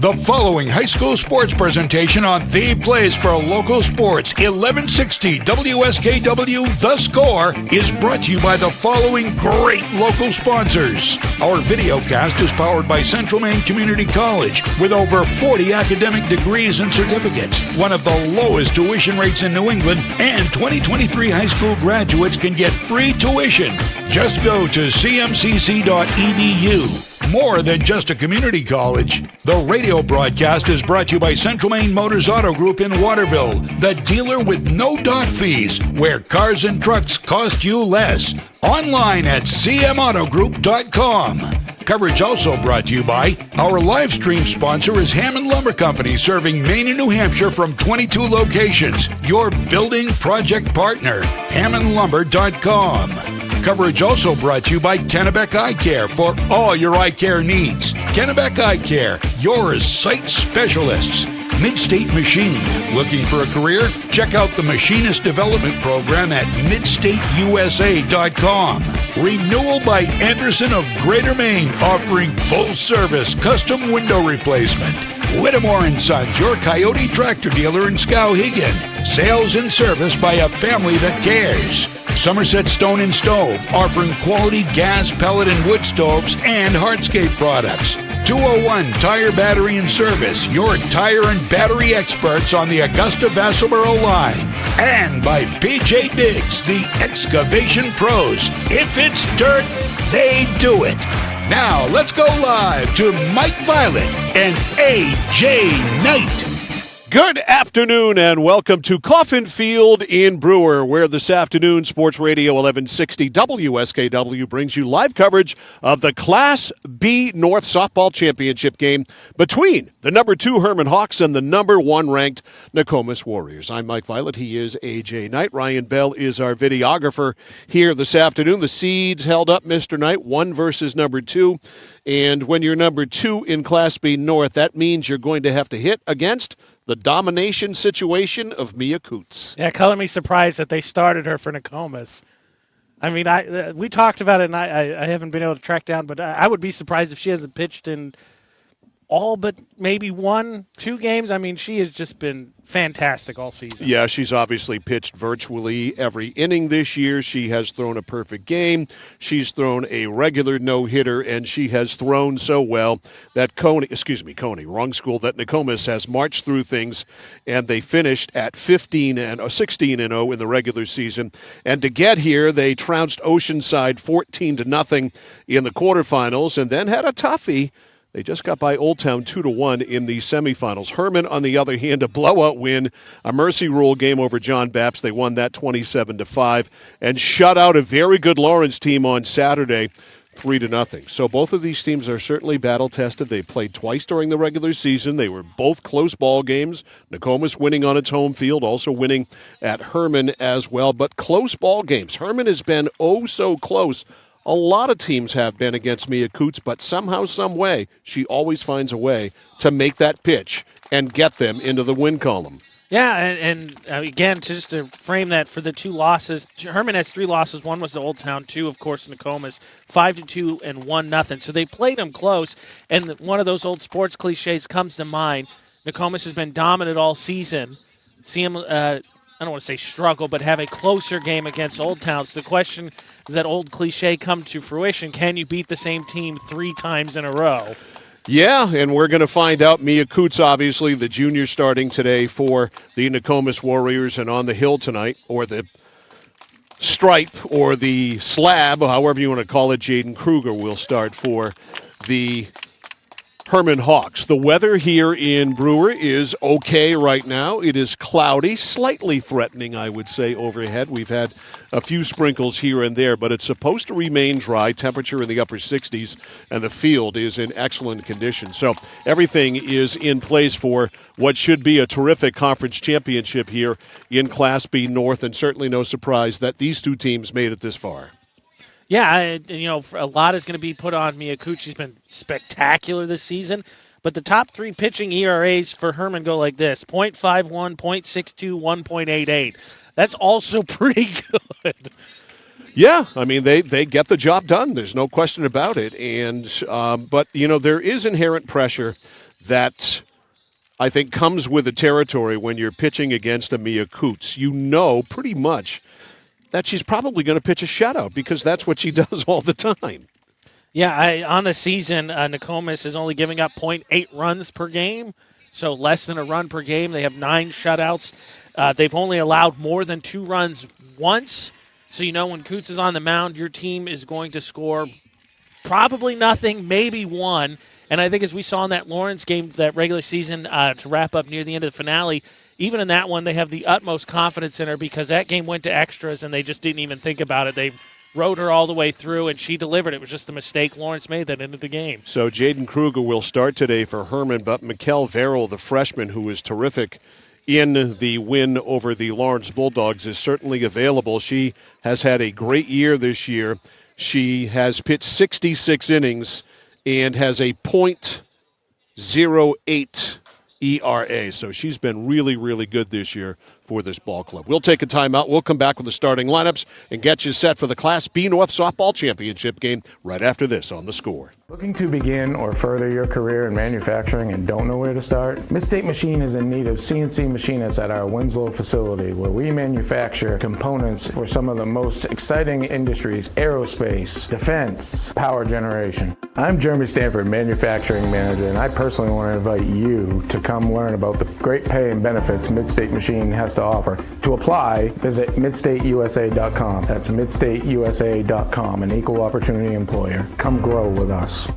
The following high school sports presentation on the place for local sports, 1160 WSKW The Score, is brought to you by the following great local sponsors. Our videocast is powered by Central Maine Community College with over 40 academic degrees and certificates, one of the lowest tuition rates in New England, and 2023 high school graduates can get free tuition. Just go to cmcc.edu. More than just a community college. The radio broadcast is brought to you by Central Maine Motors Auto Group in Waterville, the dealer with no dock fees, where cars and trucks cost you less. Online at cmautogroup.com. Coverage also brought to you by our live stream sponsor is Hermon Lumber Company, serving Maine and New Hampshire from 22 locations. Your building project partner, HermonLumber.com. Coverage also brought to you by Kennebec Eye Care for all your eye care needs. Kennebec Eye Care, your sight specialists. Midstate Machine. Looking for a career? Check out the Machinist Development Program at midstateusa.com. Renewal by Anderson of Greater Maine, offering full-service custom window replacement. Whittemore & Sons, your Coyote tractor dealer in Skowhegan. Sales and service by a family that cares. Somerset Stone and Stove, offering quality gas, pellet, and wood stoves and hardscape products. 201 Tire, Battery, and Service, your tire and battery experts on the Augusta-Vassalboro line. And by PJ Diggs, the excavation pros. If it's dirt, they do it. Now, let's go live to Mike Violet and A.J. Knight. Good afternoon and welcome to Coffin Field in Brewer, where this afternoon Sports Radio 1160 WSKW brings you live coverage of the Class B North Softball Championship game between the number 2 Hermon Hawks and the number 1 ranked Nokomis Warriors. I'm Mike Violet. He is A.J. Knight. Ryan Bell is our videographer here this afternoon. The seeds held up, Mr. Knight, 1 versus number 2. And when you're number 2 in Class B North, that means you're going to have to hit against the domination situation of Mia Coots. Yeah, color me surprised that they started her for Nokomis. I mean, we talked about it, and I haven't been able to track down, but I would be surprised if she hasn't pitched in all but maybe 1-2 games. I mean, she has just been fantastic all season. Yeah, she's obviously pitched virtually every inning this year. She has thrown a perfect game. She's thrown a regular no-hitter, and she has thrown so well that wrong school, that Nokomis has marched through things, and they finished at 16-0 in the regular season. And to get here, they trounced Oceanside 14-0 in the quarterfinals, and then had a toughie. They just got by Old Town 2-1 in the semifinals. Hermon, on the other hand, a blowout win, a mercy rule game over John Bapps. They won that 27-5 and shut out a very good Lawrence team on Saturday, 3-0. So both of these teams are certainly battle-tested. They played twice during the regular season. They were both close ball games. Nokomis winning on its home field, also winning at Hermon as well. But close ball games. Hermon has been oh so close. A lot of teams have been against Mia Coots, but somehow, some way, she always finds a way to make that pitch and get them into the win column. Yeah, and again, just to frame that for the 2 losses, Hermon has 3 losses. 1 was to Old Town, 2, of course, Nokomis, 5-2 and 1-0. So they played them close, and one of those old sports cliches comes to mind. Nokomis has been dominant all season. See him, I don't want to say struggle, but have a closer game against Old Town. So the question, does that old cliche come to fruition? Can you beat the same team 3 times in a row? Yeah, and we're going to find out. Mia Coots, obviously, the junior starting today for the Nokomis Warriors, and on the hill tonight, or the stripe, or the slab, however you want to call it, Jaden Kruger will start for the Hermon Hawks. The weather here in Brewer is okay right now. It is cloudy, slightly threatening, I would say, overhead. We've had a few sprinkles here and there, but it's supposed to remain dry, temperature in the upper 60s, and the field is in excellent condition. So everything is in place for what should be a terrific conference championship here in Class B North, and certainly no surprise that these 2 teams made it this far. Yeah, a lot is going to be put on Mia Coots. She's been spectacular this season. But the top 3 pitching ERAs for Hermon go like this: .51, .62, 1.88. That's also pretty good. Yeah, I mean, they get the job done. There's no question about it. And but, there is inherent pressure that I think comes with the territory when you're pitching against a Mia Coots. You know pretty much that she's probably going to pitch a shutout because that's what she does all the time. Yeah, on the season, Nokomis is only giving up 0.8 runs per game, so less than a run per game. They have 9 shutouts. They've only allowed more than 2 runs once. So you know when Coots is on the mound, your team is going to score probably nothing, maybe 1. And I think as we saw in that Lawrence game, that regular season to wrap up near the end of the finale, even in that one, they have the utmost confidence in her because that game went to extras and they just didn't even think about it. They rode her all the way through, and she delivered. It was just a mistake Lawrence made that ended the game. So Jaden Kruger will start today for Hermon, but Mikkel Verrill, the freshman who was terrific in the win over the Lawrence Bulldogs, is certainly available. She has had a great year this year. She has pitched 66 innings and has a .08 ERA. So she's been really, really good this year for this ball club. We'll take a timeout. We'll come back with the starting lineups and get you set for the Class B North Softball Championship game right after this on The Score. Looking to begin or further your career in manufacturing and don't know where to start? Mid-State Machine is in need of CNC machinists at our Winslow facility where we manufacture components for some of the most exciting industries: aerospace, defense, power generation. I'm Jeremy Stanford, manufacturing manager, and I personally want to invite you to come learn about the great pay and benefits Mid-State Machine has to offer. To apply, visit midstateusa.com. That's midstateusa.com, an equal opportunity employer. Come grow with us.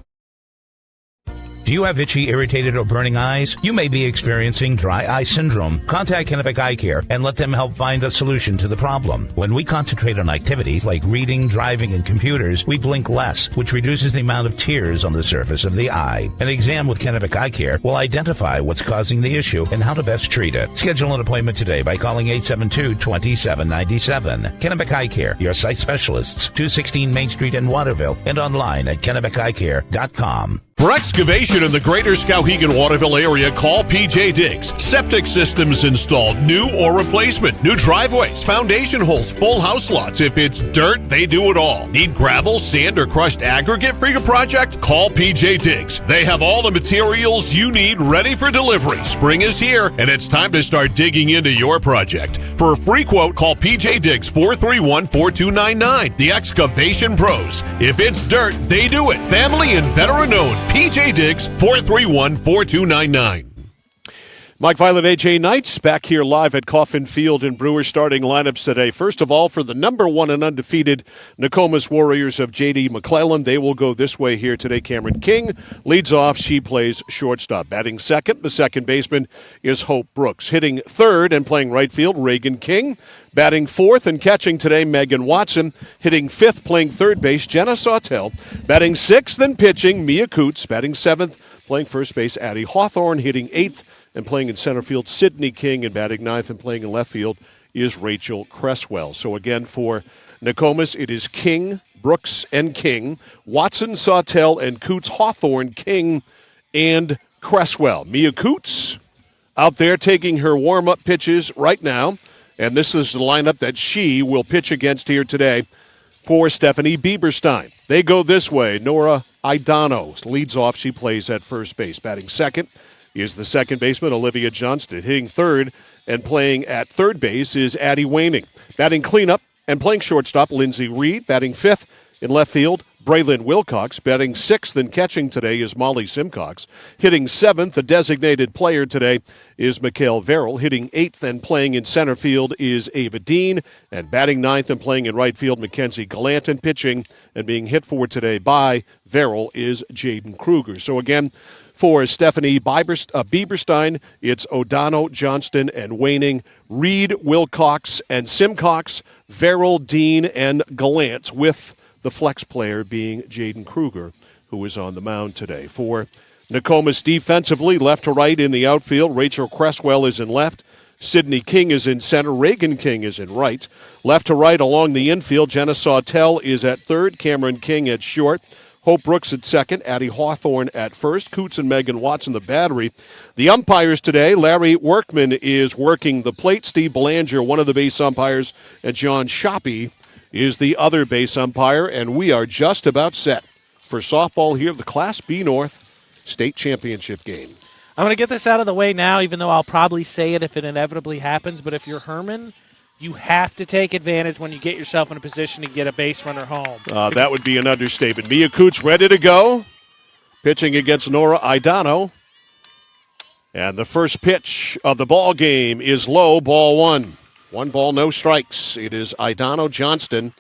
Do you have itchy, irritated, or burning eyes? You may be experiencing dry eye syndrome. Contact Kennebec Eye Care and let them help find a solution to the problem. When we concentrate on activities like reading, driving, and computers, we blink less, which reduces the amount of tears on the surface of the eye. An exam with Kennebec Eye Care will identify what's causing the issue and how to best treat it. Schedule an appointment today by calling 872-2797. Kennebec Eye Care, your site specialists, 216 Main Street in Waterville, and online at KennebecEyeCare.com. For excavation in the greater Skowhegan-Waterville area, call P.J. Diggs. Septic systems installed, new or replacement. New driveways, foundation holes, full house lots. If it's dirt, they do it all. Need gravel, sand, or crushed aggregate for your project? Call P.J. Diggs. They have all the materials you need ready for delivery. Spring is here, and it's time to start digging into your project. For a free quote, call P.J. Diggs, 431-4299. The Excavation Pros. If it's dirt, they do it. Family and veteran-owned. P.J. Diggs, 431-4299. Mike Violet, A.J. Knights back here live at Coffin Field in Brewers starting lineups today. First of all, for the number 1 and undefeated Nokomis Warriors of J.D. McClellan, they will go this way here today. Cameron King leads off. She plays shortstop. Batting second, the second baseman is Hope Brooks. Hitting third and playing right field, Reagan King. Batting fourth and catching today, Megan Watson. Hitting fifth, playing third base, Jenna Sawtell. Batting sixth and pitching, Mia Coots. Batting seventh, playing first base, Addie Hawthorne. Hitting eighth and playing in center field, Sydney King. And batting ninth and playing in left field is Rachel Cresswell. So again, for Nokomis, it is King, Brooks, and King. Watson, Sawtell, and Coots, Hawthorne, King, and Cresswell. Mia Coots out there taking her warm-up pitches right now. And this is the lineup that she will pitch against here today for Stephanie Bieberstein. They go this way. Nora Idano leads off. She plays at first base. Batting second is the second baseman, Olivia Johnston. Hitting third and playing at third base is Addie Waning. Batting cleanup and playing shortstop, Lindsay Reed. Batting fifth in left field, Braylon Wilcox. Batting sixth and catching today is Molly Simcox. Hitting seventh, the designated player today is Mikkel Verrill. Hitting eighth and playing in center field is Ava Dean. And batting ninth and playing in right field, Mackenzie Gallant. And pitching and being hit for today by Verrill is Jaden Kruger. So again, for Stephanie Bieberstein, it's O'Donnell, Johnston, and Waning, Reed, Wilcox, and Simcox, Verrill, Dean, and Gallant, with the flex player being Jaden Kruger, who is on the mound today. For Nokomis defensively, left to right in the outfield, Rachel Cresswell is in left. Sydney King is in center. Reagan King is in right. Left to right along the infield, Jenna Sawtell is at third. Cameron King at short. Hope Brooks at second. Addie Hawthorne at first. Coots and Megan Watson the battery. The umpires today, Larry Workman is working the plate. Steve Belanger, one of the base umpires, and John Shoppy is the other base umpire, and we are just about set for softball here, the Class B North State Championship game. I'm going to get this out of the way now, even though I'll probably say it if it inevitably happens. But if you're Hermon, you have to take advantage when you get yourself in a position to get a base runner home. That would be an understatement. Mia Coots ready to go. Pitching against Nora Idano. And the first pitch of the ball game is low, ball one. 1 ball, no strikes. It is Idano, Johnston,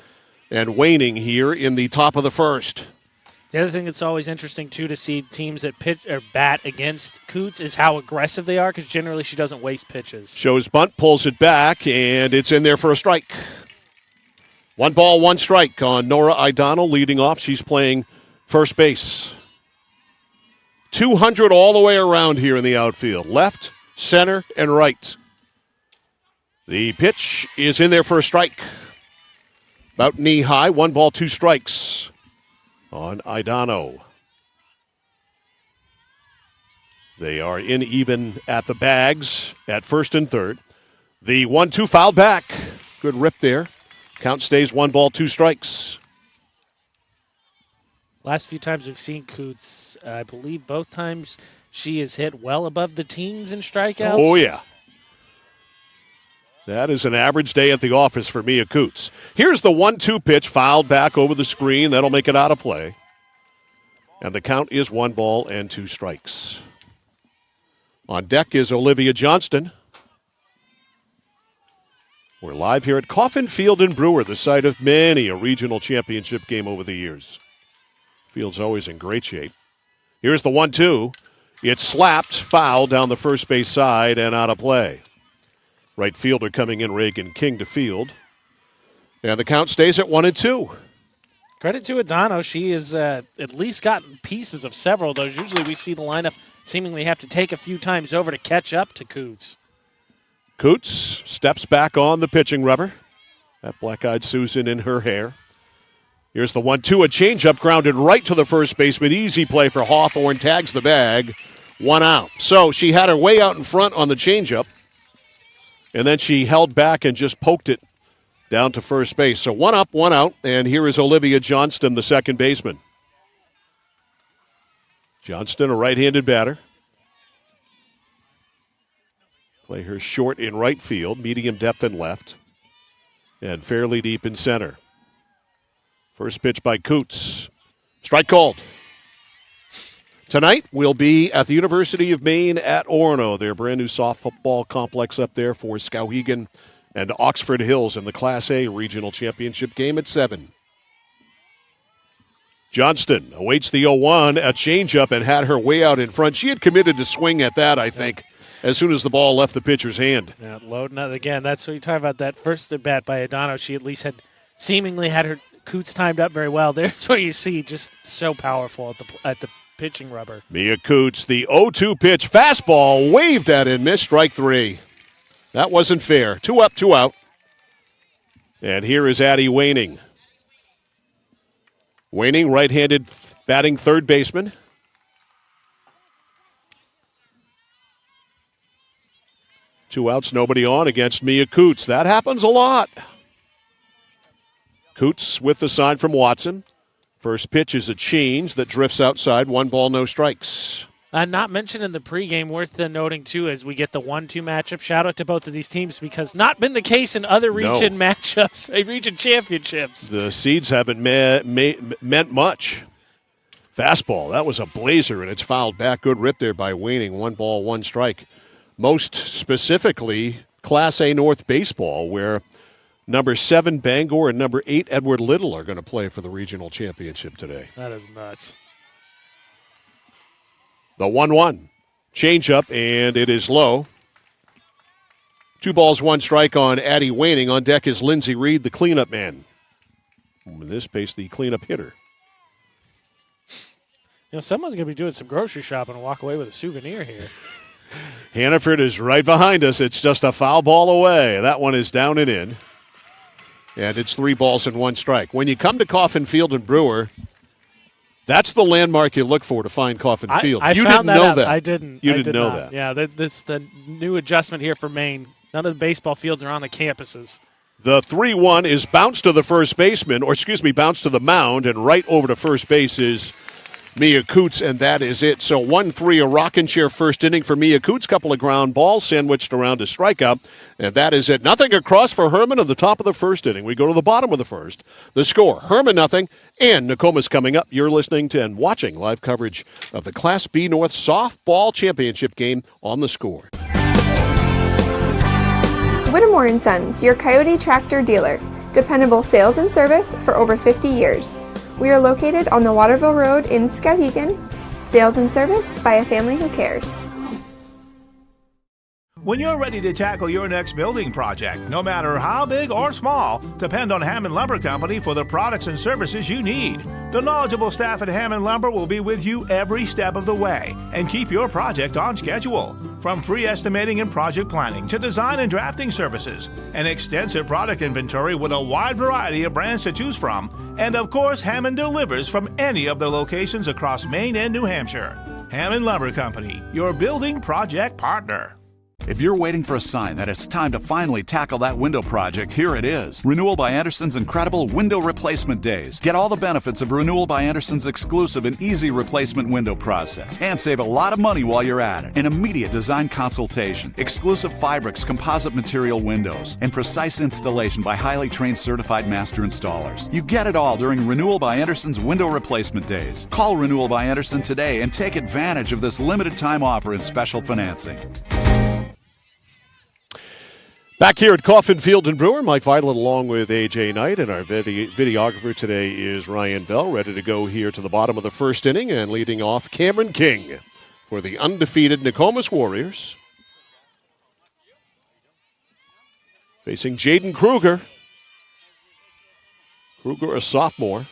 and waning here in the top of the first. The other thing that's always interesting, too, to see teams that pitch or bat against Coots is how aggressive they are, because generally she doesn't waste pitches. Shows bunt, pulls it back, and it's in there for a strike. 1 ball, 1 strike on Nora Idano leading off. She's playing first base. 200 all the way around here in the outfield. Left, center, and right. The pitch is in there for a strike. About knee high, 1 ball, 2 strikes on Idano. They are in even at the bags at first and third. The 1-2 fouled back. Good rip there. Count stays 1 ball, 2 strikes. Last few times we've seen Coots, I believe both times she has hit well above the teens in strikeouts. Oh, yeah. That is an average day at the office for Mia Coots. Here's the 1-2 pitch, fouled back over the screen. That'll make it out of play. And the count is 1 ball and 2 strikes. On deck is Olivia Johnston. We're live here at Coffin Field in Brewer, the site of many a regional championship game over the years. Field's always in great shape. Here's the 1-2. It's slapped, foul down the first base side and out of play. Right fielder coming in, Reagan King to field. And the count stays at 1-2. Credit to Idano. She has at least gotten pieces of several of those. Usually we see the lineup seemingly have to take a few times over to catch up to Coots. Coots steps back on the pitching rubber. That black-eyed Susan in her hair. Here's the 1-2, a changeup grounded right to the first baseman. Easy play for Hawthorne, tags the bag, 1 out. So she had her way out in front on the changeup, and then she held back and just poked it down to first base. So 1 up, 1 out, and here is Olivia Johnston, the second baseman. Johnston, a right-handed batter. Play her short in right field, medium depth in left, and fairly deep in center. First pitch by Coots. Strike called. Tonight we'll be at the University of Maine at Orono, their brand new softball complex up there for Skowhegan and Oxford Hills in the Class A regional championship game at 7. Johnston awaits the 0-1, a changeup, and had her way out in front. She had committed to swing at that, I think, as soon as the ball left the pitcher's hand. Yeah, loading up again. That's what you talk about. That first at bat by Idano, she at least had seemingly had her Coots timed up very well. There's what you see, just so powerful at the pitching rubber. Mia Coots, the 0-2 pitch, fastball, waved at and missed, strike 3. That wasn't fair. 2 up, 2 out. And here is Addie Waning. Waning, right-handed batting third baseman. Two outs, nobody on against Mia Coots. That happens a lot. Coots with the sign from Watson. First pitch is a change that drifts outside. 1 ball, no strikes. Not mentioned in the pregame, worth noting, too, as we get the 1-2 matchup. Shout out to both of these teams because not been the case in other region matchups, region championships. The seeds haven't meant much. Fastball, that was a blazer, and it's fouled back. Good rip there by Waning. 1 ball, 1 strike. Most specifically, Class A North baseball, where number 7, Bangor, and number 8, Edward Little, are going to play for the regional championship today. That is nuts. The 1-1. Changeup, and it is low. 2 balls, 1 strike on Addie Waning. On deck is Lindsey Reed, the cleanup man. In this case, the cleanup hitter. You know, someone's going to be doing some grocery shopping and walk away with a souvenir here. Hannaford is right behind us. It's just a foul ball away. That one is down and in. And it's 3 balls and 1 strike. When you come to Coffin Field and Brewer, that's the landmark you look for to find Coffin Field. You didn't know that. I didn't. You didn't know that. Yeah, that's the new adjustment here for Maine. None of the baseball fields are on the campuses. The 3-1 is bounced to the first baseman, or excuse me, bounced to the mound, and right over to first base is Mia Coots, and that is it. So 1-3, a rocking chair first inning for Mia Coots. Couple of ground balls sandwiched around a strikeout, and that is it. Nothing across for Hermon at the top of the first inning. We go to the bottom of the first. The score, Hermon nothing, and Nokomis coming up. You're listening to and watching live coverage of the Class B North Softball Championship game on The Score. Whittemore & Sons, your Coyote tractor dealer. Dependable sales and service for over 50 years. We are located on the Waterville Road in Skowhegan. Sales and service by a family who cares. When you're ready to tackle your next building project, no matter how big or small, depend on Hammond Lumber Company for the products and services you need. The knowledgeable staff at Hammond Lumber will be with you every step of the way and keep your project on schedule. From free estimating and project planning to design and drafting services, an extensive product inventory with a wide variety of brands to choose from, and of course, Hammond delivers from any of the locations across Maine and New Hampshire. Hammond Lumber Company, your building project partner. If you're waiting for a sign that it's time to finally tackle that window project, here it is. Renewal by Anderson's incredible Window Replacement Days. Get all the benefits of Renewal by Anderson's exclusive and easy replacement window process. And save a lot of money while you're at it. An immediate design consultation, exclusive Fibrix composite material windows, and precise installation by highly trained certified master installers. You get it all during Renewal by Anderson's Window Replacement Days. Call Renewal by Anderson today and take advantage of this limited time offer and special financing. Back here at Coffin Field and Brewer, Mike Violet along with A.J. Knight, and our videographer today is Ryan Bell, ready to go here to the bottom of the first inning, and leading off Cameron King for the undefeated Nokomis Warriors. Facing Jaden Kruger. Kruger, a sophomore.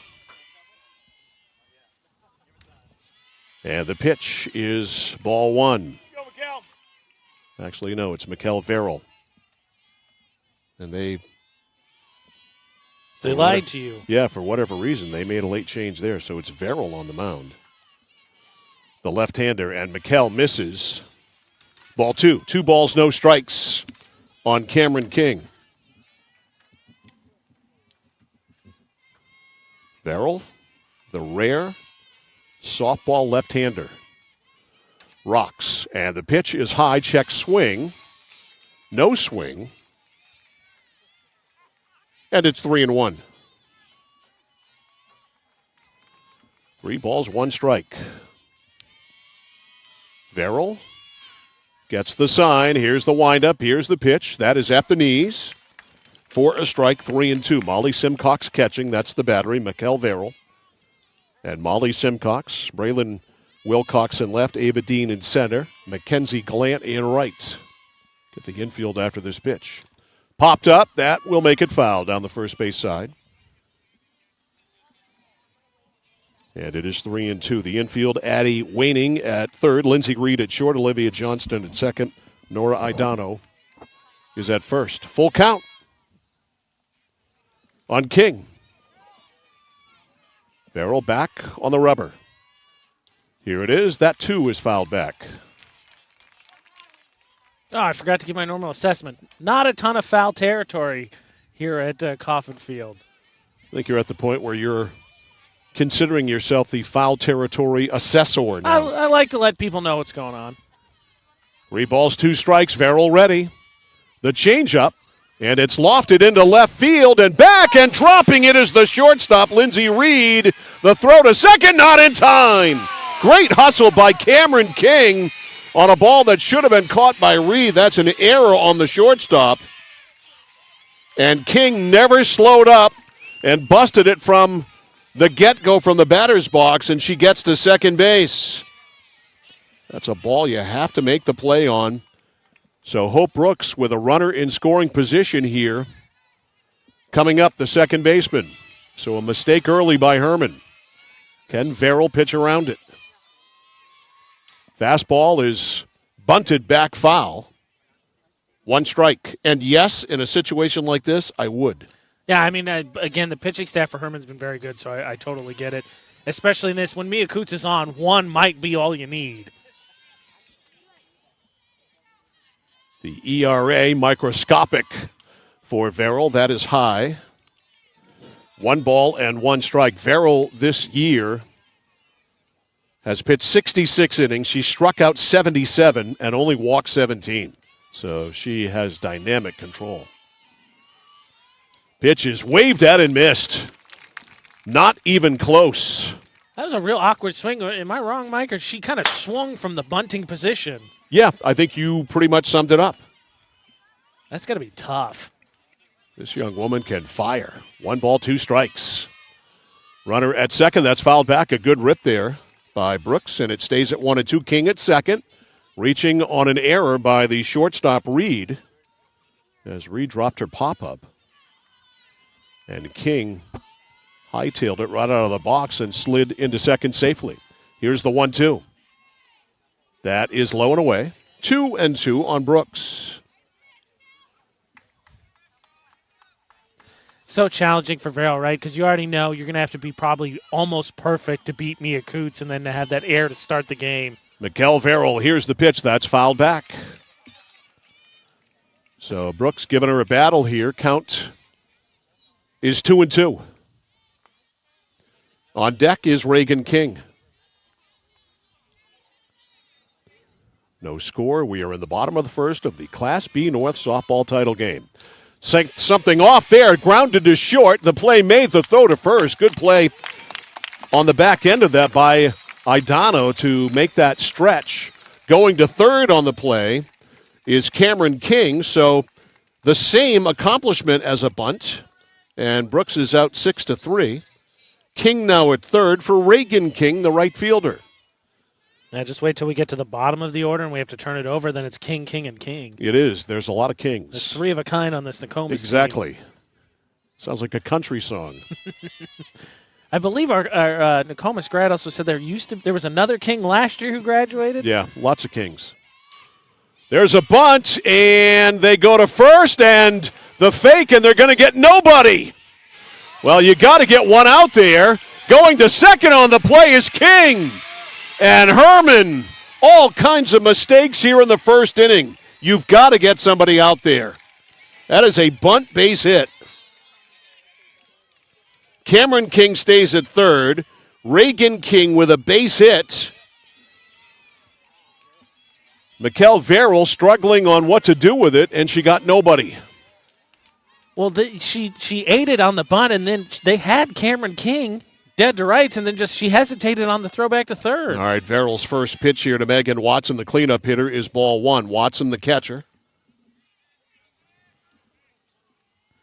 And the pitch is ball one. Actually, no, it's Mikkel Verrill. And they lied to you. Yeah, for whatever reason, they made a late change there, so it's Verrill on the mound. The left-hander, and Mikkel misses. Ball two. 2 balls, no strikes on Cameron King. Verrill, the rare softball left-hander. Rocks, and the pitch is high, check swing. No swing. And it's 3-1. 3 balls, 1 strike. Verrill gets the sign. Here's the windup. Here's the pitch. That is at the knees. For a strike, 3-2. Molly Simcox catching. That's the battery. Mikkel Verrill. And Molly Simcox, Braylon Wilcox in left, Ava Dean in center, Mackenzie Glant in right. Get the infield after this pitch. Popped up. That will make it foul down the first base side. And it is 3-2. The infield, Addie Waning at third, Lindsey Reed at short, Olivia Johnston at second, Nora Idano is at first. Full count on King. Verrill back on the rubber. Here it is. That too is fouled back. Oh, I forgot to give my normal assessment. Not a ton of foul territory here at Coffin Field. I think you're at the point where you're considering yourself the foul territory assessor now. I like to let people know what's going on. 3 balls, 2 strikes. Verrill ready. The changeup, and it's lofted into left field and back, and dropping it is the shortstop, Lindsey Reed. The throw to second, not in time. Great hustle by Cameron King on a ball that should have been caught by Reed. That's an error on the shortstop. And King never slowed up and busted it from the get-go from the batter's box, and she gets to second base. That's a ball you have to make the play on. So Hope Brooks with a runner in scoring position here. Coming up, the second baseman. So a mistake early by Hermon. Can Verrill pitch around it? Fastball is bunted back foul. 1 strike. And yes, in a situation like this, I would. Yeah, I mean, again, the pitching staff for Hermon's been very good, so I totally get it. Especially in this, when Mia Coots is on, 1 might be all you need. The ERA microscopic for Verrill. That is high. 1 ball and 1 strike. Verrill this year has pitched 66 innings. She struck out 77 and only walked 17. So she has dynamic control. Pitch is waved at and missed. Not even close. That was a real awkward swing. Am I wrong, Mike? Or she kind of swung from the bunting position? Yeah, I think you pretty much summed it up. That's got to be tough. This young woman can fire. 1 ball, 2 strikes. Runner at second. That's fouled back. A good rip there by Brooks, and it stays at 1-2. King at second. Reaching on an error by the shortstop, Reed, as Reed dropped her pop-up. And King hightailed it right out of the box and slid into second safely. Here's the 1-2. That is low and away. 2-2 on Brooks. So challenging for Verrill, right? Because you already know you're going to have to be probably almost perfect to beat Mia Coots and then to have that air to start the game. Mikkel Verrill, here's the pitch. That's fouled back. So Brooks giving her a battle here. Count is 2-2. On deck is Reagan King. No score. We are in the bottom of the first of the Class B North softball title game. Something off there. Grounded to short. The play made the throw to first. Good play on the back end of that by Idano to make that stretch. Going to third on the play is Cameron King. So the same accomplishment as a bunt. And Brooks is out 6-3. King now at third for Reagan King, the right fielder. Now just wait till we get to the bottom of the order and we have to turn it over. Then it's King, King, and King. It is. There's a lot of Kings. There's 3 of a kind on this Nokomis Exactly. team. Sounds like a country song. I believe our Nokomis grad also said there was another King last year who graduated. Yeah, lots of Kings. There's a bunt, and they go to first, and the fake, and they're going to get nobody. Well, you got to get one out there. Going to second on the play is King. And Hermon, all kinds of mistakes here in the first inning. You've got to get somebody out there. That is a bunt base hit. Cameron King stays at third. Reagan King with a base hit. Mikkel Verrill struggling on what to do with it, and she got nobody. Well, she ate it on the bunt, and then they had Cameron King dead to rights, and then she hesitated on the throwback to third. All right, Verrill's first pitch here to Megan Watson, the cleanup hitter, is ball 1. Watson, the catcher.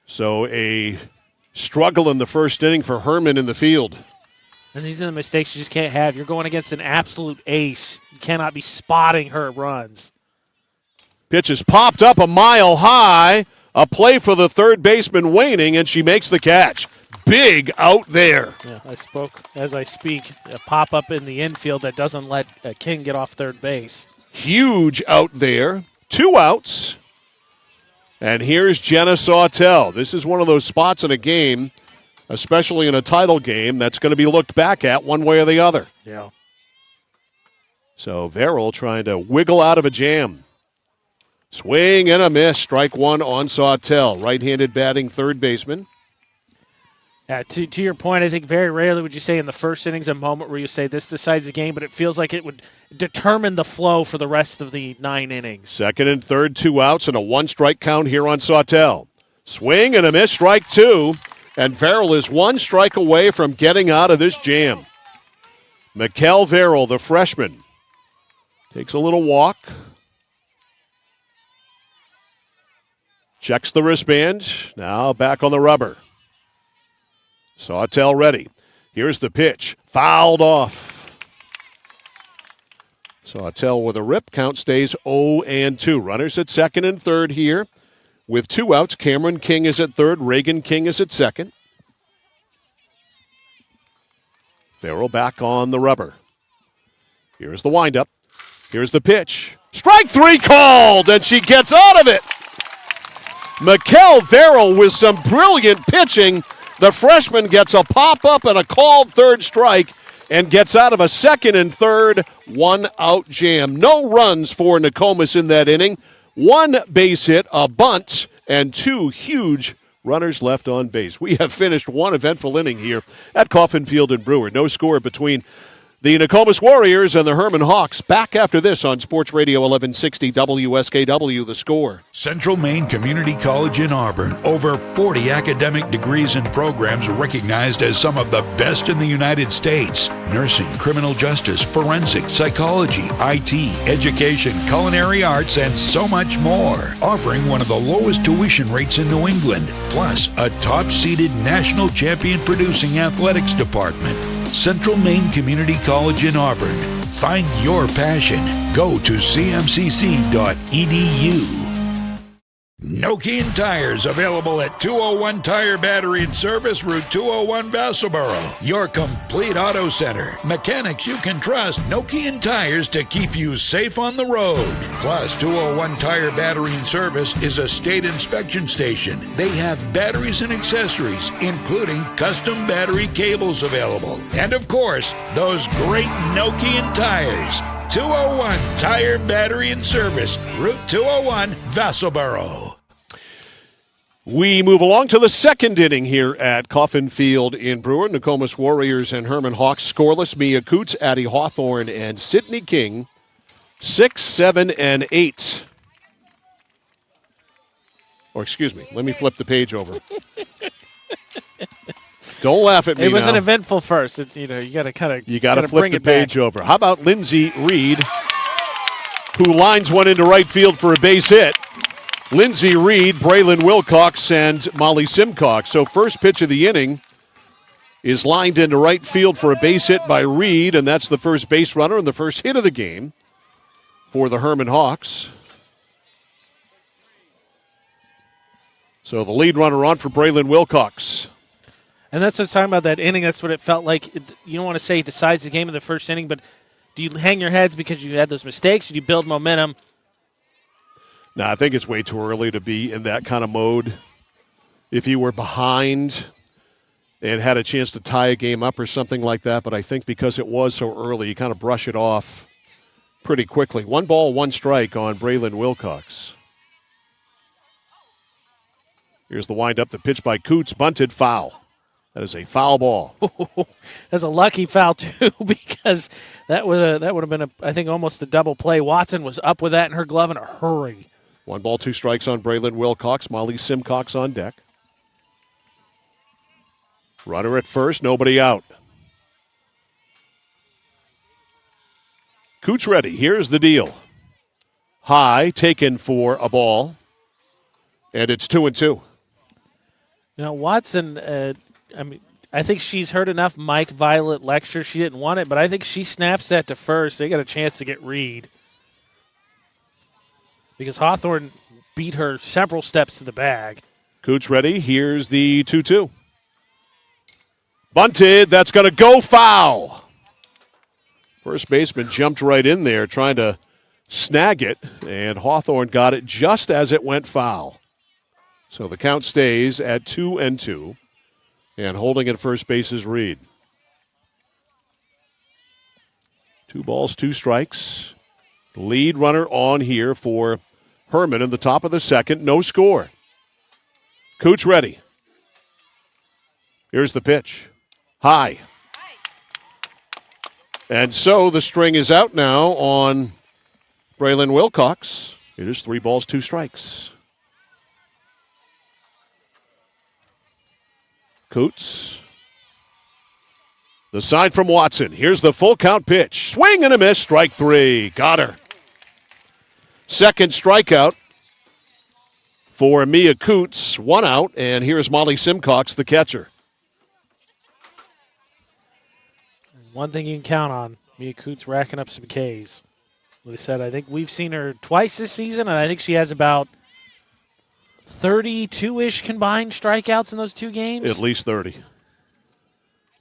So a struggle in the first inning for Hermon in the field. And these are the mistakes you just can't have. You're going against an absolute ace. You cannot be spotting her runs. Pitch is popped up a mile high. A play for the third baseman waning, and she makes the catch. Big out there. Yeah, I spoke as I speak. A pop-up in the infield that doesn't let King get off third base. Huge out there. 2 outs. And here's Jenna Sawtell. This is one of those spots in a game, especially in a title game, that's going to be looked back at one way or the other. Yeah. So Verrill trying to wiggle out of a jam. Swing and a miss. Strike 1 on Sawtell. Right-handed batting third baseman. To your point, I think very rarely would you say in the first innings a moment where you say this decides the game, but it feels like it would determine the flow for the rest of the 9 innings. Second and third, 2 outs, and a 1-strike count here on Sawtell. Swing and a miss, strike 2, and Verrill is 1 strike away from getting out of this jam. Mikkel Verrill, the freshman, takes a little walk. Checks the wristband. Now back on the rubber. Sawtell ready. Here's the pitch. Fouled off. Sawtell with a rip. Count stays 0-2. Runners at second and third here. With 2 outs, Cameron King is at third. Reagan King is at second. Verrill back on the rubber. Here's the windup. Here's the pitch. Strike 3 called, and she gets out of it. Mikkel Verrill with some brilliant pitching. The freshman gets a pop-up and a called third strike and gets out of a second and third 1-out jam. No runs for Nokomis in that inning. 1 base hit, a bunt, and 2 huge runners left on base. We have finished one eventful inning here at Coffin Field and Brewer. No score between The Nokomis Warriors and the Hermon Hawks back after this on Sports Radio 1160 WSKW, The Score. Central Maine Community College in Auburn. Over 40 academic degrees and programs recognized as some of the best in the United States. Nursing, criminal justice, forensic, psychology, IT, education, culinary arts, and so much more. Offering one of the lowest tuition rates in New England. Plus, a top-seeded national champion producing athletics department. Central Maine Community College in Auburn. Find your passion. Go to cmcc.edu. Nokian Tires, available at 201 Tire Battery and Service, Route 201, Vassalboro. Your complete auto center. Mechanics you can trust. Nokian Tires to keep you safe on the road. Plus, 201 Tire Battery and Service is a state inspection station. They have batteries and accessories, including custom battery cables available. And of course, those great Nokian tires. 201 Tire Battery and Service, Route 201, Vassalboro. We move along to the second inning here at Coffin Field in Brewer. Nokomis Warriors and Hermon Hawks scoreless. Mia Coots, Addie Hawthorne, and Sydney King 6, 7, and 8. Or excuse me, let me flip the page over. Don't laugh at me. It was now. an eventful first. It's, you got to kind of flip the page over. How about Lindsay Reed, who lines one into right field for a base hit? Lindsay Reed, Braylon Wilcox, and Molly Simcox. So first pitch of the inning is lined into right field for a base hit by Reed, and that's the first base runner and the first hit of the game for the Hermon Hawks. So the lead runner on for Braylon Wilcox. And that's what I'm talking about, that inning. That's what it felt like. You don't want to say it decides the game in the first inning, but do you hang your heads because you had those mistakes? Do you build momentum? No, I think it's way too early to be in that kind of mode. If you were behind and had a chance to tie a game up or something like that, but I think because it was so early, you kind of brush it off pretty quickly. 1 ball, 1 strike on Braylon Wilcox. Here's the windup, the pitch by Coots, bunted, foul. That is a foul ball. That's a lucky foul, too, because that would have been, I think, almost a double play. Watson was up with that in her glove in a hurry. 1 ball, 2 strikes on Braylon Wilcox. Molly Simcox on deck. Runner at first, nobody out. Coots ready. Here's the deal. High, taken for a ball. And it's 2-2. Now, Watson, I think she's heard enough Mike Violet lecture. She didn't want it, but I think she snaps that to first. They got a chance to get Reed. Because Hawthorne beat her several steps to the bag. Coots ready. Here's the 2-2. Bunted. That's going to go foul. First baseman jumped right in there trying to snag it, and Hawthorne got it just as it went foul. So the count stays at 2-2, and holding at first base is Reed. 2 balls, 2 strikes. Lead runner on here for Hermon in the top of the second. No score. Coots ready. Here's the pitch. High. And so the string is out now on Braylon Wilcox. It is 3 balls, 2 strikes. Coots. The sign from Watson. Here's the full count pitch. Swing and a miss. Strike 3. Got her. Second strikeout for Mia Coots. 1 out, and here's Molly Simcox, the catcher. One thing you can count on, Mia Coots racking up some Ks. Like I said, I think we've seen her twice this season, and I think she has about 32-ish combined strikeouts in those 2 games. At least 30.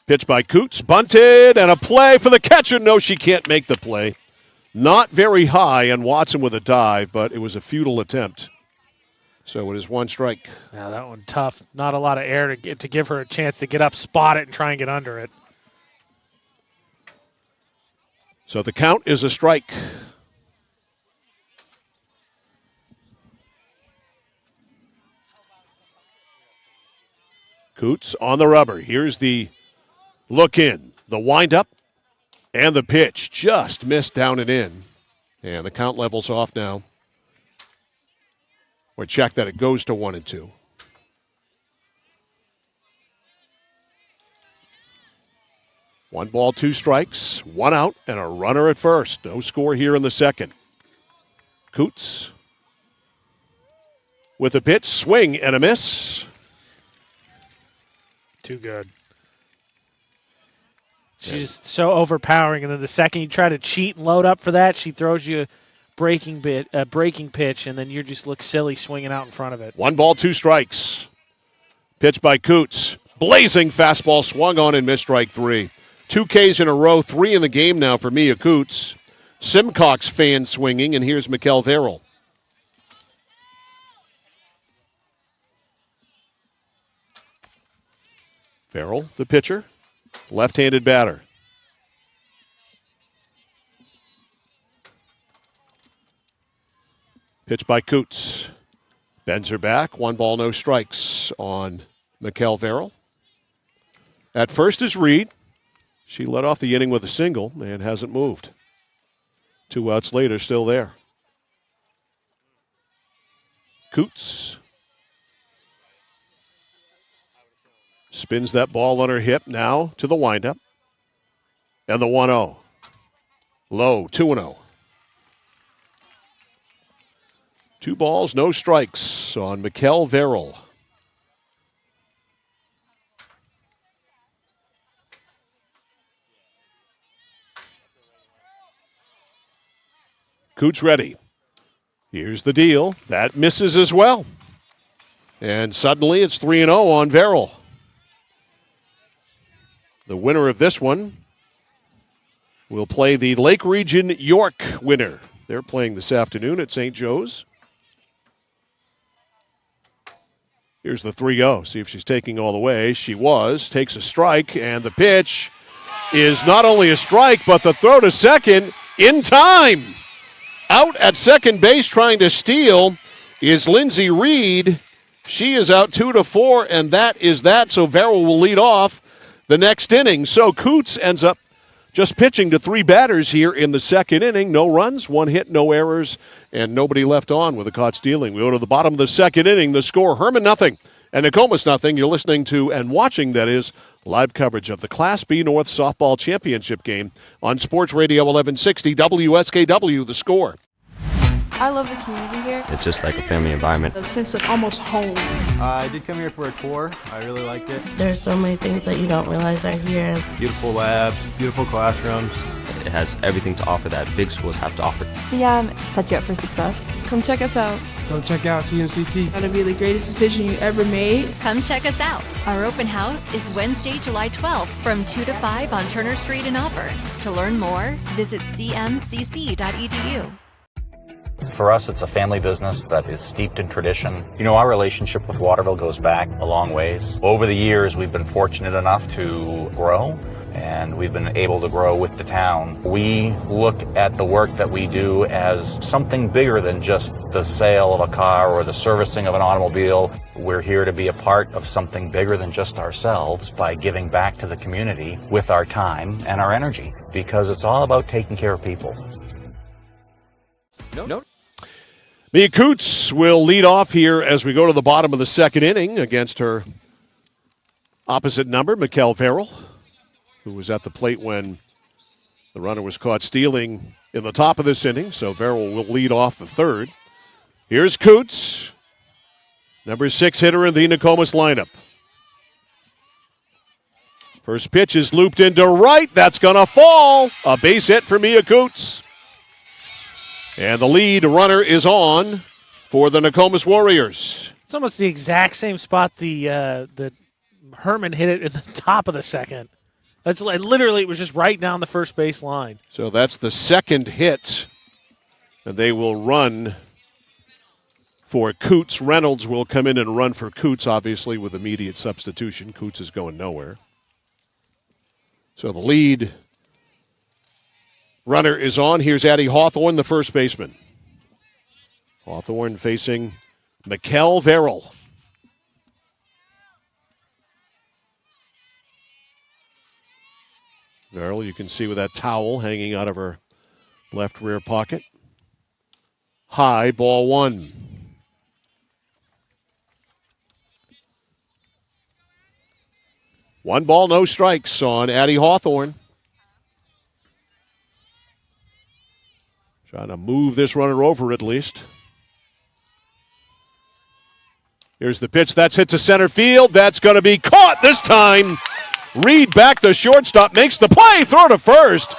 Pitch by Coots, bunted, and a play for the catcher. No, she can't make the play. Not very high, and Watson with a dive, but it was a futile attempt. So it is 1 strike. Yeah, that one tough. Not a lot of air to give her a chance to get up, spot it, and try and get under it. So the count is a strike. Coots on the rubber. Here's the look in. The windup. And the pitch just missed down and in. And the count level's off now. Or check that it goes to 1-2. One ball, two strikes, one out, and a runner at first. No score here in the second. Coots with a pitch, swing and a miss. Too good. She's so overpowering, and then the second you try to cheat and load up for that, she throws you a breaking pitch, and then you just look silly swinging out in front of it. One ball, two strikes. Pitch by Coots. Blazing fastball swung on and missed strike three. 2 Ks in a row, 3 in the game now for Mia Coots. Simcox fan swinging, and here's Mikkel Verrill. Verrill, the pitcher, left-handed batter. Pitch by Coots. Bends her back. 1 ball, no strikes on Mikkel Verrill. At first is Reed. She led off the inning with a single and hasn't moved. 2 outs later, still there. Coots spins that ball on her hip now to the windup. And the 1-0. Low, 2-0. 2 balls, no strikes on Mikkel Verrill. Coots ready. Here's the deal. That misses as well. And suddenly it's 3-0 on Verrill. The winner of this one will play the Lake Region York winner. They're playing this afternoon at St. Joe's. Here's the 3-0. See if she's taking all the way. She was. Takes a strike, and the pitch is not only a strike, but the throw to second in time. Out at second base trying to steal is Lindsay Reed. She is out 2-4, and that is that. So Verrill will lead off the next inning. So Coots ends up just pitching to 3 batters here in the second inning. No runs, 1 hit, no errors, and nobody left on with a caught stealing. We go to the bottom of the second inning. The score, Hermon nothing and Nokomis nothing. You're listening to and watching, that is, live coverage of the Class B North Softball Championship game on Sports Radio 1160 WSKW. The Score. I love the community here. It's just like a family environment. A sense of almost home. I did come here for a tour. I really liked it. There's so many things that you don't realize are here. Beautiful labs, beautiful classrooms. It has everything to offer that big schools have to offer. CM set you up for success. Come check us out. Go check out CMCC. That'll be the greatest decision you ever made. Come check us out. Our open house is Wednesday, July 12th from 2 to 5 on Turner Street in Auburn. To learn more, visit cmcc.edu. For us, it's a family business that is steeped in tradition. You know, our relationship with Waterville goes back a long ways. Over the years, we've been fortunate enough to grow, and we've been able to grow with the town. We look at the work that we do as something bigger than just the sale of a car or the servicing of an automobile. We're here to be a part of something bigger than just ourselves by giving back to the community with our time and our energy, because it's all about taking care of people. No. Mia Coots will lead off here as we go to the bottom of the second inning against her opposite number, Mikkel Verrill, who was at the plate when the runner was caught stealing in the top of this inning. So Verrill will lead off the third. Here's Coots, number 6 hitter in the Nokomis lineup. First pitch is looped into right. That's going to fall. A base hit for Mia Coots. And the lead runner is on for the Nokomis Warriors. It's almost the exact same spot the Hermon hit it at the top of the second. That's literally, it was just right down the first base line. So that's the second hit, and they will run for Coots. Reynolds will come in and run for Coots, obviously with immediate substitution. Coots is going nowhere. So the lead runner is on. Here's Addie Hawthorne, the first baseman. Hawthorne facing Mikkel Verrill. Earl, you can see with that towel hanging out of her left rear pocket. High, ball one. One ball, no strikes on Addie Hawthorne. Trying to move this runner over at least. Here's the pitch. That's hit to center field. That's going to be caught this time. Reed back to shortstop, makes the play, throw to first.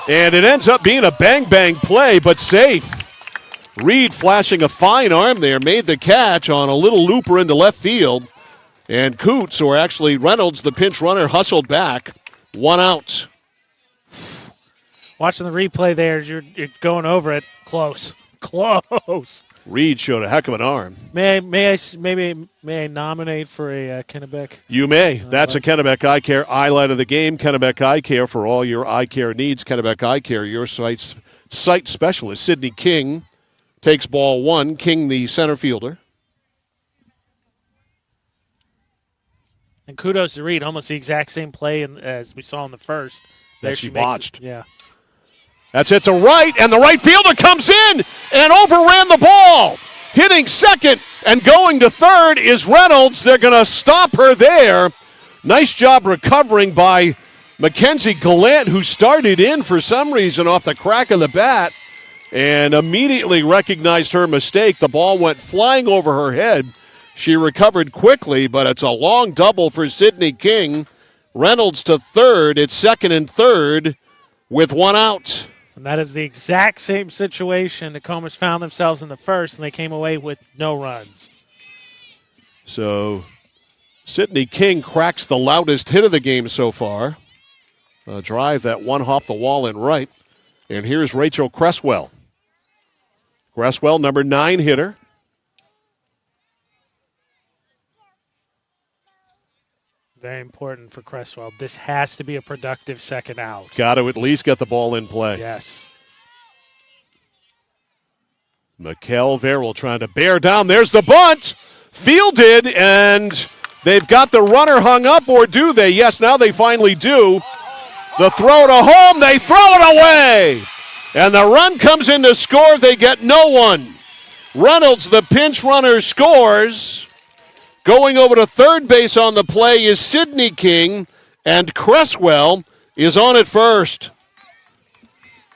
And it ends up being a bang-bang play, but safe. Reed flashing a fine arm there, made the catch on a little looper into left field. And Coots, or actually Reynolds, the pinch runner, hustled back. One out. Watching the replay there, as you're going over it, close. Reed showed a heck of an arm. May I nominate for a Kennebec? You may. That's a Kennebec Eye Care highlight of the game. Kennebec Eye Care for all your eye care needs. Kennebec Eye Care, your site specialist. Sidney King takes ball one. King, the center fielder. And kudos to Reed, almost the exact same play as we saw in the first. That she botched. Yeah. That's it to right, and the right fielder comes in and overran the ball. Hitting second and going to third is Reynolds. They're going to stop her there. Nice job recovering by Mackenzie Gallant, who started in for some reason off the crack of the bat and immediately recognized her mistake. The ball went flying over her head. She recovered quickly, but it's a long double for Sidney King. Reynolds to third. It's second and third with one out. And that is the exact same situation Nokomis found themselves in the first, and they came away with no runs. So Sidney King cracks the loudest hit of the game so far. A drive that one hopped the wall in right. And here's Rachel Cresswell. Cresswell, number 9 hitter. Very important for Cresswell. This has to be a productive second out. Got to at least get the ball in play. Yes. Mikkel Verrill trying to bear down. There's the bunt. Fielded, and they've got the runner hung up, or do they? Yes, now they finally do. The throw to home, they throw it away. And the run comes in to score. They get no one. Reynolds, the pinch runner, scores. Going over to third base on the play is Sidney King, and Cresswell is on at first.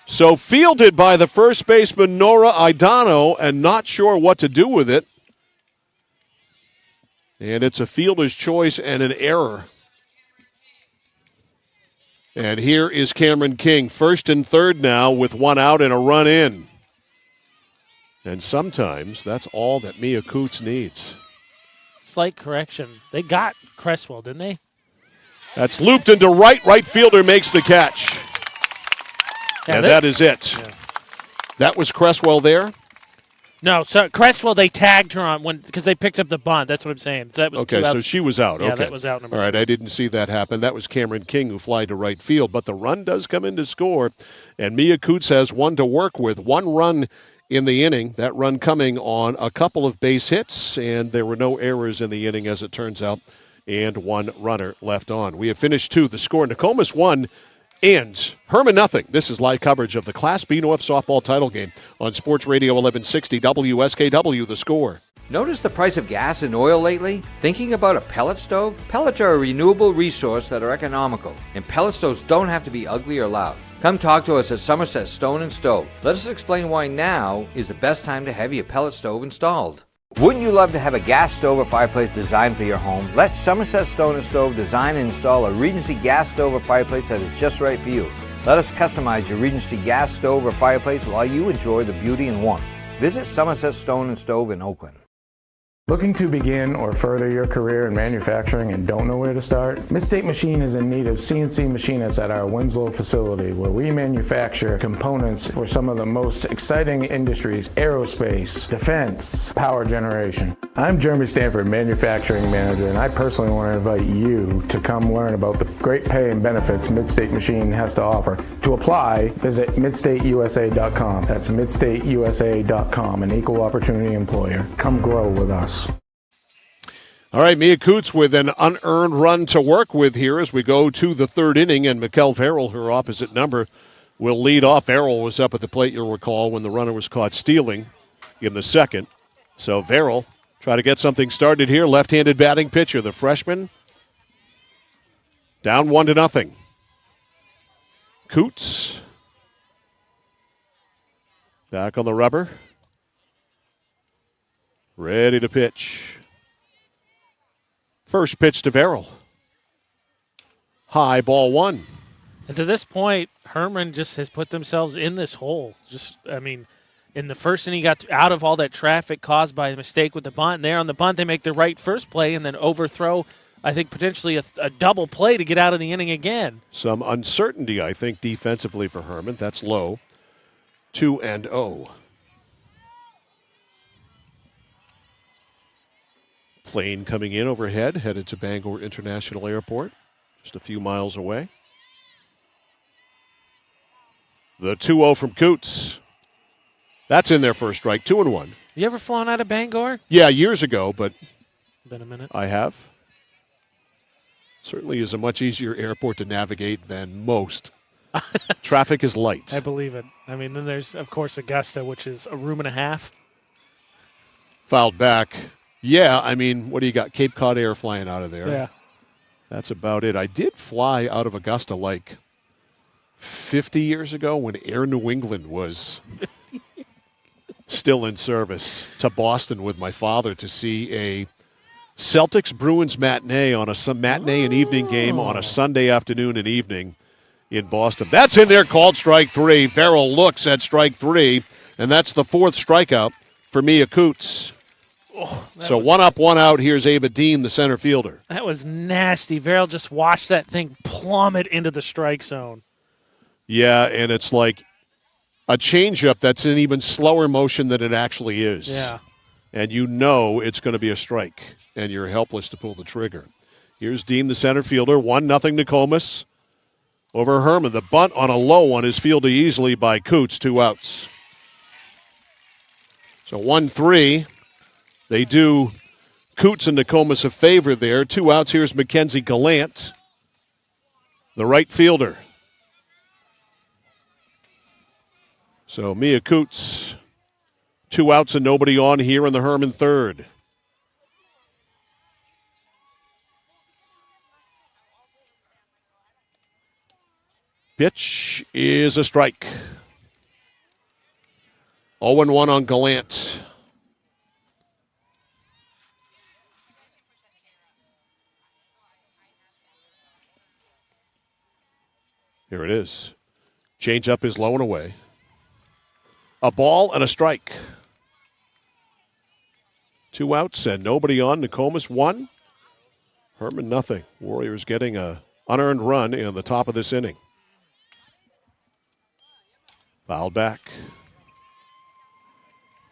So fielded by the first baseman, Nora Idano, and not sure what to do with it. And it's a fielder's choice and an error. And here is Cameron King, first and third now with one out and a run in. And sometimes that's all that Mia Coots needs. Slight correction. They got Cresswell, didn't they? That's looped into right. Right fielder makes the catch. Yeah, and that is it. Yeah. That was Cresswell there? No, so Cresswell, they tagged her on because they picked up the bunt. That's what I'm saying. So that was okay, so she was out. Yeah, okay. That was out. All right, I didn't see that happen. That was Cameron King who flied to right field. But the run does come in to score, and Mia Coots has one to work with. One run in the inning, that run coming on a couple of base hits, and there were no errors in the inning, as it turns out, and one runner left on. We have finished 2. The score, Nokomis 1 and Hermon nothing. This is live coverage of the Class B North softball title game on Sports Radio 1160 WSKW, The Score. Notice the price of gas and oil lately? Thinking about a pellet stove? Pellets are a renewable resource that are economical, and pellet stoves don't have to be ugly or loud. Come talk to us at Somerset Stone & Stove. Let us explain why now is the best time to have your pellet stove installed. Wouldn't you love to have a gas stove or fireplace designed for your home? Let Somerset Stone & Stove design and install a Regency gas stove or fireplace that is just right for you. Let us customize your Regency gas stove or fireplace while you enjoy the beauty and warmth. Visit Somerset Stone & Stove in Oakland. Looking to begin or further your career in manufacturing and don't know where to start? Midstate Machine is in need of CNC machinists at our Winslow facility, where we manufacture components for some of the most exciting industries: aerospace, defense, power generation. I'm Jeremy Stanford, manufacturing manager, and I personally want to invite you to come learn about the great pay and benefits Midstate Machine has to offer. To apply, visit midstateusa.com. That's midstateusa.com, an equal opportunity employer. Come grow with us. All right, Mia Coots with an unearned run to work with here as we go to the third inning, and Mikkel Farrell, her opposite number, will lead off. Farrell was up at the plate, you'll recall, when the runner was caught stealing in the second. So Farrell try to get something started here. Left-handed batting pitcher, the freshman, down 1-0. Coots back on the rubber, ready to pitch. First pitch to Farrell. High, ball one. And to this point, Hermon just has put themselves in this hole. In the first inning, he got out of all that traffic caused by a mistake with the bunt. And there on the bunt, they make the right first play and then overthrow, I think, potentially a double play to get out of the inning again. Some uncertainty, I think, defensively for Hermon. That's low. 2-0. Plane coming in overhead, headed to Bangor International Airport, just a few miles away. The 2-0 from Coots. That's in there for a strike, 2-1. You ever flown out of Bangor? Yeah, years ago, but been a minute. I have. Certainly is a much easier airport to navigate than most. Traffic is light. I believe it. Then there's, of course, Augusta, which is a room and a half. Fouled back. Yeah, what do you got? Cape Cod Air flying out of there. Yeah. That's about it. I did fly out of Augusta like 50 years ago when Air New England was still in service to Boston with my father to see a Celtics-Bruins matinee on a matinee and evening game on a Sunday afternoon and evening in Boston. That's in there, called strike three. Farrell looks at strike three, and that's the fourth strikeout for Mia Coots. So one up, one out. Here's Ava Dean, the center fielder. That was nasty. Farrell just watched that thing plummet into the strike zone. Yeah, and it's like a changeup that's in even slower motion than it actually is. Yeah. And it's going to be a strike, and you're helpless to pull the trigger. Here's Dean, the center fielder. 1-0 Nokomis over Hermon. The bunt on a low one is fielded easily by Coots, 2 outs. So 1-3. They do Coots and Nokomis a favor there. 2 outs. Here's Mackenzie Gallant, the right fielder. So Mia Coots, 2 outs and nobody on here in the Hermon third. Pitch is a strike. 0-1 on Gallant. Here it is. Change up is low and away. A ball and a strike. 2 outs and nobody on. Nokomis 1. Hermon nothing. Warriors getting a unearned run in the top of this inning. Fouled back.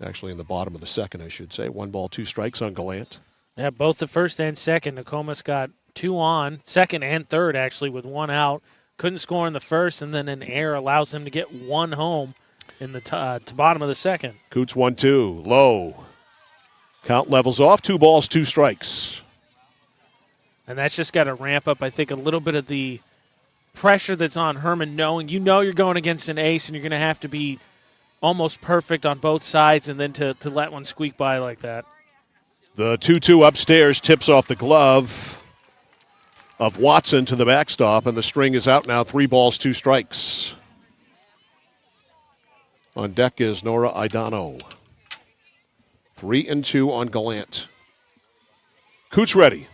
Actually in the bottom of the second, I should say. 1 ball, 2 strikes on Gallant. Yeah, both the first and second. Nokomis got 2 on. Second and third, actually, with 1 out. Couldn't score in the first, and then an error allows him to get 1 home in the to bottom of the second. Coots 1-2, low. Count levels off, 2 balls, 2 strikes. And that's just got to ramp up, I think, a little bit of the pressure that's on Hermon, knowing you're going against an ace and you're going to have to be almost perfect on both sides, and then to let one squeak by like that. The 2-2 upstairs tips off the glove of Watson to the backstop, and the string is out now. 3 balls, 2 strikes. On deck is Nora Idano. 3-2 on Gallant. Coots ready.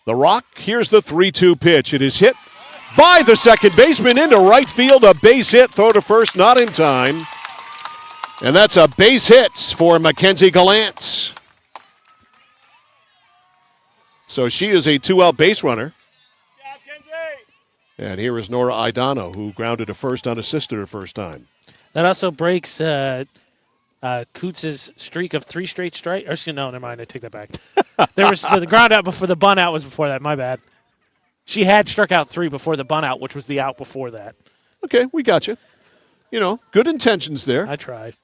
The rock, here's the 3-2 pitch. It is hit by the second baseman into right field. A base hit, throw to first, not in time. And that's a base hit for Mackenzie Gallant. So she is a 2-out base runner. And here is Nora Idano, who grounded to first unassisted her first time. That also breaks Coots' streak of 3 straight strikes. No, never mind. I take that back. There was the ground out before the bunt out was before that. My bad. She had struck out 3 before the bunt out, which was the out before that. Okay, we got you. Good intentions there. I tried.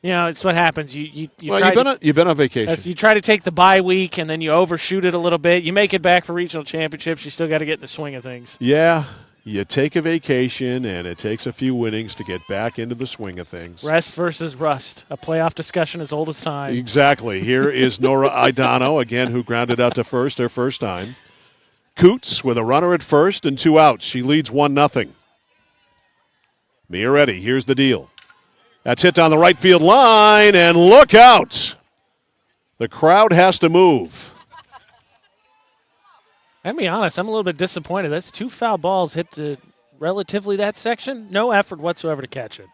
You know, it's what happens. You've been on vacation. You try to take the bye week, and then you overshoot it a little bit. You make it back for regional championships. You still got to get in the swing of things. Yeah, you take a vacation, and it takes a few winnings to get back into the swing of things. Rest versus rust, a playoff discussion as old as time. Exactly. Here is Nora Idano, again, who grounded out to first her first time. Coots with a runner at first and 2 outs. She leads 1-0. Mioretti, here's the deal. That's hit down the right field line, and look out. The crowd has to move. I'll be honest, I'm a little bit disappointed. That's 2 foul balls hit to relatively that section. No effort whatsoever to catch it.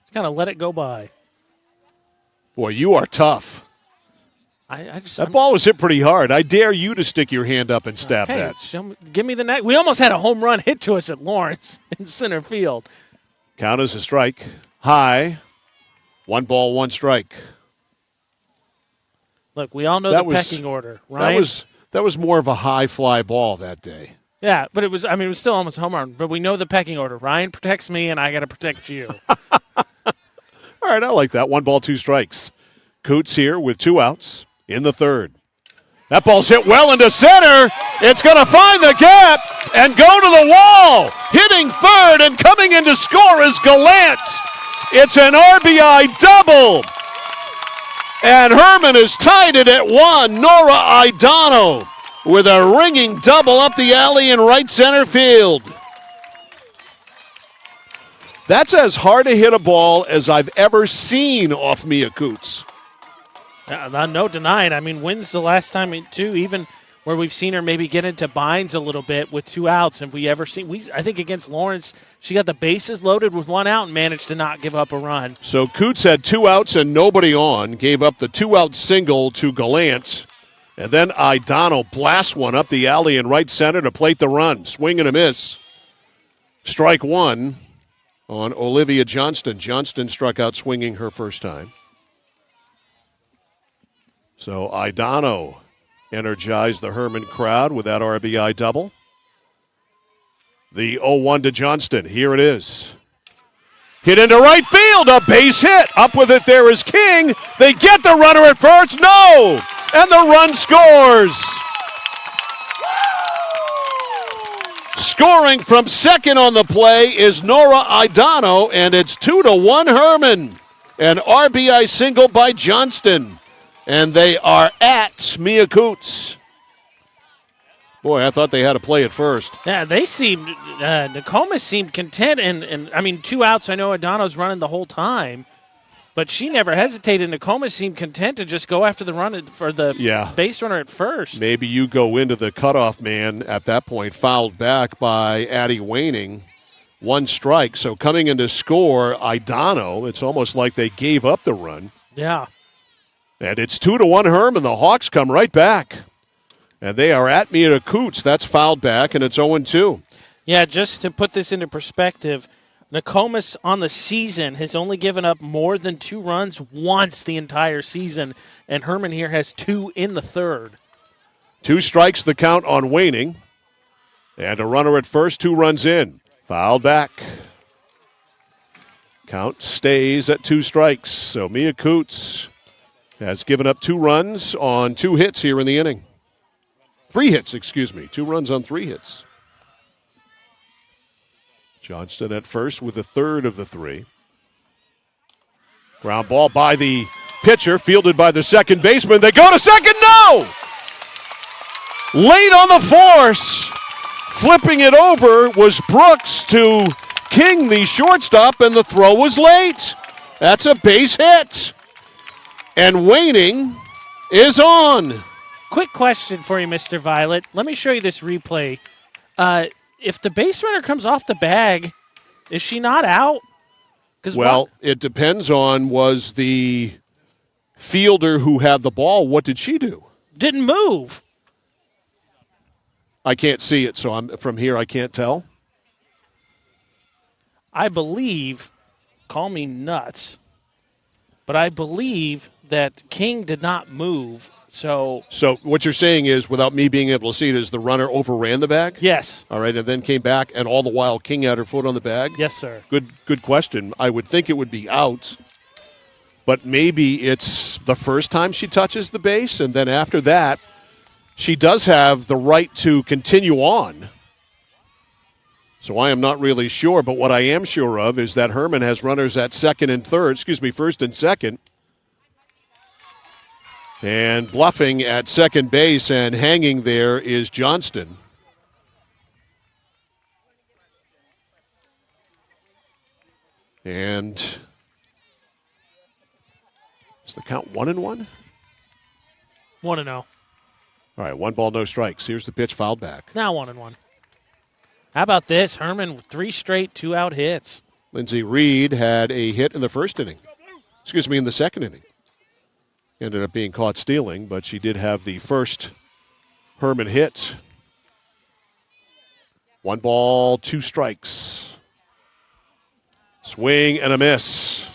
Just kind of let it go by. Boy, you are tough. That ball was hit pretty hard. I dare you to stick your hand up and stab that. Give me the next. We almost had a home run hit to us at Lawrence in center field. Count as a strike. High. 1 ball, 1 strike. Look, we all know the pecking order, right? That was more of a high fly ball that day. Yeah, but it was still almost a home run. But we know the pecking order. Ryan protects me, and I got to protect you. All right, I like that. 1 ball, 2 strikes. Coots here with 2 outs in the third. That ball's hit well into center. It's going to find the gap and go to the wall. Hitting third and coming in to score is Gallant. It's an RBI double. And Hermon has tied it at 1. Nora Idano with a ringing double up the alley in right center field. That's as hard to hit a ball as I've ever seen off Mia Coots. No denying. I mean, when's the last time, too, even where we've seen her maybe get into binds a little bit with 2 outs? Have we ever seen? I think against Lawrence, she got the bases loaded with 1 out and managed to not give up a run. So Coots had 2 outs and nobody on, gave up the 2-out single to Gallant, and then Idano blasts one up the alley in right center to plate the run. Swing and a miss. Strike 1 on Olivia Johnston. Johnston struck out swinging her first time. So Idano energized the Hermon crowd with that RBI double. The 0-1 to Johnston. Here it is. Hit into right field. A base hit. Up with it there is King. They get the runner at first. No! And the run scores. Scoring from second on the play is Nora Idano, and it's 2-1 Hermon. An RBI single by Johnston. And they are at Mia Coots. Boy, I thought they had to play it first. Yeah, they seemed, Nokomis seemed content. And I mean, 2 outs, I know Adano's running the whole time. But she never hesitated. Nokomis seemed content to just go after the run for the base runner at first. Maybe you go into the cutoff man at that point, fouled back by Addie Waning. 1 strike. So coming in to score, Idano, it's almost like they gave up the run. Yeah. And it's 2-1 Hermon. The Hawks come right back. And they are at Mia Coots. That's fouled back, and it's 0-2. Yeah, just to put this into perspective, Nokomis on the season has only given up more than 2 runs once the entire season, and Hermon here has 2 in the third. 2 strikes the count on Waning. And a runner at first, 2 runs in. Fouled back. Count stays at 2 strikes. So Mia Coots has given up 2 runs on 2 hits here in the inning. 3 hits, 2 runs on 3 hits. Johnston at first with the third of the 3. Ground ball by the pitcher, fielded by the second baseman. They go to second, no! Late on the force. Flipping it over was Brooks to King, the shortstop, and the throw was late. That's a base hit. And Waning is on. Quick question for you, Mr. Violet. Let me show you this replay. If the base runner comes off the bag, is she not out? Well, it depends on, was the fielder who had the ball, what did she do? Didn't move. I can't see it, so from here I can't tell. I believe, call me nuts, but I believe that King did not move. So what you're saying is, without me being able to see it, is the runner overran the bag? Yes. All right, and then came back, and all the while King had her foot on the bag? Yes, sir. Good question. I would think it would be out. but maybe it's the first time she touches the base, and then after that, she does have the right to continue on. So I am not really sure, but what I am sure of is that Hermon has runners at first and second. And bluffing at second base and hanging there is Johnston. And is the count 1-1? 1-0. All right, 1 ball, no strikes. Here's the pitch, fouled back. Now 1-1. How about this? Hermon with 3 straight 2-out hits. Lindsey Reed had a hit in the in the second inning. Ended up being caught stealing, but she did have the first Hermon hit. 1 ball, 2 strikes. Swing and a miss.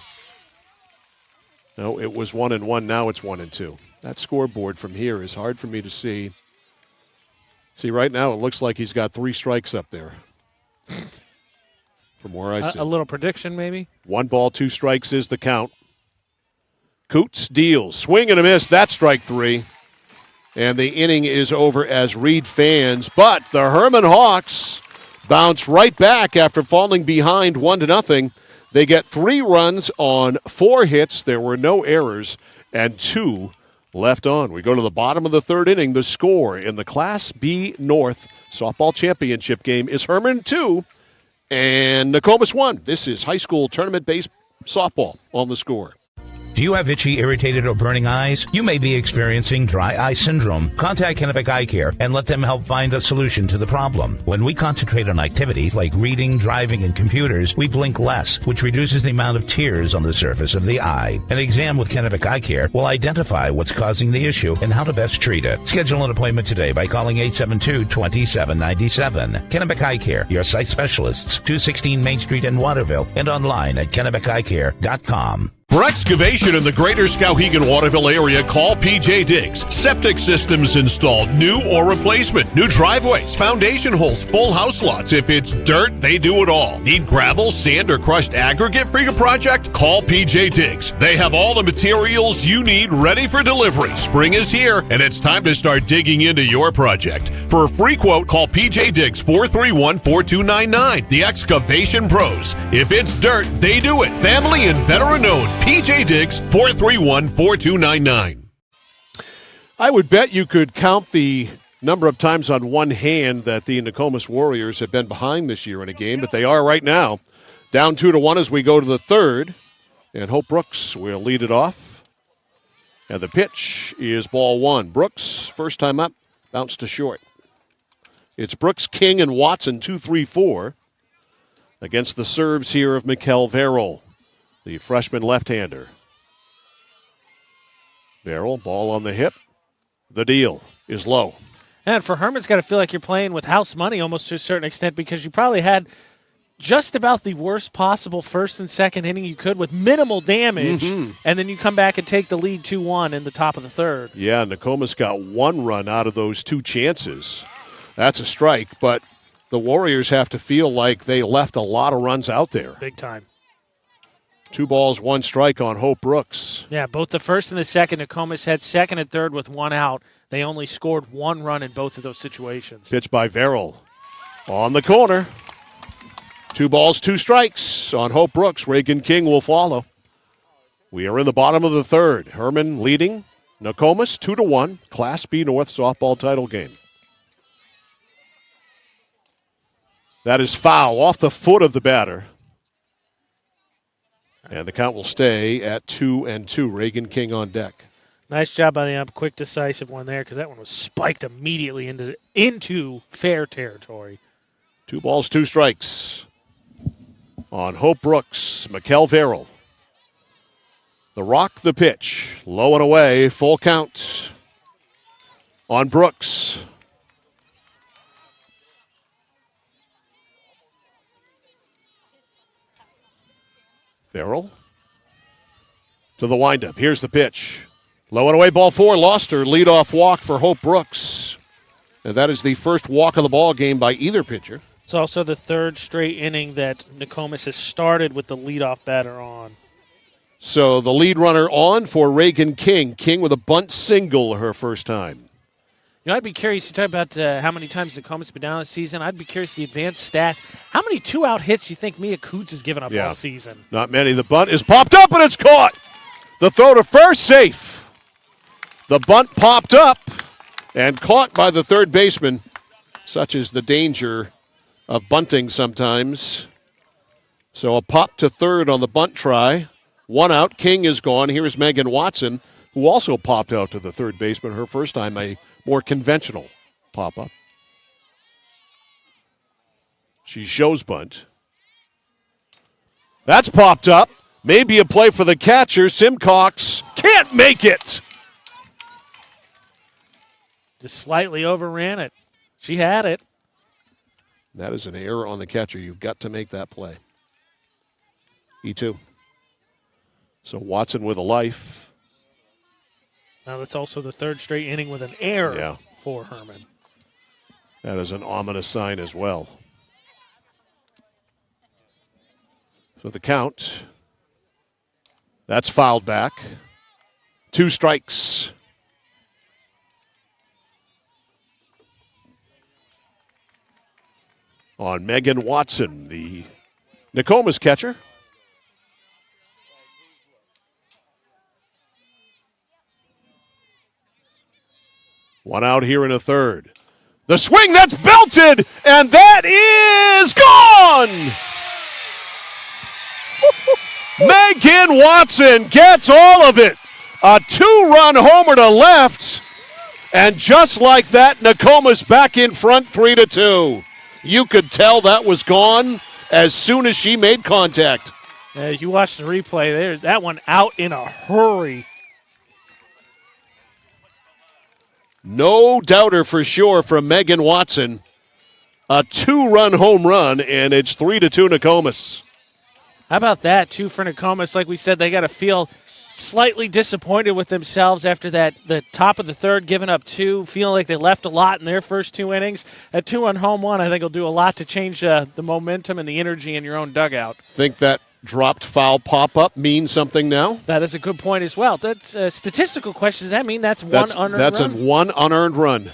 No, it was 1-1. Now it's 1-2. That scoreboard from here is hard for me to see. See, right now it looks like he's got 3 strikes up there. From where I see. A little prediction, maybe? 1 ball, 2 strikes is the count. Coots deals. Swing and a miss. That's strike 3. And the inning is over as Reed fans. But the Hermon Hawks bounce right back after falling behind 1-0. They get 3 runs on 4 hits. There were no errors and 2 left on. We go to the bottom of the 3rd inning. The score in the Class B North Softball Championship game is Hermon 2 and Nokomis 1. This is high school tournament-based softball on the score. Do you have itchy, irritated, or burning eyes? You may be experiencing dry eye syndrome. Contact Kennebec Eye Care and let them help find a solution to the problem. When we concentrate on activities like reading, driving, and computers, we blink less, which reduces the amount of tears on the surface of the eye. An exam with Kennebec Eye Care will identify what's causing the issue and how to best treat it. Schedule an appointment today by calling 872-2797. Kennebec Eye Care, your sight specialists, 216 Main Street in Waterville, and online at KennebecEyeCare.com. For excavation in the greater Skowhegan Waterville area, call PJ Diggs. Septic systems installed, new or replacement. New driveways, foundation holes, full house lots. If it's dirt, they do it all. Need gravel, sand, or crushed aggregate for your project? Call PJ Diggs. They have all the materials you need ready for delivery. Spring is here, and it's time to start digging into your project. For a free quote, call PJ Diggs 431-4299. The Excavation Pros. If it's dirt, they do it. Family and veteran-owned. PJ Diggs, 431-4299. I would bet you could count the number of times on one hand that the Nokomis Warriors have been behind this year in a game, but they are right now. Down 2-1 as we go to the 3rd. And Hope Brooks will lead it off. And the pitch is ball 1. Brooks, first time up, bounced to short. It's Brooks, King, and Watson, 2-3-4, against the serves here of Mikkel Verrill, the freshman left-hander. Verrill, ball on the hip. The deal is low. And for Hermon's got to feel like you're playing with house money almost to a certain extent, because you probably had just about the worst possible first and second inning you could with minimal damage, and then you come back and take the lead 2-1 in the top of the 3rd. Yeah, Nokomis got 1 run out of those 2 chances. That's a strike, but the Warriors have to feel like they left a lot of runs out there. Big time. 2 balls, 1 strike on Hope Brooks. Yeah, both the first and the second, Nokomis had second and third with 1 out. They only scored 1 run in both of those situations. Pitch by Verrill on the corner. 2 balls, 2 strikes on Hope Brooks. Reagan King will follow. We are in the bottom of the 3rd. Hermon leading Nokomis 2-1, Class B North softball title game. That is foul off the foot of the batter. And the count will stay at 2-2. Reagan King on deck. Nice job by the ump. Quick, decisive one there, because that one was spiked immediately into fair territory. 2 balls, 2 strikes on Hope Brooks. Mikkel Verrill. The rock, the pitch. Low and away, full count on Brooks. Verrill to the windup. Here's the pitch. Low and away, ball 4. Lost her. Leadoff walk for Hope Brooks. And that is the first walk of the ball game by either pitcher. It's also the 3rd straight inning that Nokomis has started with the leadoff batter on. So the lead runner on for Reagan King. King with a bunt single her first time. You know, I'd be curious. You talk about how many times Nokomis been down this season. I'd be curious the advanced stats. How many 2-out hits do you think Mia Coots has given up all season? Not many. The bunt is popped up and it's caught. The throw to first, safe. The bunt popped up and caught by the third baseman. Such is the danger of bunting sometimes. So a pop to third on the bunt try. 1 out. King is gone. Here's Megan Watson, who also popped out to the third baseman her first time, a more conventional pop-up. She shows bunt. That's popped up. Maybe a play for the catcher. Simcox can't make it. Just slightly overran it. She had it. That is an error on the catcher. You've got to make that play. E2. So Watson with a life. Now that's also the third straight inning with an error for Hermon. That is an ominous sign as well. So the count. That's fouled back. 2 strikes. On Megan Watson, the Nokomis catcher. One out here in a third. The swing, that's belted, and that is gone! Megan Watson gets all of it. A 2-run homer to left, and just like that, Nokomis back in front 3-2. You could tell that was gone as soon as she made contact. You watched the replay there. That one out in a hurry. No doubter for sure from Megan Watson. A 2-run home run, and it's 3-2 Nokomis. How about that, too, for Nokomis? Like we said, they got to feel slightly disappointed with themselves after that, the top of the third, giving up 2, feeling like they left a lot in their first 2 innings. A 2-run home run, I think, will do a lot to change the momentum and the energy in your own dugout. Think that dropped foul pop-up means something now? That is a good point as well. That's a statistical question. Does that mean one unearned run? That's one unearned run.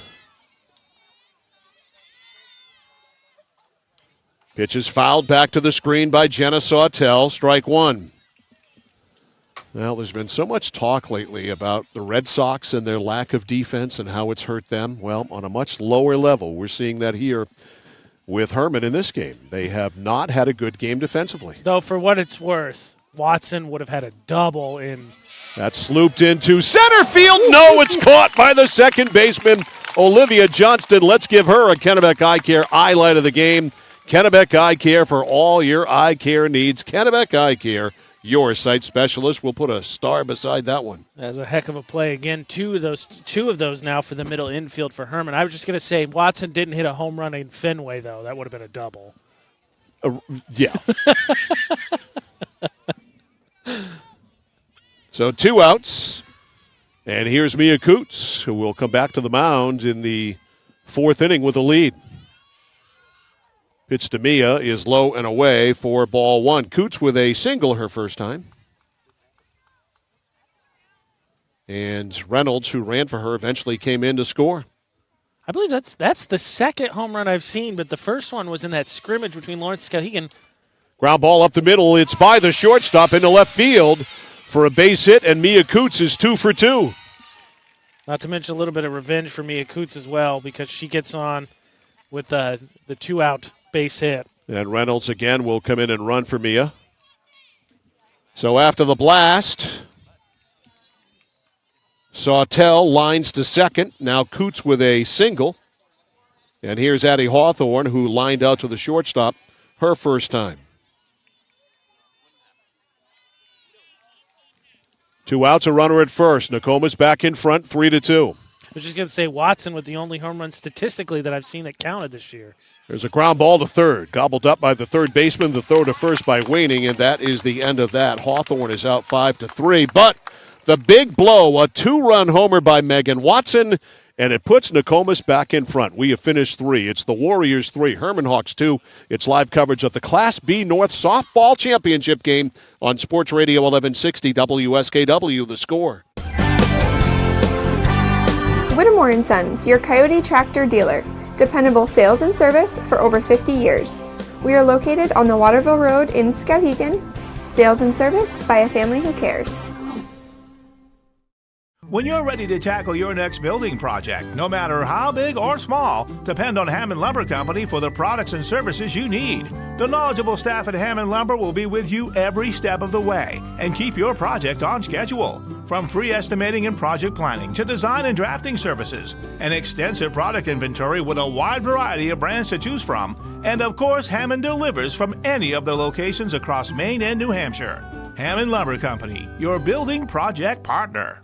Pitch is fouled back to the screen by Jenna Sawtell. Strike 1. Well, there's been so much talk lately about the Red Sox and their lack of defense and how it's hurt them. Well, on a much lower level, we're seeing that here with Hermon in this game. They have not had a good game defensively. Though, for what it's worth, Watson would have had a double in. That's looped into center field. No, it's caught by the second baseman, Olivia Johnston. Let's give her a Kennebec Eye Care highlight of the game. Kennebec Eye Care for all your eye care needs. Kennebec Eye Care, your sight specialist. We'll put a star beside that one. That's a heck of a play. Again, two of those now for the middle infield for Hermon. I was just going to say Watson didn't hit a home run in Fenway, though. That would have been a double. Yeah. So 2 outs. And here's Mia Coots, who will come back to the mound in the 4th inning with a lead. Pitch to Mia is low and away for ball 1. Coots with a single her first time. And Reynolds, who ran for her, eventually came in to score. I believe that's the second home run I've seen, but the first one was in that scrimmage between Lawrence and Skowhegan. Ground ball up the middle. It's by the shortstop into left field for a base hit, and Mia Coots is 2 for 2. Not to mention a little bit of revenge for Mia Coots as well, because she gets on with the 2-out base hit. And Reynolds again will come in and run for Mia. So after the blast, Sawtell lines to second. Now Coots with a single. And here's Addie Hawthorne, who lined out to the shortstop her first time. 2 outs, a runner at first. Nokomis back in front, 3-2. I was just going to say Watson with the only home run statistically that I've seen that counted this year. There's a ground ball to third, gobbled up by the third baseman, the throw to first by Waning, and that is the end of that. Hawthorne is out 5-3, but the big blow, a 2-run homer by Megan Watson, And it puts Nokomis back in front. We have finished 3. It's the Warriors 3, Hermon Hawks 2. It's live coverage of the Class B North Softball Championship game on Sports Radio 1160 WSKW, The Score. Whittemore & Sons, your Coyote tractor dealer. Dependable sales and service for over 50 years. We are located on the Waterville Road in Skowhegan. Sales and service by a family who cares. When you're ready to tackle your next building project, no matter how big or small, depend on Hammond Lumber Company for the products and services you need. The knowledgeable staff at Hammond Lumber will be with you every step of the way and keep your project on schedule. From free estimating and project planning to design and drafting services, an extensive product inventory with a wide variety of brands to choose from, and of course, Hammond delivers from any of the locations across Maine and New Hampshire. Hammond Lumber Company, your building project partner.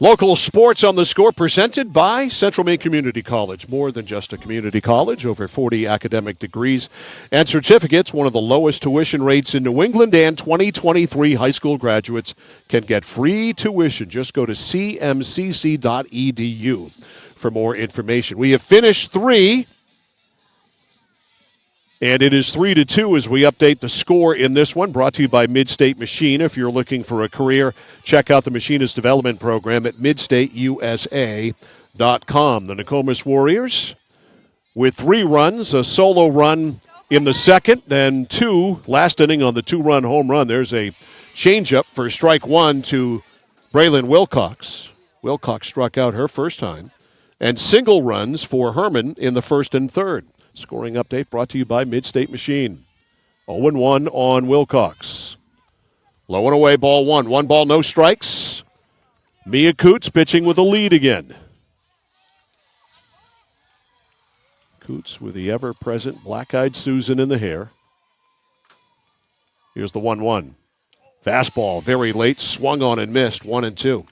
Local sports on The Score presented by Central Maine Community College. More than just a community college, over 40 academic degrees and certificates, one of the lowest tuition rates in New England, and 2023 high school graduates can get free tuition. Just go to cmcc.edu for more information. We have finished 3. And it is 3-2 as we update the score in this one, brought to you by Midstate Machine. If you're looking for a career, check out the Machinist Development Program at midstateusa.com. The Nokomis Warriors with 3 runs, a solo run in the second, then 2 last inning on the 2-run home run. There's a changeup for strike 1 to Braylon Wilcox. Wilcox struck out her first time. And single runs for Hermon in the first and third. Scoring update brought to you by Midstate Machine. 0-1 on Wilcox. Low and away, ball 1. 1 ball, no strikes. Mia Coots pitching with a lead again. Coots with the ever-present black-eyed Susan in the hair. Here's the 1-1. Fastball, very late, swung on and missed, 1-2.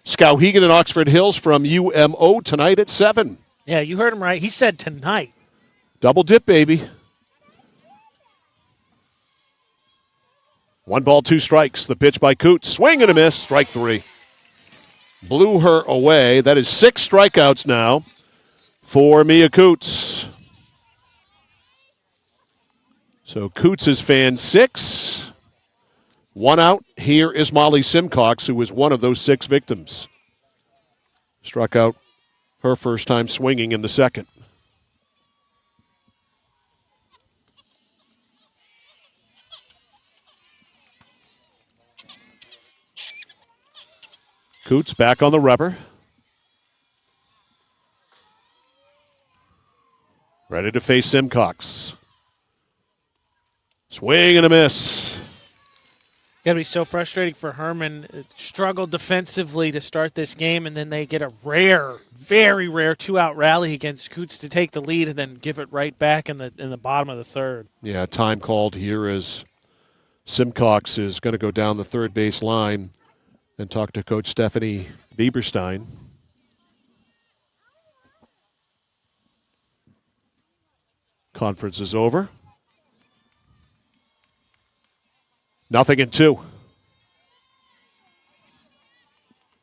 Skowhegan and Oxford Hills from UMO tonight at 7. Yeah, you heard him right. He said tonight. Double dip, baby. 1 ball, 2 strikes. The pitch by Coots. Swing and a miss. Strike 3. Blew her away. That is 6 strikeouts now for Mia Coots. So Coots is fan 6. 1 out. Here is Molly Simcox, who was one of those 6 victims. Struck out her first time swinging in the second. Coots back on the rubber. Ready to face Simcox. Swing and a miss. Got to be so frustrating for Hermon. It struggled defensively to start this game, and then they get a rare, very rare 2-out rally against Coots to take the lead and then give it right back in the bottom of the third. Yeah, time called here as Simcox is going to go down the third base line and talk to Coach Stephanie Bieberstein. Conference is over. 0-2.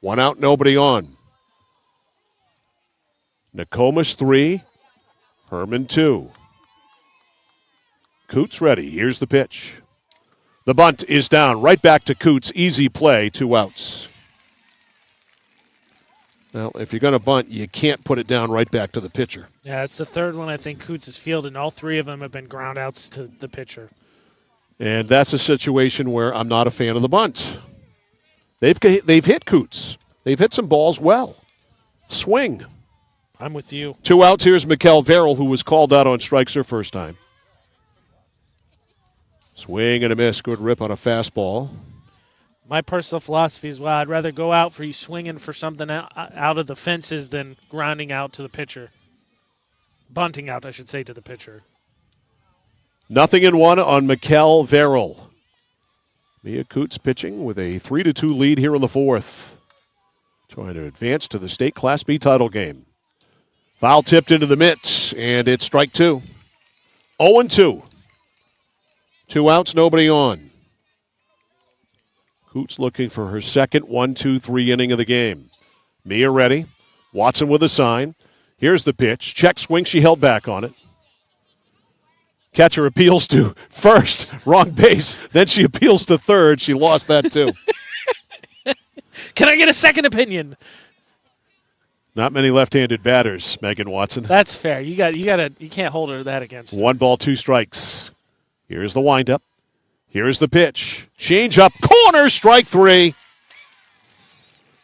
1 out, nobody on. Nokomis 3, Hermon 2. Coots ready. Here's the pitch. The bunt is down. Right back to Coots. Easy play. 2 outs. Well, if you're going to bunt, you can't put it down right back to the pitcher. Yeah, it's the third one I think Coots has fielded, and all 3 of them have been ground outs to the pitcher. And that's a situation where I'm not a fan of the bunt. They've hit Coots. They've hit some balls well. Swing. I'm with you. 2 outs. Here's Mikkel Verrill, who was called out on strikes her first time. Swing and a miss. Good rip on a fastball. My personal philosophy is, well, I'd rather go out for you swinging for something out of the fences than grounding out to the pitcher. Bunting out, I should say, to the pitcher. 0-1 on Mikkel Verrill. Mia Coots pitching with a 3-2 lead here in the fourth. Trying to advance to the state Class B title game. Foul tipped into the mitts, and it's strike 2. 0-2. 2 outs, nobody on. Coots looking for her second 1-2-3 inning of the game. Mia ready. Watson with a sign. Here's the pitch. Check swing. She held back on it. Catcher appeals to first. Wrong base. Then she appeals to third. She lost that, too. Can I get a second opinion? Not many left-handed batters, Megan Watson. That's fair. You can't hold her that against her. 1 ball, 2 strikes. Here's the windup. Here's the pitch. Change up, corner, strike 3.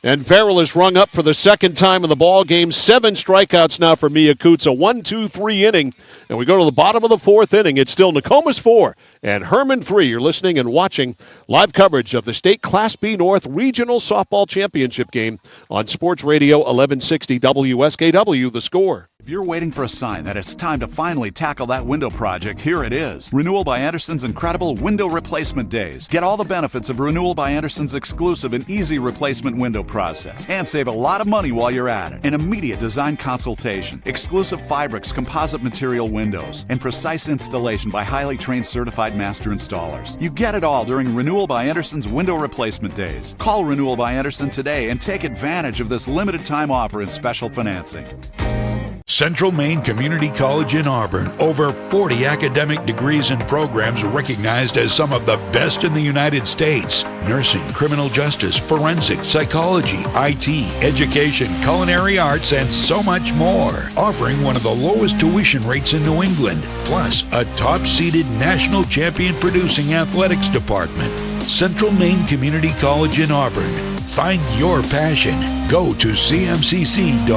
And Farrell is rung up for the second time in the ball game. 7 strikeouts now for Mia Coots. A 1-2-3 inning. And we go to the bottom of the 4th inning. It's still Nokomis 4 and Hermon 3. You're listening and watching live coverage of the State Class B North Regional Softball Championship game on Sports Radio 1160 WSKW, The Score. If you're waiting for a sign that it's time to finally tackle that window project, here it is. Renewal by Anderson's incredible window replacement days. Get all the benefits of Renewal by Anderson's exclusive and easy replacement window process. And save a lot of money while you're at it. An immediate design consultation, exclusive Fibrix composite material windows, and precise installation by highly trained certified master installers. You get it all during Renewal by Anderson's window replacement days. Call Renewal by Anderson today and take advantage of this limited time offer and special financing. Central Maine Community College in Auburn. Over 40 academic degrees and programs recognized as some of the best in the United States. Nursing, criminal justice, forensics, psychology, IT, education, culinary arts, and so much more. Offering one of the lowest tuition rates in New England. Plus, a top-seeded national champion producing athletics department. Central Maine Community College in Auburn. Find your passion. Go to cmcc.edu.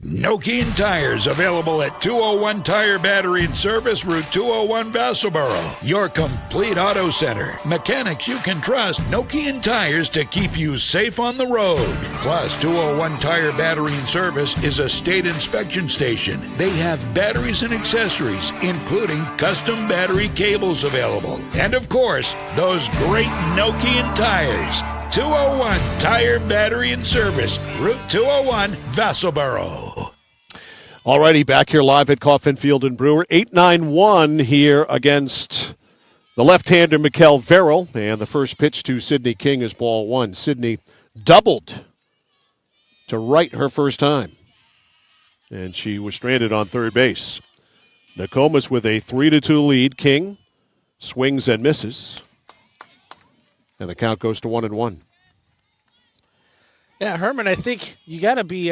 Nokian Tires, available at 201 Tire Battery and Service, Route 201, Vassalboro. Your complete auto center. Mechanics you can trust. Nokian Tires to keep you safe on the road. Plus, 201 Tire Battery and Service is a state inspection station. They have batteries and accessories, including custom battery cables available. And of course, those great Nokian tires. 201 Tire Battery and Service, Route 201, Vassalboro. All righty, back here live at Coffin Field and Brewer. 8-9-1 here against the left-hander Mikkel Farrell. And the first pitch to Sydney King is ball 1. Sydney doubled to right her first time. And she was stranded on third base. Nokomis with a 3-2 lead. King swings and misses. And the count goes to 1-1. Yeah, Hermon, I think you got to be,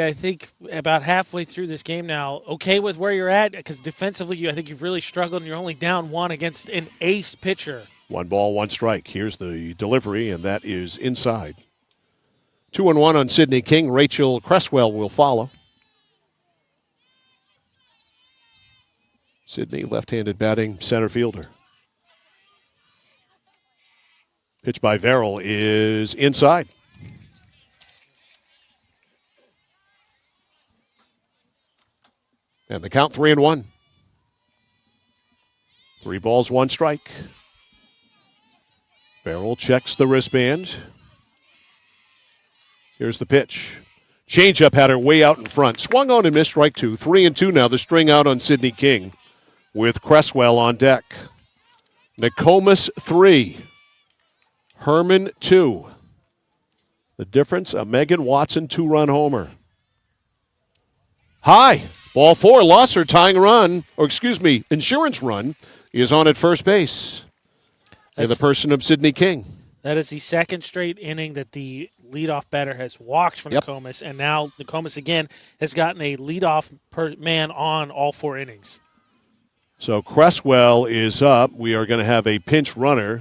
about halfway through this game now, okay with where you're at, because defensively, I think you've really struggled, and you're only down 1 against an ace pitcher. 1 ball, 1 strike. Here's the delivery, and that is inside. 2-1 on Sydney King. Rachel Cresswell will follow. Sydney, left-handed batting, center fielder. Pitch by Farrell is inside. And the count 3-1. 3 balls, 1 strike. Farrell checks the wristband. Here's the pitch. Changeup had her way out in front. Swung on and missed, strike 2. 3-2 now. The string out on Sydney King with Cresswell on deck. Nokomis 3. Hermon 2. The difference, a Megan Watson 2-run homer. High. Ball 4, lost her tying run, insurance run, is on at first base. And the person of Sydney King. That is the second straight inning that the leadoff batter has walked from Nokomis, and now Nokomis again has gotten a leadoff man on all 4 innings. So Cresswell is up. We are going to have a pinch runner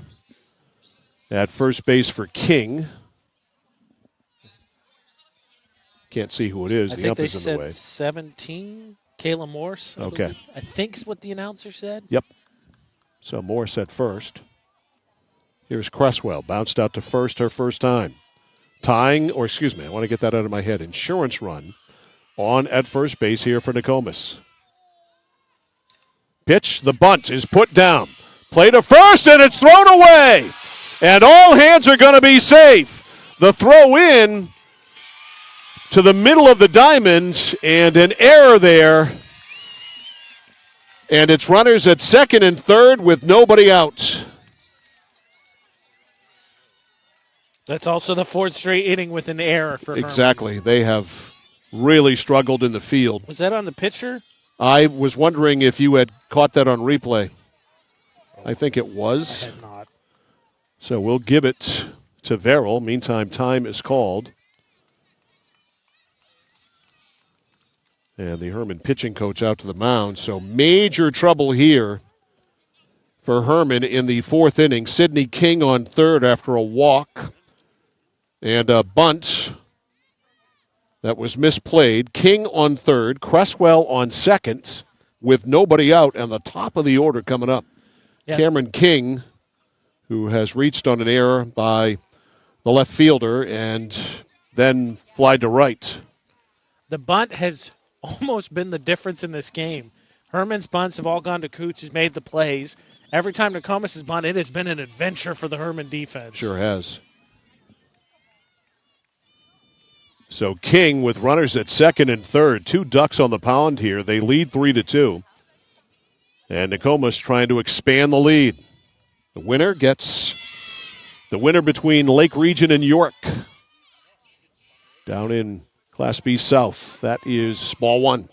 at first base for King. Can't see who it is. I the think ump they is in the way. said 17, Kayla Morse. Okay. I think is what the announcer said. Yep. So Morse at first. Here's Cresswell. Bounced out to first her first time. I want to get that out of my head. Insurance run on at first base here for Nokomis. Pitch, the bunt is put down. Play to first, and it's thrown away. And all hands are going to be safe. The throw in to the middle of the diamond, and an error there. And it's runners at second and third with nobody out. That's also the fourth straight inning with an error for Hermon. Exactly. They have really struggled in the field. Was that on the pitcher? I was wondering if you had caught that on replay. I think it was. I had not. So we'll give it to Verrill. Meantime, time is called. And the Hermon pitching coach out to the mound. So major trouble here for Hermon in the fourth inning. Sidney King on third after a walk and a bunt that was misplayed. King on third, Cresswell on second with nobody out, and the top of the order coming up. Yeah. Cameron King, who has reached on an error by the left fielder and then flied to right. The bunt has almost been the difference in this game. Hermon's bunts have all gone to Coots, who's made the plays. Every time Nokomis has bunt, it has been an adventure for the Hermon defense. Sure has. So King with runners at second and third. 2 ducks on the pound here. They lead 3-2. And Nokomis trying to expand the lead. The winner gets the winner between Lake Region and York. Down in Class B South. That is ball one.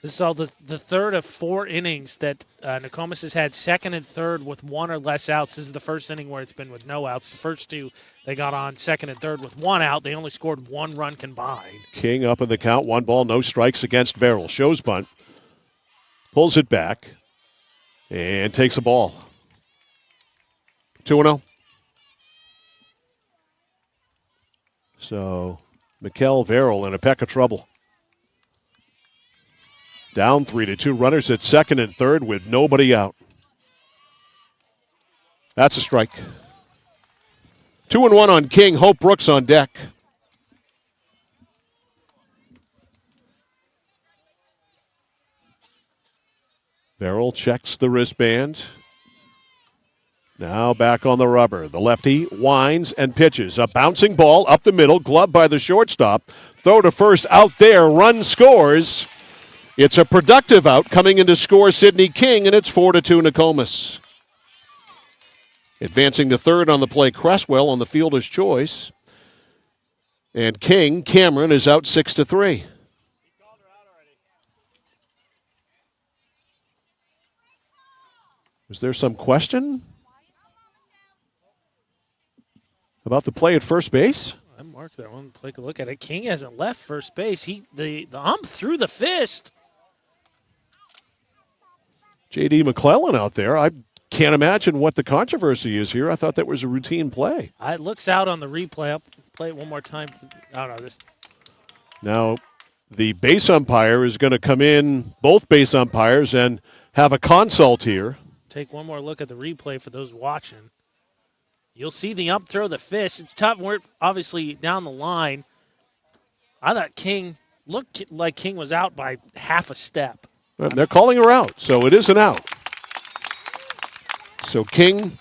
This is all the third of 4 innings that Nokomis has had second and third with 1 or less outs. This is the first inning where it's been with no outs. The first 2, they got on second and third with 1 out. They only scored 1 run combined. King up in the count. 1 ball, no strikes against Verrill. Shows bunt. Pulls it back. And takes a ball. 2-0. So Mikkel Verrill in a peck of trouble. Down 3-2. Runners at second and third with nobody out. That's a strike. 2-1 on King. Hope Brooks on deck. Verrill checks the wristband. Now back on the rubber. The lefty winds and pitches. A bouncing ball up the middle, gloved by the shortstop. Throw to first out there. Run scores. It's a productive out coming in to score Sidney King, and it's 4-2 Nokomis. Advancing to third on the play, Cresswell on the fielder's choice. And Cameron is out 6-3. Was there some question about the play at first base? I marked that one. Take a look at it. King hasn't left first base. The ump threw the fist. J.D. McClellan out there. I can't imagine what the controversy is here. I thought that was a routine play. It looks out on the replay. I'll play it one more time. Now, the base umpire is going to come in, both base umpires, and have a consult here. Take one more look at the replay for those watching. You'll see the ump throw the fist. It's tough. We're obviously down the line. I thought King looked like King was out by half a step. And they're calling her out, so it is an out. So King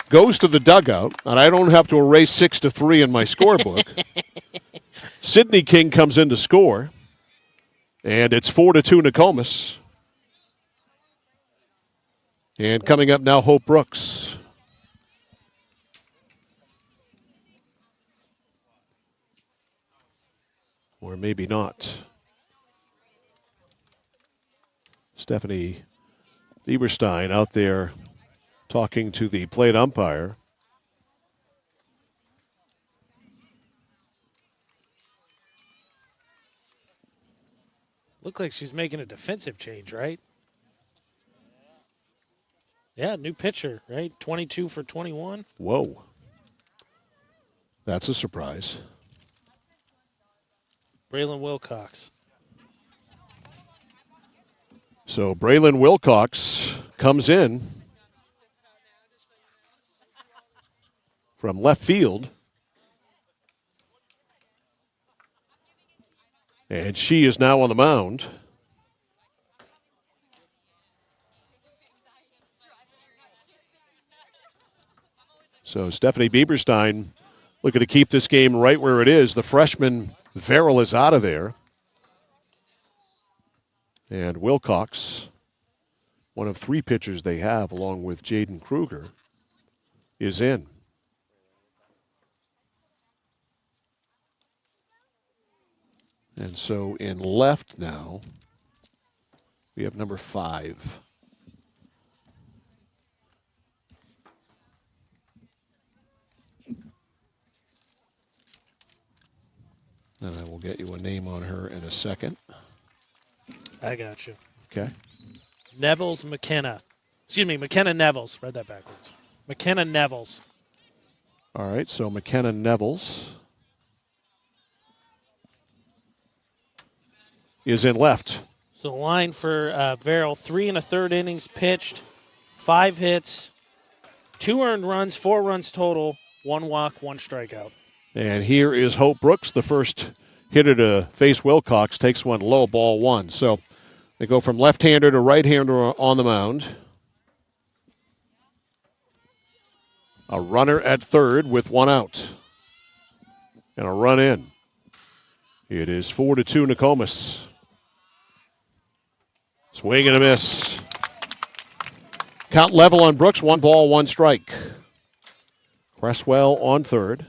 goes to the dugout, and I don't have to erase 6-3 in my scorebook. Sidney King comes in to score, and it's 4-2 Nokomis. And coming up now, Hope Brooks. Or maybe not. Stephanie Bieberstein out there talking to the plate umpire. Looked like she's making a defensive change, right? Yeah, new pitcher, right? 22 for 21. Whoa. That's a surprise. Braylon Wilcox. So Braylon Wilcox comes in from left field. And she is now on the mound. So Stephanie Bieberstein looking to keep this game right where it is. The freshman Verrill is out of there. And Wilcox, one of 3 pitchers they have, along with Jaden Kruger, is in. And so in left now, we have number 5. And I will get you a name on her in a second. I got you. Okay. Nevels McKenna. Excuse me, McKenna Nevels. Read that backwards. McKenna Nevels. All right, so McKenna Nevels is in left. So the line for Verrill, 3 1/3 innings pitched, 5 hits, 2 earned runs, 4 runs total, 1 walk, 1 strikeout. And here is Hope Brooks, the first hitter to face Wilcox, takes one low, ball 1. So they go from left-hander to right-hander on the mound. A runner at third with 1 out. And a run in. It is 4-2 Nokomis. Swing and a miss. Count level on Brooks, 1 ball, 1 strike. Cresswell on third.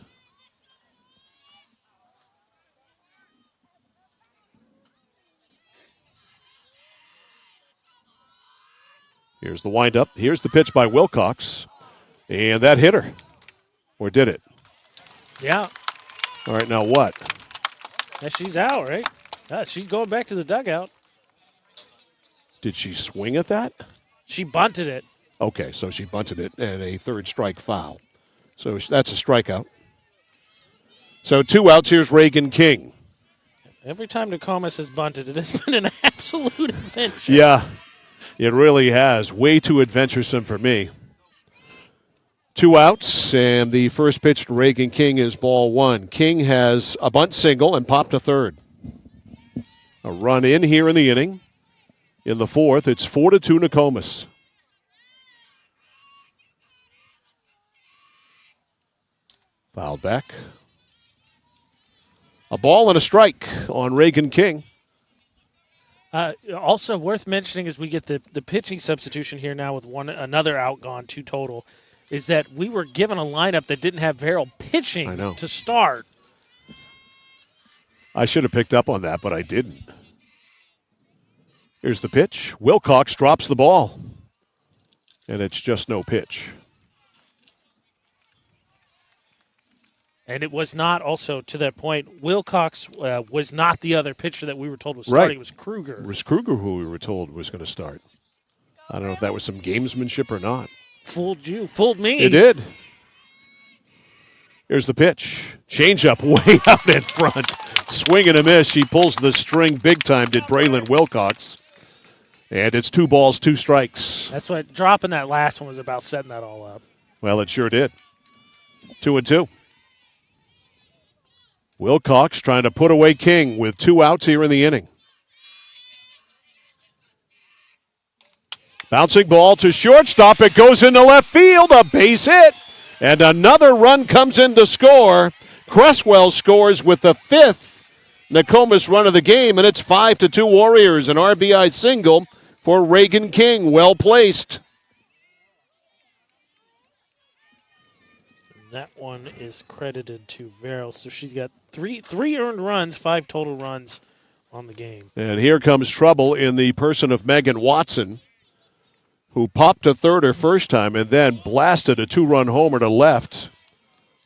Here's the windup. Here's the pitch by Wilcox. And that hit her. Or did it? Yeah. All right, now what? Yeah, she's out, right? She's going back to the dugout. Did she swing at that? She bunted it. Okay, so she bunted it and a third strike foul. So that's a strikeout. So 2 outs. Here's Reagan King. Every time Nokomis has bunted, it has been an absolute adventure. Yeah, it really has. Way too adventuresome for me. 2 outs, and the first pitch to Reagan King is ball 1. King has a bunt single and popped to third. A run in here in the inning. In the 4th, it's 4-2 Nokomis. Fouled back. A ball and a strike on Reagan King. Also worth mentioning as we get the pitching substitution here now with another out gone, 2 total, is that we were given a lineup that didn't have Verrill pitching to start. I should have picked up on that, but I didn't. Here's the pitch. Wilcox drops the ball. And it's just no pitch. And it was not also, to that point, Wilcox was not the other pitcher that we were told was starting. Right. It was Kruger. It was Kruger who we were told was going to start. I don't know if that was some gamesmanship or not. Fooled you. Fooled me. It did. Here's the pitch. Changeup way out in front. Swing and a miss. She pulls the string big time, did Braylon Wilcox. And it's 2 balls, 2 strikes. That's what dropping that last one was about, setting that all up. Well, it sure did. 2-2. Wilcox trying to put away King with 2 outs here in the inning. Bouncing ball to shortstop. It goes into left field. A base hit. And another run comes in to score. Cresswell scores with the 5th Nokomis run of the game, and it's 5-2 Warriors. An RBI single for Reagan King. Well placed. That one is credited to Verrill. So she's got three earned runs, 5 total runs on the game. And here comes trouble in the person of Megan Watson, who popped to third her first time and then blasted a 2-run homer to left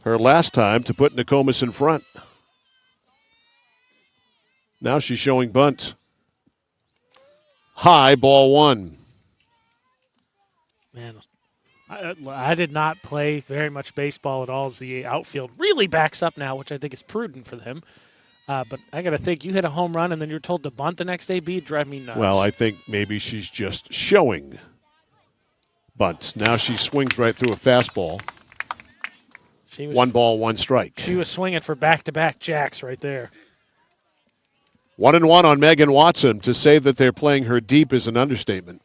her last time to put Nokomis in front. Now she's showing bunt. High, ball 1. Man, I did not play very much baseball at all as the outfield really backs up now, which I think is prudent for them. But I got to think, you hit a home run and then you're told to bunt the next day, B, drive me nuts. Well, I think maybe she's just showing bunt. Now she swings right through a fastball. 1 ball, 1 strike. She was swinging for back-to-back jacks right there. 1-1 on Megan Watson. To say that they're playing her deep is an understatement.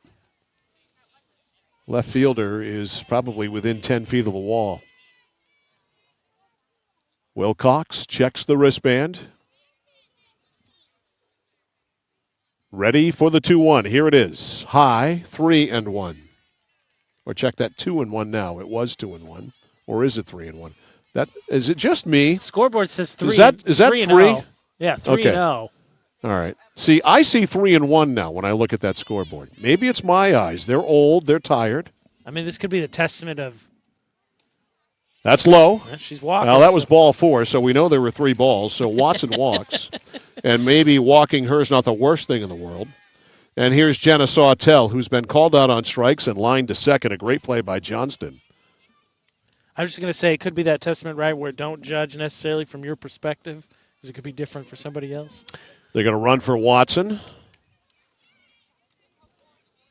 Left fielder is probably within 10 feet of the wall. Wilcox checks the wristband. Ready for the 2-1. Here it is. High, 3-1. Or check that 2-1 now. It was 2-1. Or is it 3-1? That is it just me? Scoreboard says 3. Is that 3? Yeah, 3-0. All right. See, I see 3-1 now when I look at that scoreboard. Maybe it's my eyes. They're old. They're tired. I mean, this could be the testament of. That's low. She's walking. Well, that was ball 4, so we know there were 3 balls. So Watson walks. And maybe walking her is not the worst thing in the world. And here's Jenna Sawtell, who's been called out on strikes and lined to second. A great play by Johnston. I was just going to say, it could be that testament, right, where don't judge necessarily from your perspective, because it could be different for somebody else. They're going to run for Watson.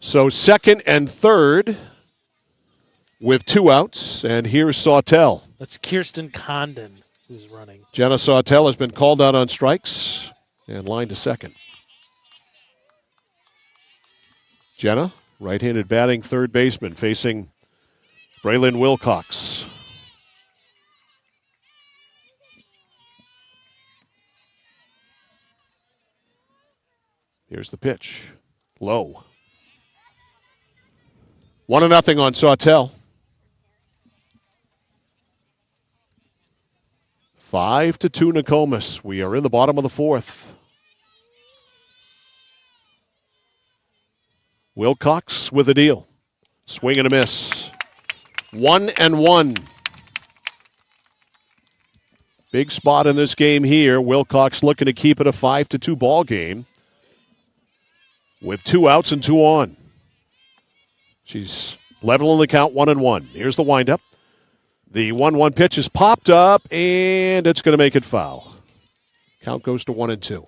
So second and third with 2 outs. And here's Sawtell. That's Kirsten Condon who's running. Jenna Sawtell has been called out on strikes and lined to second. Jenna, right-handed batting third baseman, facing Braylon Wilcox. Here's the pitch. Low. 1-0 on Sawtell. 5-2 Nokomis. We are in the bottom of the 4th. Wilcox with a deal. Swing and a miss. 1-1. Big spot in this game here. Wilcox looking to keep it a 5-2 ball game with 2 outs and 2 on. She's leveling the count 1-1. Here's the windup. The 1-1 pitch is popped up, and it's going to make it foul. Count goes to 1-2.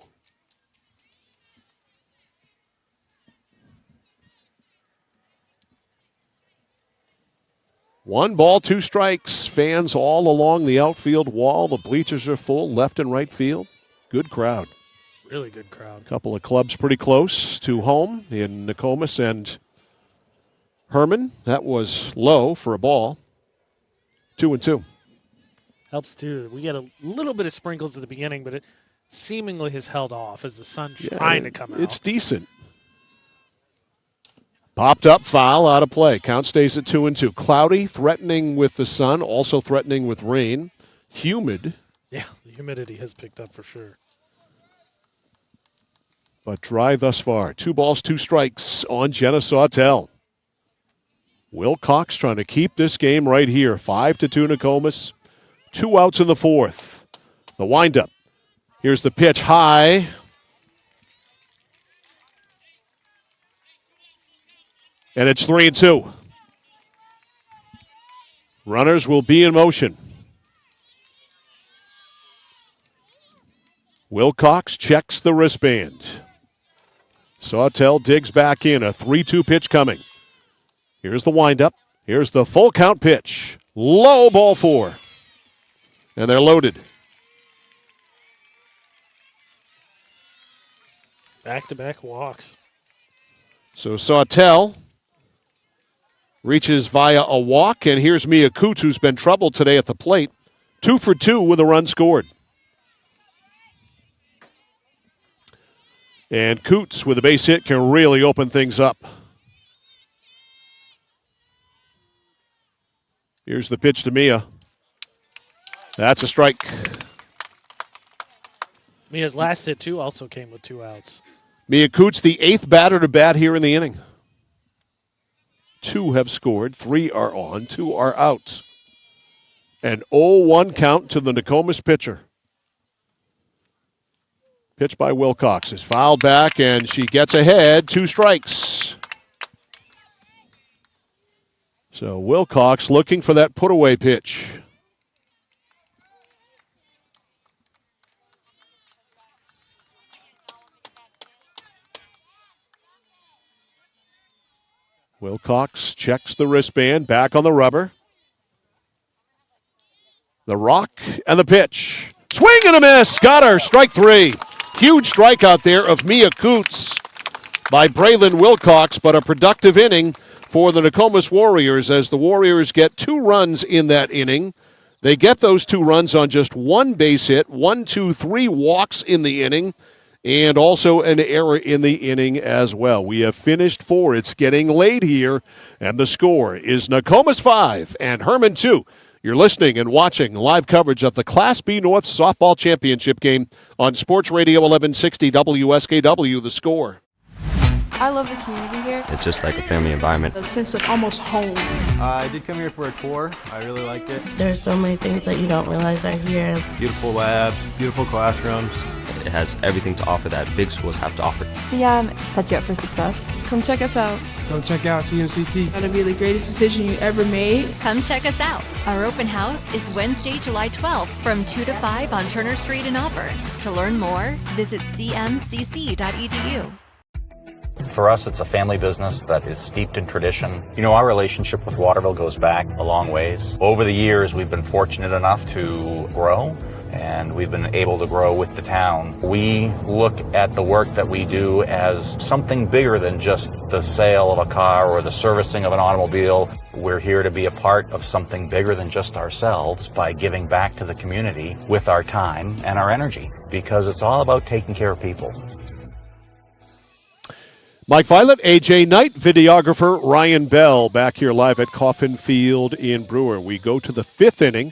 One ball, 2 strikes. Fans all along the outfield wall. The bleachers are full, left and right field. Good crowd. Really good crowd. Couple of clubs pretty close to home in Nokomis and Hermon. That was low for a ball. 2-2. Helps too. We get a little bit of sprinkles at the beginning, but it seemingly has held off as the sun's trying to come out. It's decent. Popped up, foul, out of play. Count stays at 2-2. Cloudy, threatening with the sun, also threatening with rain. Humid. Yeah, the humidity has picked up for sure. But dry thus far. 2 balls, 2 strikes on Jenna Sawtell. Wilcox trying to keep this game right here. 5-2 Nokomis. 2 outs in the 4th. The windup. Here's the pitch high. And it's 3-2. Runners will be in motion. Wilcox checks the wristband. Sawtell digs back in. A 3-2 pitch coming. Here's the windup. Here's the full count pitch. Low, ball 4. And they're loaded. Back-to-back walks. So Sawtell reaches via a walk, and here's Mia Coots, who's been troubled today at the plate. 2 for 2 with a run scored. And Coots with a base hit can really open things up. Here's the pitch to Mia. That's a strike. Mia's last hit, too, also came with 2 outs. Mia Coots, the 8th batter to bat here in the inning. 2 have scored, 3 are on, 2 are out. An 0-1 count to the Nokomis pitcher. Pitch by Wilcox is fouled back, and she gets ahead. 2 strikes. So Wilcox looking for that put-away pitch. Wilcox checks the wristband, back on the rubber. The rock and the pitch. Swing and a miss. Got her. Strike 3. Huge strikeout there of Mia Coots by Braylon Wilcox, but a productive inning for the Nokomis Warriors as the Warriors get 2 runs in that inning. They get those 2 runs on just 1 base hit, 1, 2, 3 walks in the inning, and also an error in the inning as well. We have finished 4. It's getting late here, and the score is Nokomis 5 and Hermon 2. You're listening and watching live coverage of the Class B North Softball Championship game on Sports Radio 1160 WSKW, The Score. I love the community here. It's just like a family environment. A sense of almost home. I did come here for a tour. I really liked it. There's so many things that you don't realize are here. Beautiful labs, beautiful classrooms. It has everything to offer that big schools have to offer. CM set you up for success. Come check us out. Go check out CMCC. That'll be the greatest decision you ever made. Come check us out. Our open house is Wednesday, July 12th from 2 to 5 on Turner Street in Auburn. To learn more, visit cmcc.edu. For us, it's a family business that is steeped in tradition. You know, our relationship with Waterville goes back a long ways. Over the years, we've been fortunate enough to grow, and we've been able to grow with the town. We look at the work that we do as something bigger than just the sale of a car or the servicing of an automobile. We're here to be a part of something bigger than just ourselves by giving back to the community with our time and our energy, because it's all about taking care of people. Mike Violet, AJ Knight, videographer Ryan Bell, back here live at Coffin Field in Brewer. We go to the fifth inning,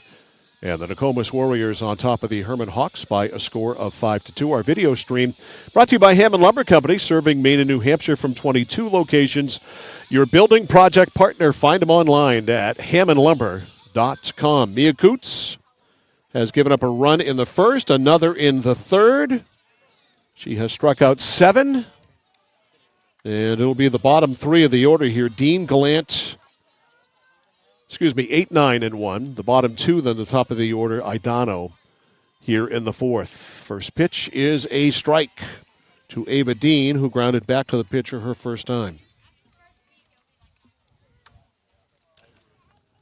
and the Nokomis Warriors on top of the Hermon Hawks by a score of 5-2. Our video stream brought to you by Hammond Lumber Company, serving Maine and New Hampshire from 22 locations. Your building project partner, find them online at hammondlumber.com. Mia Coots has given up a run in the first, another in the third. She has struck out 7. And it'll be the bottom 3 of the order here. Dean Gallant, 8, 9, and 1. The bottom 2, then the top of the order, Idano, here in the fourth. First pitch is a strike to Ava Dean, who grounded back to the pitcher her first time.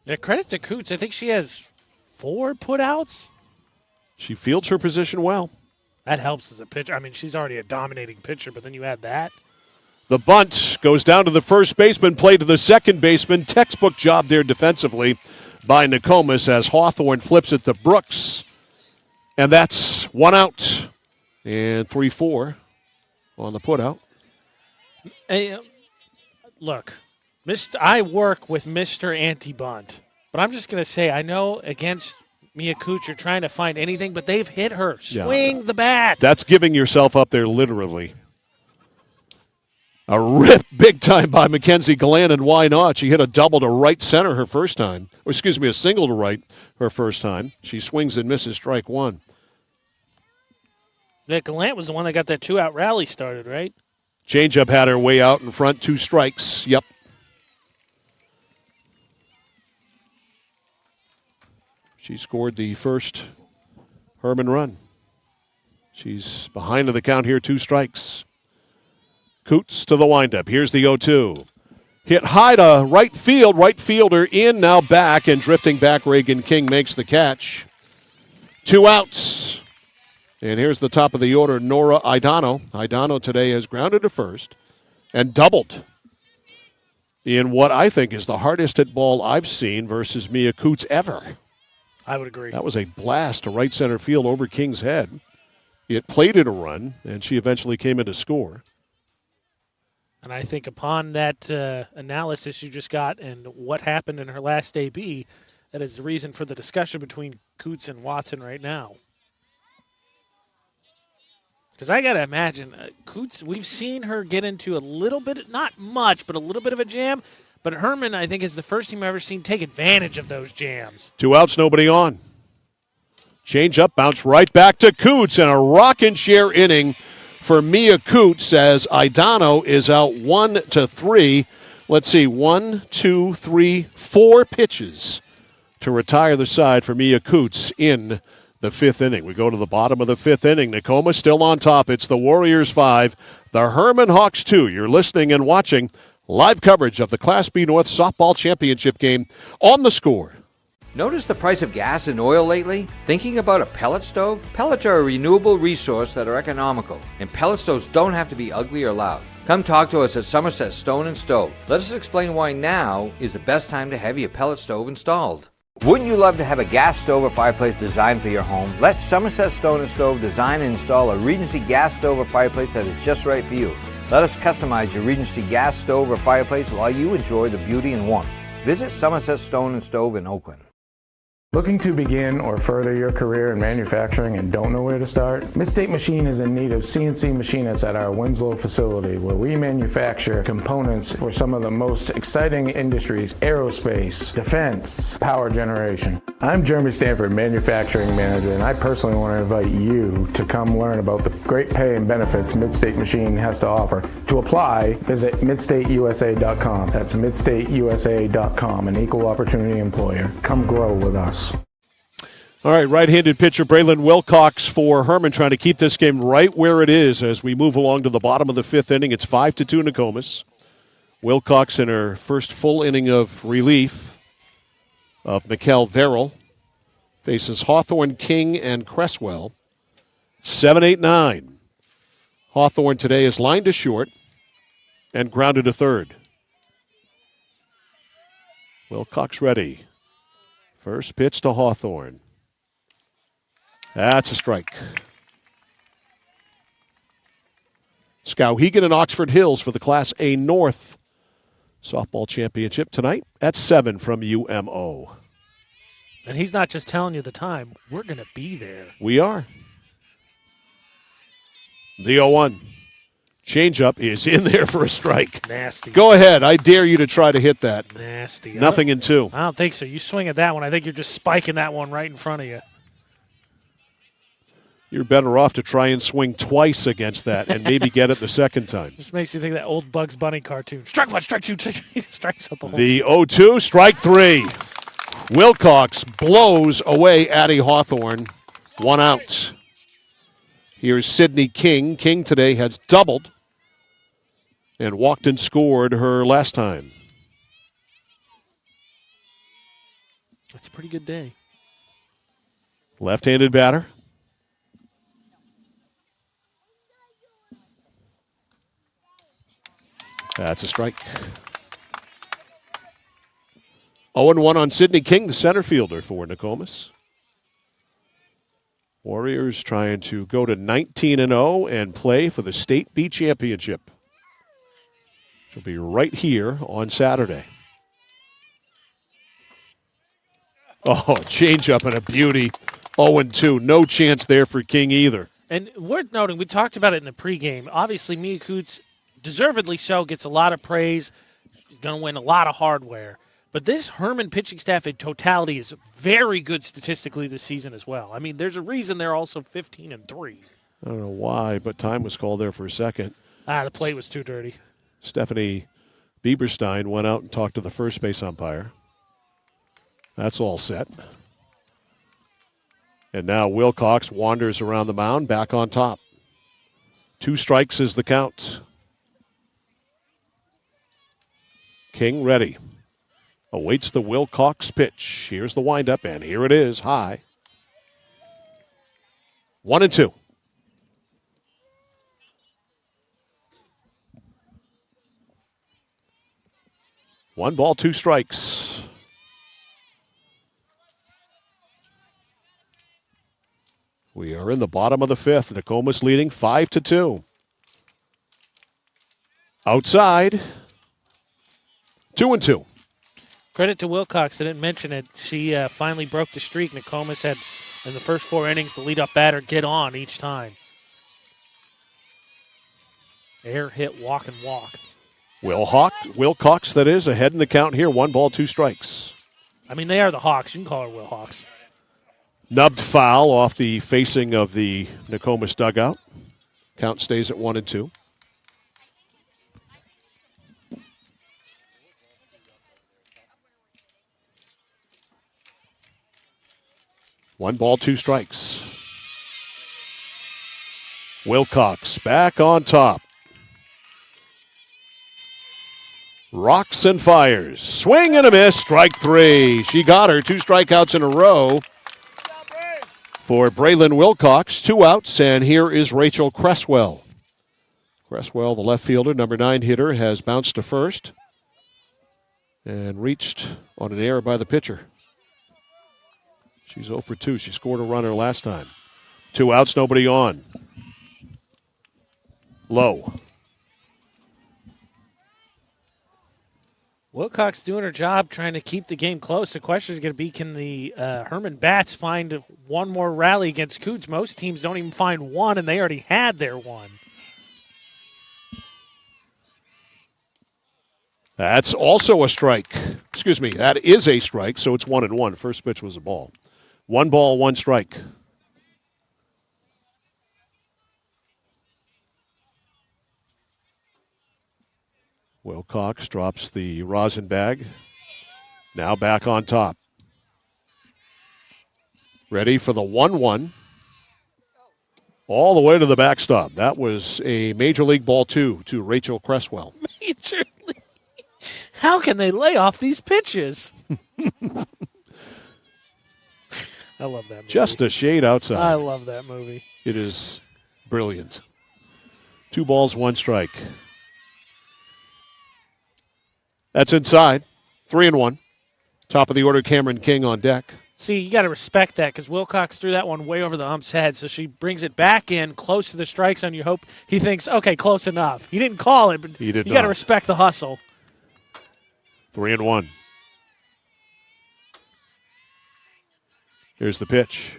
Yeah, credit to Coots. I think she has 4 putouts. She fields her position well. That helps as a pitcher. I mean, she's already a dominating pitcher, but then you add that. The bunt goes down to the first baseman, played to the second baseman. Textbook job there defensively by Nokomis as Hawthorne flips it to Brooks. And that's 1 out. And 3-4 on the putout. Hey, look, I work with Mr. Anti-Bunt. But I'm just going to say, I know against Mia Cooch, you're trying to find anything, but they've hit her. Swing the bat. That's giving yourself up there literally. A rip big time by Mackenzie Gallant, and why not? She hit a double to right center her first time. Or a single to right her first time. She swings and misses strike 1. Yeah, Gallant was the one that got that 2-out rally started, right? Changeup had her way out in front, 2 strikes. Yep. She scored the first Hermon run. She's behind in the count here, 2 strikes. Coots to the windup. Here's the 0-2. Hit high to right field. Right fielder in, now back, and drifting back, Reagan King makes the catch. 2 outs. And here's the top of the order, Nora Idano. Idano today has grounded to first and doubled in what I think is the hardest hit ball I've seen versus Mia Coots ever. I would agree. That was a blast to right center field over King's head. It plated a run, and she eventually came in to score. And I think upon that analysis you just got and what happened in her last AB, that is the reason for the discussion between Coots and Watson right now. Because I got to imagine, Coots, we've seen her get into a little bit, not much, but a little bit of a jam. But Hermon, I think, is the first team I've ever seen take advantage of those jams. 2 outs, nobody on. Change up, bounce right back to Coots, and a rockin' share inning for Mia Coots as Idano is out 1-3. Let's see, 1, 2, 3, 4 pitches to retire the side for Mia Coots in the 5th inning. We go to the bottom of the 5th inning. Nokomis still on top. It's the Warriors 5, the Hermon Hawks 2. You're listening and watching live coverage of the Class B North Softball Championship game on The Score. Notice the price of gas and oil lately? Thinking about a pellet stove? Pellets are a renewable resource that are economical, and pellet stoves don't have to be ugly or loud. Come talk to us at Somerset Stone & Stove. Let us explain why now is the best time to have your pellet stove installed. Wouldn't you love to have a gas stove or fireplace designed for your home? Let Somerset Stone & Stove design and install a Regency gas stove or fireplace that is just right for you. Let us customize your Regency gas stove or fireplace while you enjoy the beauty and warmth. Visit Somerset Stone & Stove in Oakland. Looking to begin or further your career in manufacturing and don't know where to start? Midstate Machine is in need of CNC machinists at our Winslow facility, where we manufacture components for some of the most exciting industries: aerospace, defense, power generation. I'm Jeremy Stanford, manufacturing manager, and I personally want to invite you to come learn about the great pay and benefits Midstate Machine has to offer. To apply, visit midstateusa.com. That's midstateusa.com, an equal opportunity employer. Come grow with us. All right, right-handed pitcher Braylon Wilcox for Hermon, trying to keep this game right where it is as we move along to the bottom of the fifth inning. It's 5-2 Nokomis. Wilcox in her first full inning of relief of Mikkel Verrill faces Hawthorne, King, and Cresswell. 7-8-9. Hawthorne today is lined to short and grounded to third. Wilcox ready. First pitch to Hawthorne. That's a strike. Skowhegan and Oxford Hills for the Class A North softball championship tonight at 7 from UMO. And he's not just telling you the time. We're going to be there. We are. The 0-1. Changeup is in there for a strike. Nasty. Go ahead. I dare you to try to hit that. Nasty. Nothing in two. I don't think so. You swing at that one. I think you're just spiking that one right in front of you. You're better off to try and swing twice against that and maybe get it the second time. Just makes you think of that old Bugs Bunny cartoon. Strike one, strike two, he strikes out the whole The 0-2, strike three. Wilcox blows away Addie Hawthorne. One out. Here's Sydney King. King today has doubled and walked and scored her last time. That's a pretty good day. Left-handed batter. That's a strike. 0-1 on Sydney King, the center fielder for Nokomis. Warriors trying to go to 19-0 and play for the State B Championship. Which will be right here on Saturday. Oh, changeup and a beauty. 0-2. No chance there for King either. And worth noting, we talked about it in the pregame. Obviously, Mia Coots, deservedly so, gets a lot of praise. She's going to win a lot of hardware. But this Hermon pitching staff in totality is very good statistically this season as well. I mean, there's a reason they're also 15-3. I don't know why, but time was called there for a second. The plate was too dirty. Stephanie Bieberstein went out and talked to the first base umpire. That's all set. And now Wilcox wanders around the mound, back on top. 2 strikes is the count. King ready. Awaits the Wilcox pitch. Here's the windup, and here it is, high. 1-2. One ball, 2 strikes. We are in the bottom of the fifth. Nokomis leading 5-2. Outside. 2-2. Credit to Wilcox. I didn't mention it. She finally broke the streak. Nokomis had, in the first 4 innings, the leadoff batter get on each time. Air hit, walk, and walk. Wilcox, that is, ahead in the count here. 1 ball, 2 strikes. I mean, they are the Hawks. You can call her Will Hawks. Nubbed foul off the facing of the Nokomis dugout. Count stays at 1-2. One ball, 2 strikes. Wilcox back on top. Rocks and fires. Swing and a miss. Strike 3. She got her 2 strikeouts in a row for Braylon Wilcox. 2 outs, and here is Rachel Cresswell. Cresswell, the left fielder, number 9 hitter, has bounced to first and reached on an error by the pitcher. She's 0 for 2. She scored a runner last time. 2 outs, nobody on. Low. Wilcox doing her job trying to keep the game close. The question is going to be, can the Hermon Bats find one more rally against Coots? Most teams don't even find one, and they already had their one. That's also a strike. Excuse me, that is a strike, so it's 1-1. First pitch was a ball. 1 ball, 1 strike. Wilcox drops the rosin bag. Now back on top. Ready for the 1-1. All the way to the backstop. That was a Major League Ball 2 to Rachel Cresswell. Major League. How can they lay off these pitches? I love that movie. Just a shade outside. I love that movie. It is brilliant. 2 balls, 1 strike. That's inside. 3-1. Top of the order, Cameron King on deck. See, you got to respect that because Wilcox threw that one way over the ump's head, so she brings it back in close to the strike zone. You hope he thinks, okay, close enough. He didn't call it, but He did you got to not. respect the hustle. 3-1. Here's the pitch.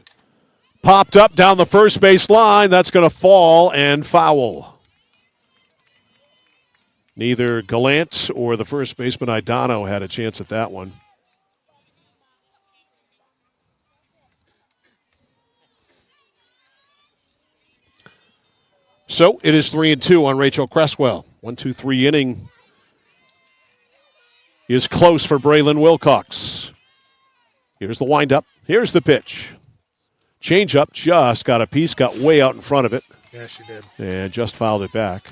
Popped up down the first base line. That's going to fall and foul. Neither Gallant or the first baseman Idano had a chance at that one. So it is 3-2 on Rachel Cresswell. 1-2-3 inning is close for Braylon Wilcox. Here's the windup. Here's the pitch. Changeup just got a piece, got way out in front of it. Yeah, she did. And just fouled it back.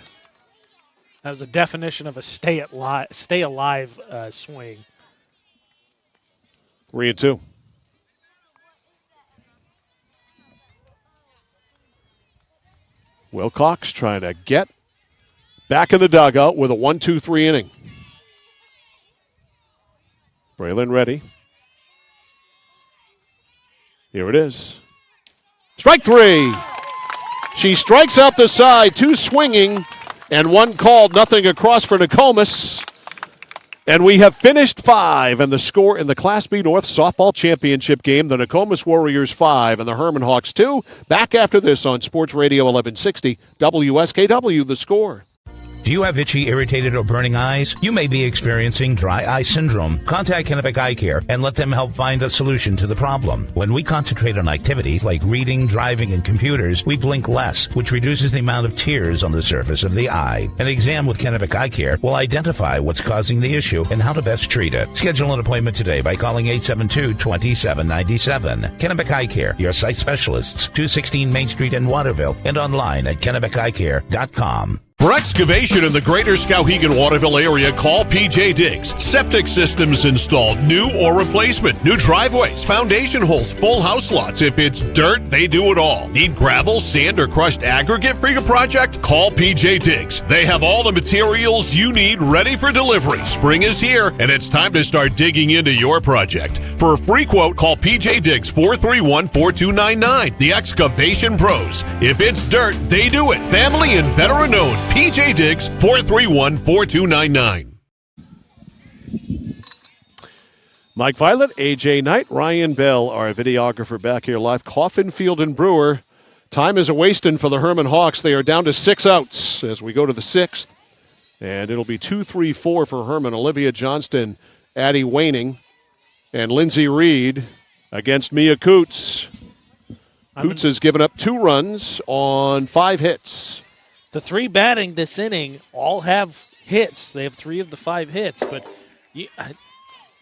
That was a definition of a stay alive swing. 3-2. Wilcox trying to get back in the dugout with a 1-2-3 inning. Braylon ready. Here it is. Strike 3. She strikes out the side, 2 swinging, and 1 called, nothing across for Nokomis. And we have finished 5, and the score in the Class B North Softball Championship game, the Nokomis Warriors 5 and the Hermon Hawks 2. Back after this on Sports Radio 1160, WSKW, The Score. Do you have itchy, irritated, or burning eyes? You may be experiencing dry eye syndrome. Contact Kennebec Eye Care and let them help find a solution to the problem. When we concentrate on activities like reading, driving, and computers, we blink less, which reduces the amount of tears on the surface of the eye. An exam with Kennebec Eye Care will identify what's causing the issue and how to best treat it. Schedule an appointment today by calling 872-2797. Kennebec Eye Care, your sight specialists, 216 Main Street in Waterville, and online at KennebecEyeCare.com. For excavation in the greater Skowhegan-Waterville area, call PJ Diggs. Septic systems installed, new or replacement. New driveways, foundation holes, full house lots. If it's dirt, they do it all. Need gravel, sand, or crushed aggregate for your project? Call PJ Diggs. They have all the materials you need ready for delivery. Spring is here, and it's time to start digging into your project. For a free quote, call PJ Diggs 431-4299. The Excavation Pros. If it's dirt, they do it. Family and veteran-owned. PJ Diggs, 431-4299. Mike Violet, AJ Knight, Ryan Bell, our videographer back here live. Coffin, Field, and Brewer. Time is a-wasting for the Hermon Hawks. They are down to 6 outs as we go to the 6th. And it'll be 2-3-4 for Hermon. Olivia Johnston, Addie Waning, and Lindsay Reed against Mia Coots. Coots has given up 2 runs on 5 hits. The 3 batting this inning all have hits. They have 3 of the 5 hits, but I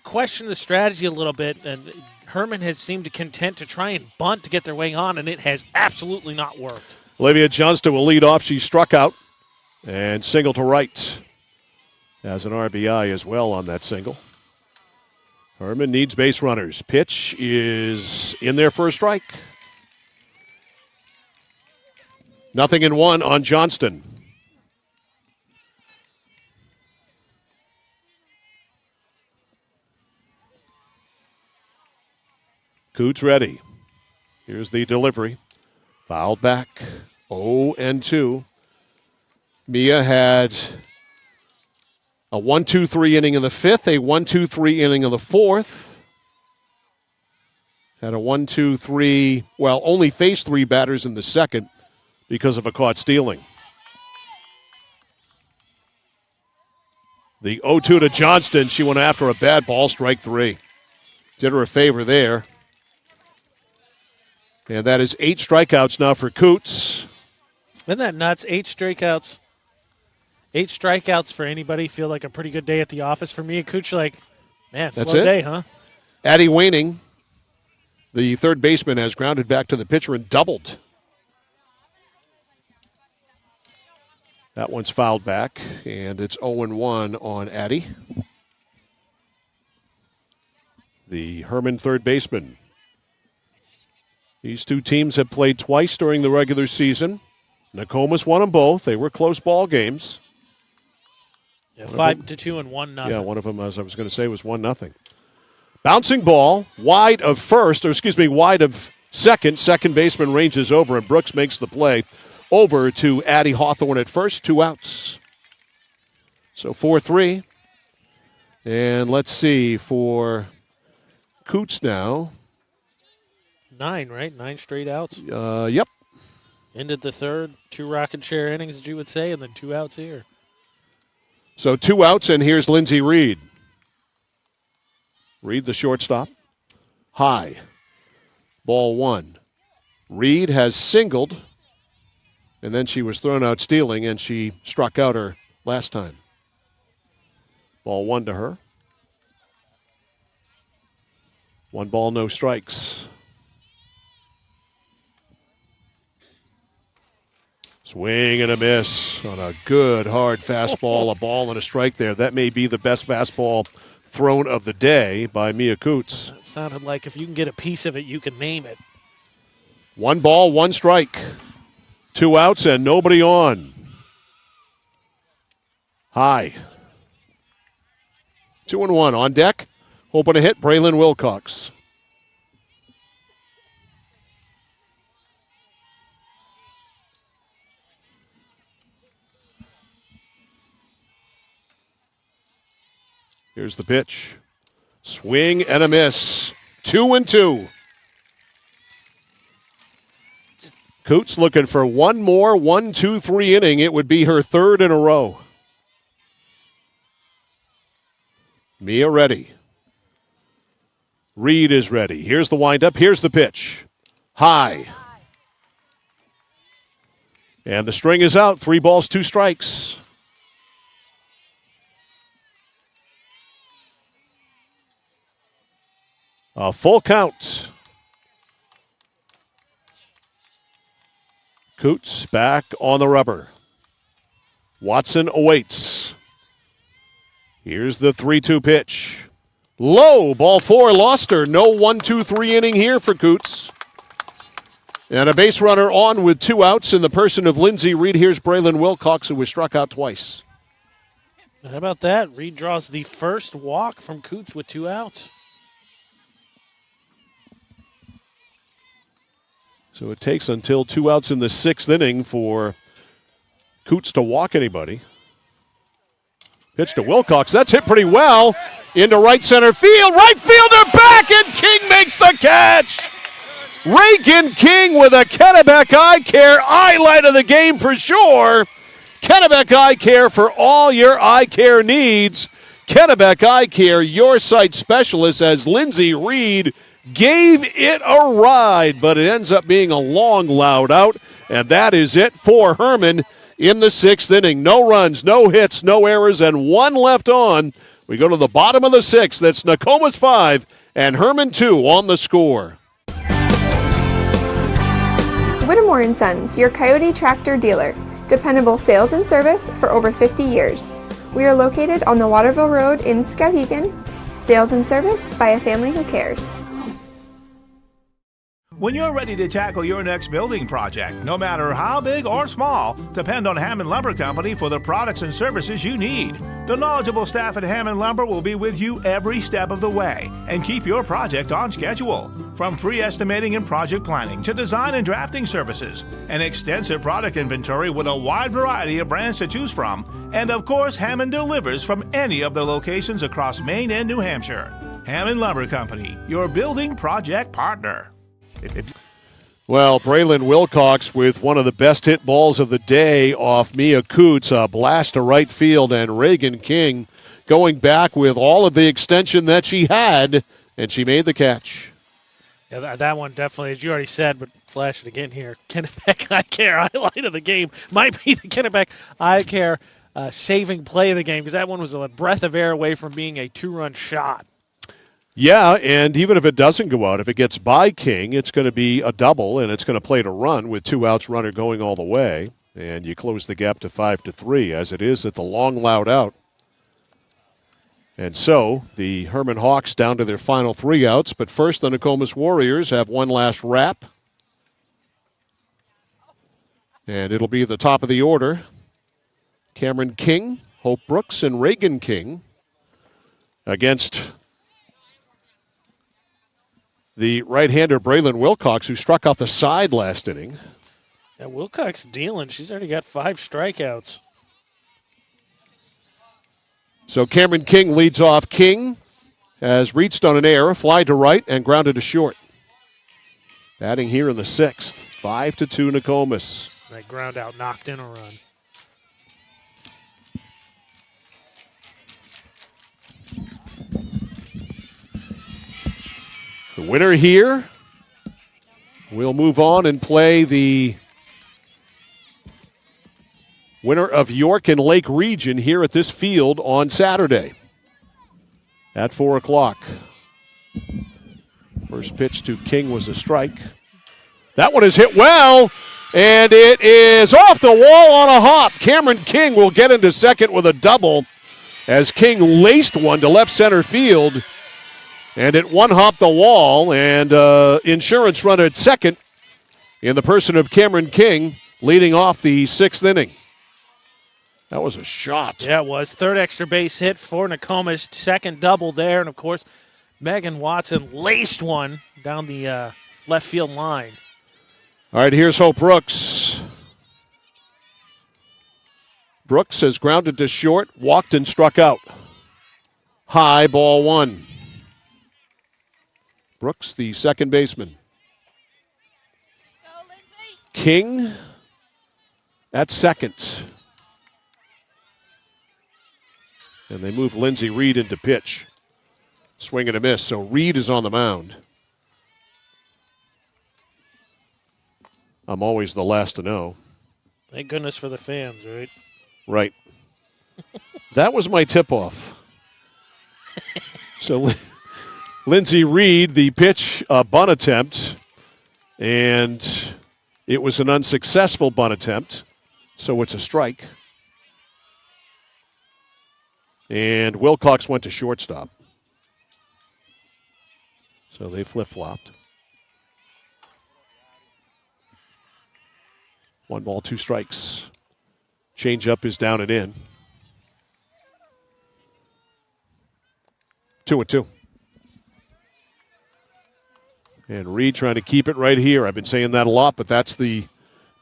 question the strategy a little bit, and Hermon has seemed to content to try and bunt to get their way on, and it has absolutely not worked. Olivia Johnston will lead off. She struck out and single to right. Has an RBI as well on that single. Hermon needs base runners. Pitch is in there for a strike. 0-1 on Johnston. Coots ready. Here's the delivery. Fouled back. 0-2. Mia had A 1-2-3 inning in the fifth, a 1-2-3 inning in the fourth. Had a 1-2-3, well, only faced 3 batters in the second because of a caught stealing. The 0-2 to Johnston. She went after a bad ball, strike 3. Did her a favor there. And that is 8 strikeouts now for Coots. Isn't that nuts? 8 strikeouts. 8 strikeouts for anybody feel like a pretty good day at the office. For me and Cooch, like, man, That's slow it? day, huh? Addie Waning, the third baseman, has grounded back to the pitcher and doubled. That one's fouled back, and it's 0-1 on Addie. The Hermon third baseman. These two teams have played twice during the regular season. Nokomis won them both. They were close ball games. Yeah, 5-2 and 1-0. Yeah, one of them, as I was going to say, was 1-0. Bouncing ball, wide of second. Second baseman ranges over, and Brooks makes the play over to Addie Hawthorne at first. 2 outs. So 4-3. And let's see for Coots now. 9, right? 9 straight outs. Yep. Ended the third. 2 rocking chair innings, as you would say, and then 2 outs here. So 2 outs, and here's Lindsey Reed. Reed, the shortstop. High. Ball 1. Reed has singled, and then she was thrown out stealing, and she struck out her last time. Ball 1 to her. 1 ball, no strikes. Swing and a miss on a good, hard fastball, a ball and a strike there. That may be the best fastball thrown of the day by Mia Coots. It sounded like if you can get a piece of it, you can name it. 1 ball, 1 strike. 2 outs and nobody on. High. 2-1 on deck. Hoping to hit Braylon Wilcox. Here's the pitch. Swing and a miss. 2-2. Coots looking for one more 1-2-3 inning. It would be her 3rd in a row. Mia ready. Reed is ready. Here's the windup. Here's the pitch. High. And the string is out. 3 balls, 2 strikes. A full count. Coots back on the rubber. Watson awaits. Here's the 3-2 pitch. Low, ball 4, lost her. No 1-2-3 inning here for Coots. And a base runner on with 2 outs in the person of Lindsey Reed. Here's Braylon Wilcox, who was struck out twice. How about that? Reed draws the first walk from Coots with 2 outs. So it takes until 2 outs in the 6th inning for Coots to walk anybody. Pitch to Wilcox. That's hit pretty well into right center field. Right fielder back, and King makes the catch. Reagan King with a Kennebec Eye Care highlight of the game for sure. Kennebec Eye Care for all your eye care needs. Kennebec Eye Care, your sight specialist, as Lindsey Reed gave it a ride, but it ends up being a long, loud out, and that is it for Hermon in the 6th inning. No runs, no hits, no errors, and 1 left on. We go to the bottom of the 6th. That's Nokomis 5 and Hermon 2 on the score. Whittemore & Sons, your Coyote tractor dealer. Dependable sales and service for over 50 years. We are located on the Waterville Road in Skowhegan. Sales and service by a family who cares. When you're ready to tackle your next building project, no matter how big or small, depend on Hammond Lumber Company for the products and services you need. The knowledgeable staff at Hammond Lumber will be with you every step of the way and keep your project on schedule. From free estimating and project planning to design and drafting services, an extensive product inventory with a wide variety of brands to choose from, and of course, Hammond delivers from any of their locations across Maine and New Hampshire. Hammond Lumber Company, your building project partner. Well, Braylon Wilcox with one of the best hit balls of the day off Mia Coots, a blast to right field, and Reagan King going back with all of the extension that she had, and she made the catch. Yeah, that one definitely, as you already said, but flash it again here. Kennebec Eye Care highlight of the game might be the Kennebec Eye Care saving play of the game, because that one was a breath of air away from being a two-run shot. Yeah, and even if it doesn't go out, if it gets by King, it's going to be a double, and it's going to play to run with 2 outs, runner going all the way. And you close the gap to 5-3, as it is at the long loud out. And so the Hermon Hawks down to their final 3 outs, but first the Nokomis Warriors have one last wrap. And it'll be the top of the order. Cameron King, Hope Brooks, and Reagan King against the right-hander Braylon Wilcox, who struck out the side last inning. Yeah, Wilcox dealing. She's already got 5 strikeouts. So Cameron King leads off. King has reached on an error, fly to right, and grounded to short. Batting here in the 6th. 5-2 Nokomis. That ground out knocked in a run. The winner here will move on and play the winner of York and Lake Region here at this field on Saturday at 4 o'clock. First pitch to King was a strike. That one is hit well, and it is off the wall on a hop. Cameron King will get into second with a double as King laced one to left center field. And it one-hopped the wall, and insurance runner at second in the person of Cameron King leading off the 6th inning. That was a shot. Yeah, it was. 3rd extra base hit for Nokomis. 2nd double there, and, of course, Megan Watson laced one down the left field line. All right, here's Hope Brooks. Brooks has grounded to short, walked and struck out. High, ball 1. Brooks, the second baseman. King at second. And they move Lindsey Reed into pitch. Swing and a miss, so Reed is on the mound. I'm always the last to know. Thank goodness for the fans, right? Right. That was my tip-off. So Lindsey Reed, the pitch, bunt attempt, and it was an unsuccessful bunt attempt, so it's a strike. And Wilcox went to shortstop. So they flip-flopped. 1 ball, 2 strikes. Change-up is down and in. 2-2. And Reed trying to keep it right here. I've been saying that a lot, but that's the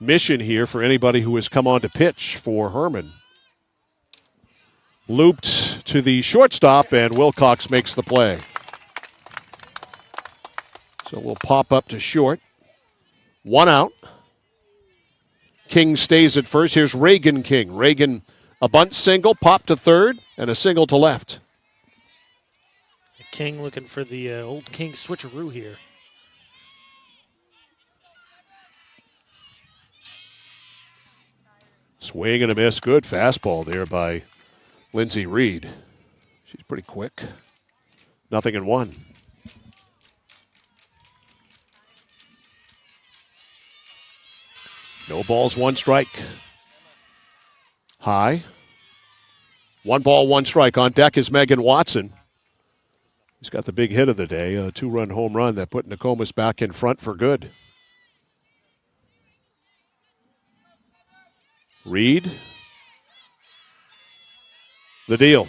mission here for anybody who has come on to pitch for Hermon. Looped to the shortstop, and Wilcox makes the play. So we'll pop up to short. 1 out. King stays at first. Here's Reagan King. Reagan, a bunt single, pop to third, and a single to left. King looking for the old King switcheroo here. Swing and a miss. Good fastball there by Lindsey Reed. She's pretty quick. 0-1. No balls, 1 strike. High. 1 ball, 1 strike. On deck is Megan Watson. He's got the big hit of the day, a 2-run home run that put Nokomis back in front for good. Reed. The deal.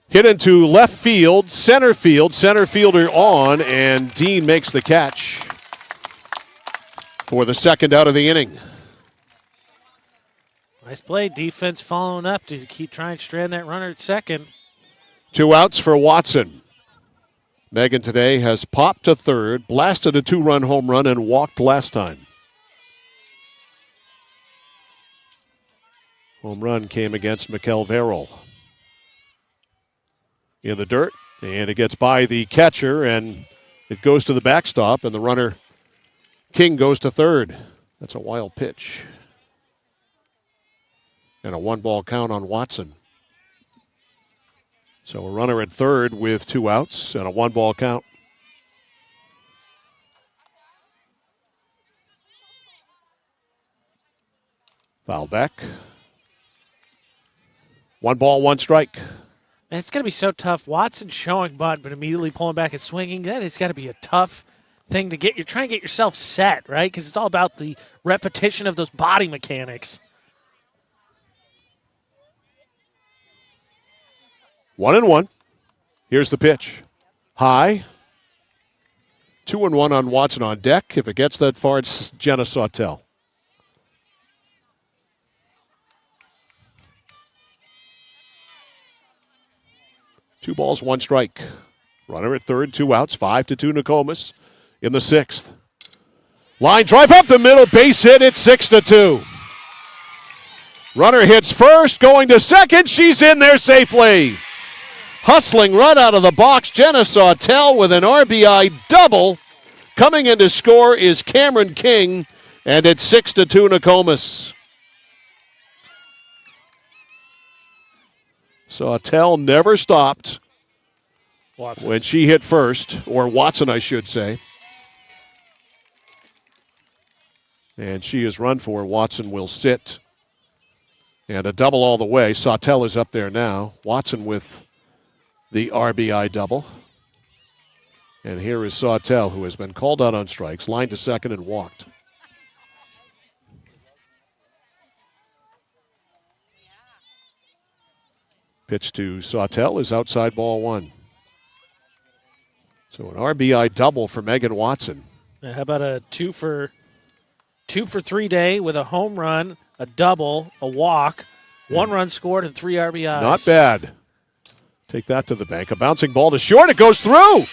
Hit into left field, center fielder on, and Dean makes the catch for the second out of the inning. Nice play. Defense following up to keep trying to strand that runner at second. 2 outs for Watson. Megan today has popped to third, blasted a 2-run home run, and walked last time. Home run came against Mikkel Verrill. In the dirt, and it gets by the catcher, and it goes to the backstop, and the runner, King, goes to third. That's a wild pitch. And a 1-ball count on Watson. So a runner at third with 2 outs and a 1-ball count. Foul back. 1 ball, 1 strike. Man, it's going to be so tough. Watson showing bunt, but immediately pulling back and swinging. That has got to be a tough thing to get. You're trying to get yourself set, right? Because it's all about the repetition of those body mechanics. 1-1. Here's the pitch. High. 2-1 on Watson on deck. If it gets that far, it's Jenna Sawtell. Two balls, 1 strike. Runner at third, 2 outs, 5-2 Nokomis in the 6th. Line drive up the middle, base hit, it's 6-2. Runner hits first, going to second, she's in there safely. Hustling run out of the box, Jenna Sawtell with an RBI double. Coming in to score is Cameron King, and it's 6-2 Nokomis. Sawtell never stopped when she hit first, or Watson, I should say. And she is run for. Watson will sit. And a double all the way. Sawtell is up there now. Watson with the RBI double. And here is Sawtell, who has been called out on strikes, lined to second and walked. Pitch to Sawtell is outside ball 1. So an RBI double for Megan Watson. How about a 2 for 3 day with a home run, a double, a walk, 1 run scored, and 3 RBIs. Not bad. Take that to the bank. A bouncing ball to short. It goes through.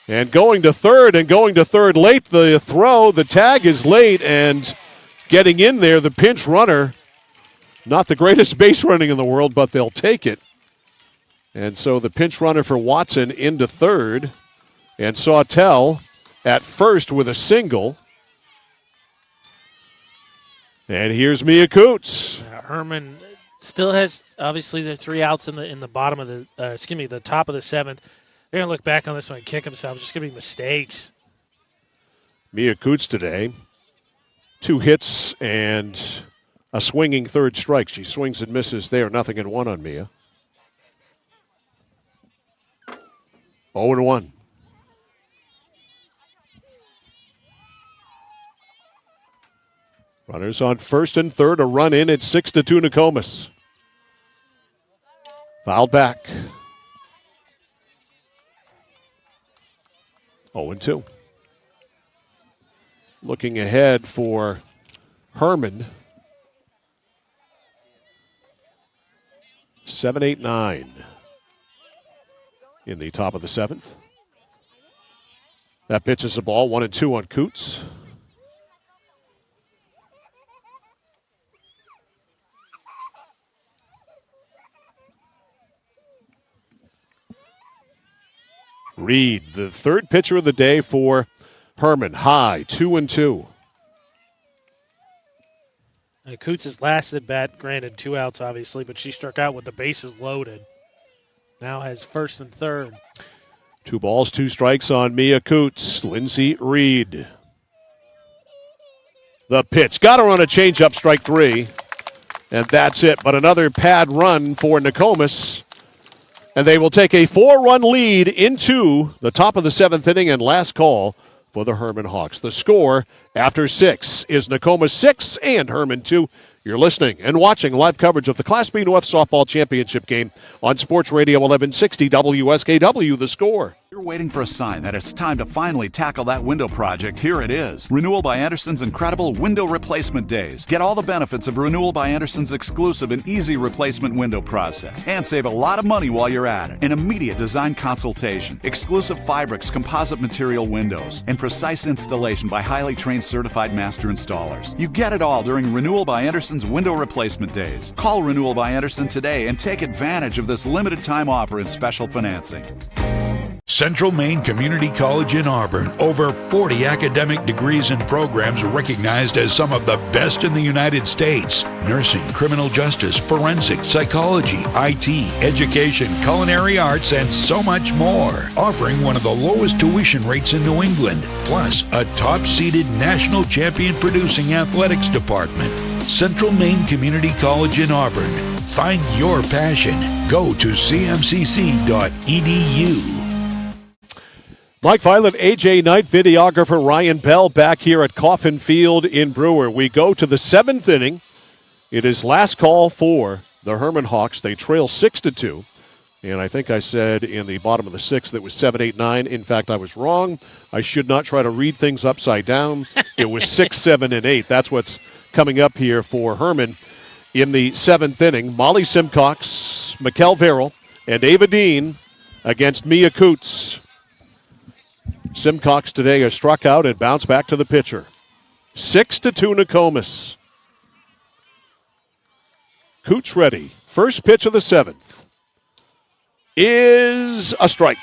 And going to third late. The throw, the tag is late, and getting in there, the pinch runner. Not the greatest base running in the world, but they'll take it. And so the pinch runner for Watson into third. And Sawtell at first with a single. And here's Mia Coots. Hermon still has, obviously, the 3 outs in the bottom of the, the top of the 7th. They're going to look back on this one and kick themselves. Just going to be mistakes. Mia Coots today. 2 hits and a swinging third strike. She swings and misses there. 0-1 on Mia. 0-1. Runners on first and third. A run in. It's 6-2 Nokomis. Fouled back. 0-2. Looking ahead for Hermon. 7-8-9 in the top of the 7th. That pitch is a ball, 1-2 on Coots. Reed, the third pitcher of the day for Hermon. High, 2-2. Coots' last at bat, granted 2 outs obviously, but she struck out with the bases loaded. Now has first and third. 2 balls, 2 strikes on Mia Coots. Lindsay Reed. The pitch. Got to run a changeup, strike 3. And that's it. But another pad run for Nokomis. And they will take a 4-run lead into the top of the 7th inning and last call for the Hermon Hawks. The score after 6 is Nokomis 6 and Hermon 2. You're listening and watching live coverage of the Class B North Softball Championship game on Sports Radio 1160 WSKW, The Score. You're waiting for a sign that it's time to finally tackle that window project. Here it is. Renewal by Anderson's incredible window replacement days. Get all the benefits of Renewal by Anderson's exclusive and easy replacement window process. And save a lot of money while you're at it. An immediate design consultation, exclusive fabrics, composite material windows, and precise installation by highly trained certified master installers. You get it all during Renewal by Anderson's window replacement days. Call Renewal by Anderson today and take advantage of this limited time offer and special financing. Central Maine Community College in Auburn. Over 40 academic degrees and programs recognized as some of the best in the United States. Nursing, criminal justice, forensics, psychology, IT, education, culinary arts, and so much more. Offering one of the lowest tuition rates in New England. Plus, a top-seeded national champion producing athletics department. Central Maine Community College in Auburn. Find your passion. Go to cmcc.edu. Mike Violet, AJ Knight, videographer Ryan Bell back here at Coffin Field in Brewer. We go to the 7th inning. It is last call for the Hermon Hawks. They trail 6-2. And I think I said in the bottom of the 6th that it was 7-8-9. In fact, I was wrong. I should not try to read things upside down. It was 6, 7, and 8. That's what's coming up here for Hermon in the 7th inning. Molly Simcox, Mikkel Verrill, and Ava Dean against Mia Coots. Simcox today has struck out and bounced back to the pitcher. 6-2 Nokomis. Coots ready. First pitch of the 7th is a strike.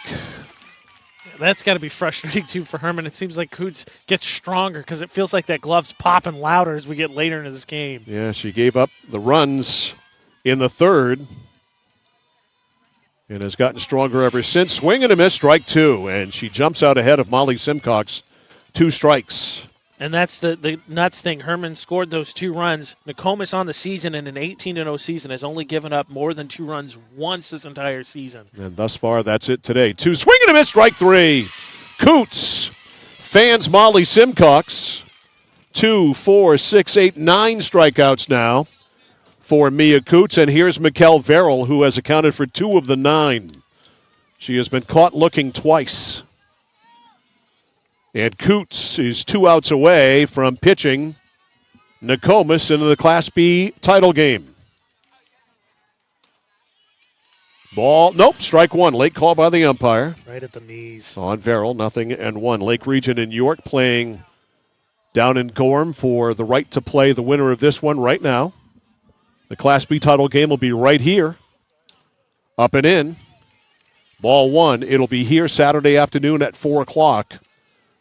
That's got to be frustrating, too, for Hermon. It seems like Coots gets stronger because it feels like that glove's popping louder as we get later into this game. Yeah, she gave up the runs in the 3rd. And has gotten stronger ever since. Swing and a miss, strike 2. And she jumps out ahead of Molly Simcox. 2 strikes. And that's the nuts thing. Hermon scored those 2 runs. Nokomis on the season in an 18-0 season has only given up more than 2 runs once this entire season. And thus far, that's it today. 2 swing and a miss, strike 3. Coots fans Molly Simcox. 2, 4, 6, 8, 9 strikeouts now for Mia Coots. And here's Mikkel Verrill, who has accounted for 2 of the 9. She has been caught looking twice. And Coots is 2 outs away from pitching Nokomis into the Class B title game. Ball, nope, strike 1. Late call by the umpire. Right at the knees. On Verrill, 0-1. Lake Region in York playing down in Gorham for the right to play the winner of this one right now. The Class B title game will be right here. Up and in. Ball 1. It'll be here Saturday afternoon at 4 o'clock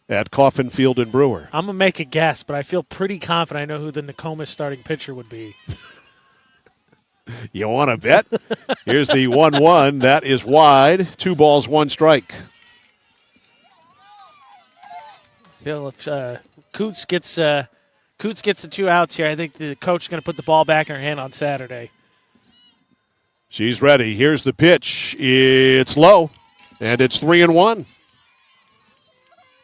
at Coffin Field in Brewer. I'm going to make a guess, but I feel pretty confident I know who the Nokomis starting pitcher would be. You want to bet? Here's the 1-1. That is wide. 2 balls, 1 strike. Bill, if Coots gets the 2 outs here, I think the coach is going to put the ball back in her hand on Saturday. She's ready. Here's the pitch. It's low, and it's 3-1.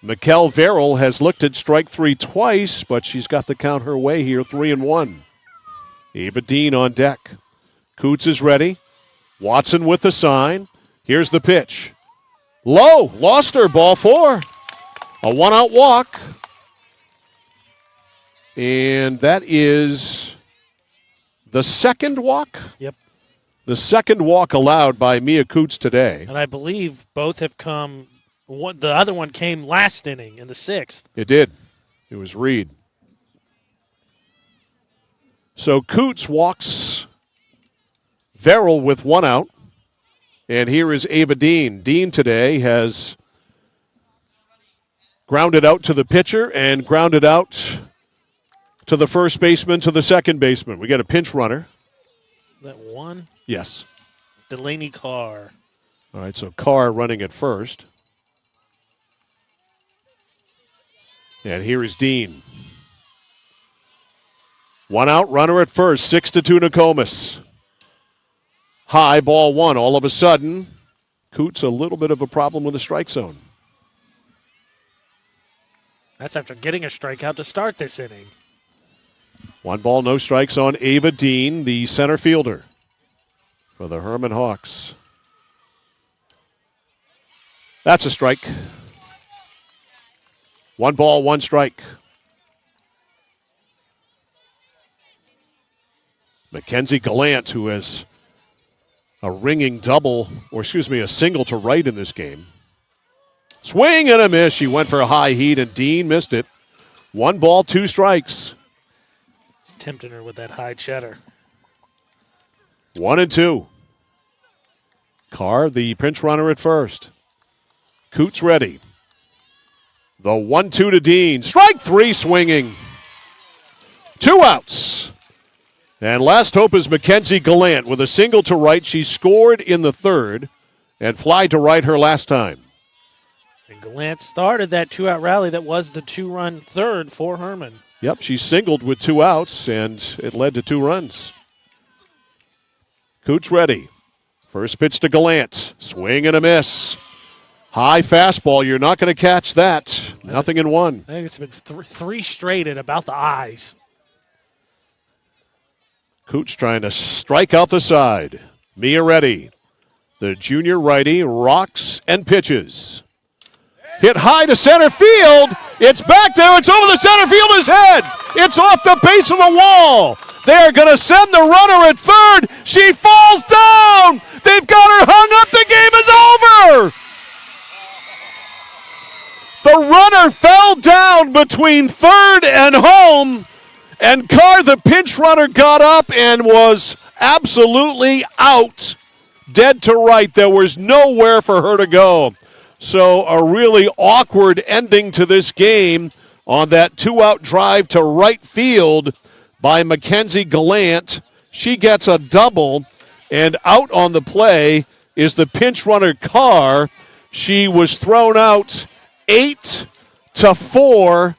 Mikkel Verrill has looked at strike 3 twice, but she's got the count her way here, 3-1. Ava Dean on deck. Coots is ready. Watson with the sign. Here's the pitch. Low. Lost her. Ball 4. A 1-out walk. And that is the 2nd walk? Yep. The 2nd walk allowed by Mia Coots today. And I believe both have come. The other one came last inning in the 6th. It did. It was Reed. So Coots walks Verrill with 1 out. And here is Ava Dean. Dean today has grounded out to the pitcher and grounded out to the first baseman, to the second baseman. We got a pinch runner. That one? Yes. Delaney Carr. All right, so Carr running at first. And here is Dean. 1 out, runner at first, 6-2 Nokomis. High, ball 1. All of a sudden, Coots a little bit of a problem with the strike zone. That's after getting a strikeout to start this inning. 1 ball, no strikes on Ava Dean, the center fielder for the Hermon Hawks. That's a strike. 1 ball, 1 strike. Mackenzie Gallant, who has a ringing double, a single to right in this game. Swing and a miss. She went for a high heat, and Dean missed it. 1 ball, 2 strikes. He's tempting her with that high cheddar. 1-2. Carr, the pinch runner at first. Coots ready. The 1-2 to Dean. Strike 3 swinging. 2 outs. And last hope is Mackenzie Gallant with a single to right. She scored in the 3rd and fly to right her last time. And Gallant started that 2-out rally that was the 2-run 3rd for Hermon. Yep, she singled with 2 outs, and it led to 2 runs. Coots ready. First pitch to Gallant. Swing and a miss. High fastball. You're not going to catch that. Nothing in 1. I think it's been 3 straight at about the eyes. Coots trying to strike out the side. Mia ready. The junior righty rocks and pitches. Hit high to center field. It's back there. It's over the center fielder's head. It's off the base of the wall. They're going to send the runner at 3rd. She falls down. They've got her hung up. The game is over. The runner fell down between 3rd and home. And Carr, the pinch runner, got up and was absolutely out. Dead to right. There was nowhere for her to go. So a really awkward ending to this game on that 2-out drive to right field by Mackenzie Gallant. She gets a double, and out on the play is the pinch runner Carr. She was thrown out 8-4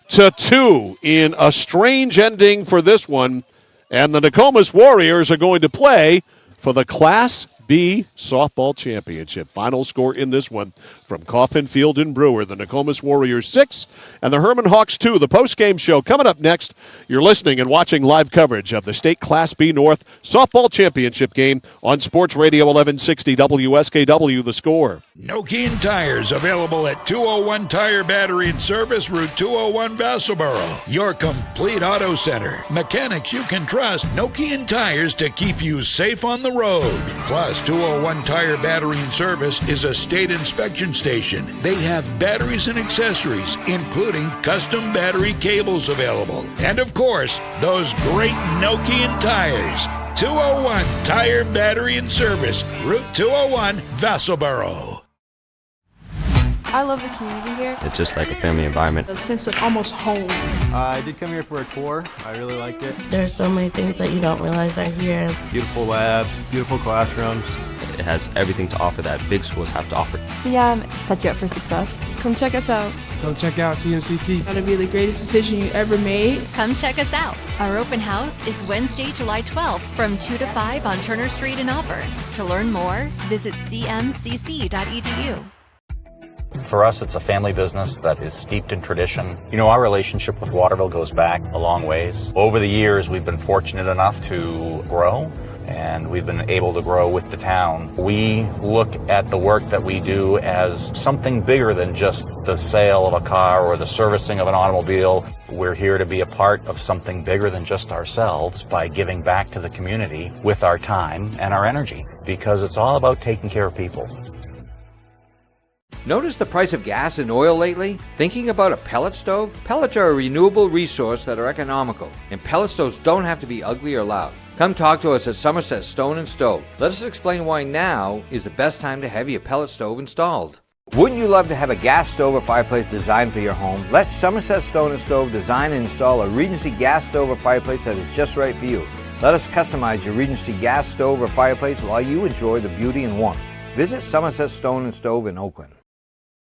to 2 in a strange ending for this one. And the Nokomis Warriors are going to play for the Class B Softball Championship. Final score in this one from Coffin Field in Brewer. The Nokomis Warriors 6 and the Hermon Hawks 2. The post-game show coming up next. You're listening and watching live coverage of the State Class B North Softball Championship game on Sports Radio 1160 WSKW. The Score. Nokian Tires, available at 201 Tire Battery and Service, Route 201, Vassalboro. Your complete auto center. Mechanics you can trust. Nokian Tires to keep you safe on the road. Plus, 201 Tire Battery and Service is a state inspection station. They have batteries and accessories, including custom battery cables available. And of course, those great Nokian tires. 201 Tire Battery and Service, Route 201, Vassalboro. I love the community here. It's just like a family environment. A sense of almost home. I did come here for a tour. I really liked it. There's so many things that you don't realize are here. Beautiful labs, beautiful classrooms. It has everything to offer that big schools have to offer. CM set you up for success. Come check us out. Come check out CMCC. That'll be the greatest decision you ever made. Come check us out. Our open house is Wednesday, July 12th from 2 to 5 on Turner Street in Auburn. To learn more, visit cmcc.edu. For us, it's a family business that is steeped in tradition. You know, our relationship with Waterville goes back a long ways. Over the years, we've been fortunate enough to grow, and we've been able to grow with the town. We look at the work that we do as something bigger than just the sale of a car or the servicing of an automobile. We're here to be a part of something bigger than just ourselves by giving back to the community with our time and our energy, because it's all about taking care of people. Notice the price of gas and oil lately? Thinking about a pellet stove? Pellets are a renewable resource that are economical, and pellet stoves don't have to be ugly or loud. Come talk to us at Somerset Stone & Stove. Let us explain why now is the best time to have your pellet stove installed. Wouldn't you love to have a gas stove or fireplace designed for your home? Let Somerset Stone & Stove design and install a Regency gas stove or fireplace that is just right for you. Let us customize your Regency gas stove or fireplace while you enjoy the beauty and warmth. Visit Somerset Stone & Stove in Oakland.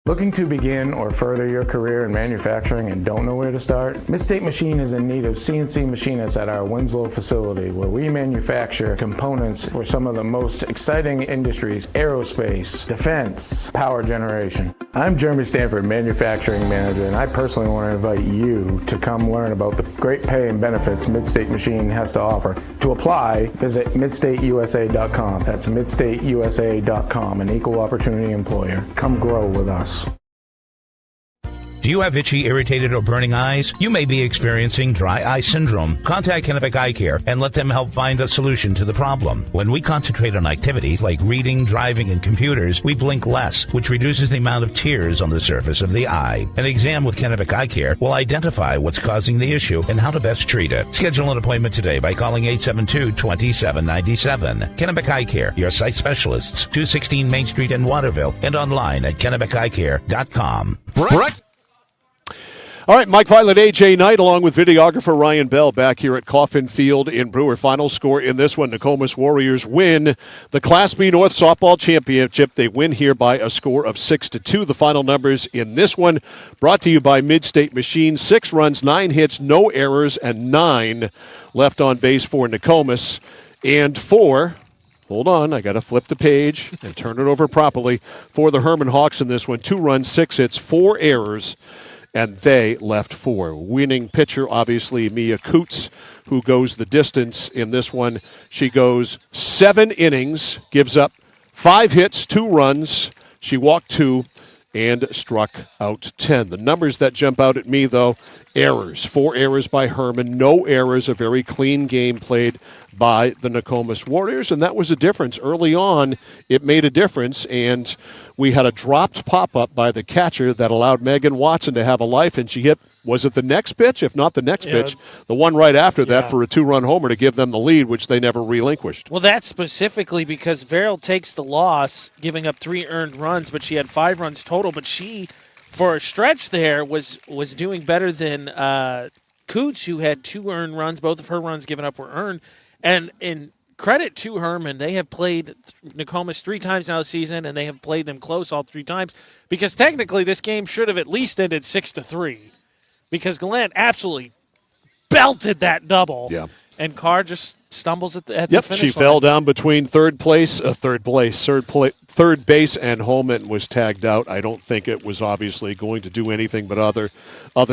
Looking to begin or further your career in manufacturing and don't know where to start? Midstate Machine is in need of CNC machinists at our Winslow facility, where we manufacture components for some of the most exciting industries: aerospace, defense, power generation. I'm Jeremy Stanford, manufacturing manager, and I personally want to invite you to come learn about the great pay and benefits Midstate Machine has to offer. To apply, visit midstateusa.com. That's midstateusa.com, an equal opportunity employer. Come grow with us. Do you have itchy, irritated, or burning eyes? You may be experiencing dry eye syndrome. Contact Kennebec Eye Care and let them help find a solution to the problem. When we concentrate on activities like reading, driving, and computers, we blink less, which reduces the amount of tears on the surface of the eye. An exam with Kennebec Eye Care will identify what's causing the issue and how to best treat it. Schedule an appointment today by calling 872-2797. Kennebec Eye Care, your sight specialists, 216 Main Street in Waterville, and online at kennebeceyecare.com. All right, Mike Violet, AJ Knight, along with videographer Ryan Bell, back here at Coffin Field in Brewer. Final score in this one: Nokomis Warriors win the Class B North Softball Championship. They win here by a score of 6-2. The final numbers in this one brought to you by Midstate Machine: 6 runs, 9 hits, no errors, and 9 left on base for Nokomis. And hold on, I got to flip the page and turn it over properly. For the Hermon Hawks in this one: 2 runs, 6 hits, 4 errors, and they left 4. Winning pitcher, obviously, Mia Coots, who goes the distance in this one. She goes 7 innings, gives up 5 hits, 2 runs. She walked 2 and struck out 10. The numbers that jump out at me, though: errors. 4 errors by Hermon, no errors. A very clean game played by the Nokomis Warriors, and that was a difference. Early on, it made a difference, and we had a dropped pop-up by the catcher that allowed Megan Watson to have a life, and she hit, was it the next pitch? If not the next pitch, the one right after that for a 2-run homer to give them the lead, which they never relinquished. Well, that's specifically because Verrill takes the loss, giving up 3 earned runs, but she had 5 runs total, but she, for a stretch there, was doing better than Coots, who had 2 earned runs. Both of her runs given up were earned. And in credit to Hermon, they have played Nokomis 3 times now this season, and they have played them close all 3 times, because technically this game should have at least ended 6-3, because Glenn absolutely belted that double. Yeah. And Carr just stumbles at the finish line. She fell down between third base, and home, and was tagged out. I don't think it was obviously going to do anything but other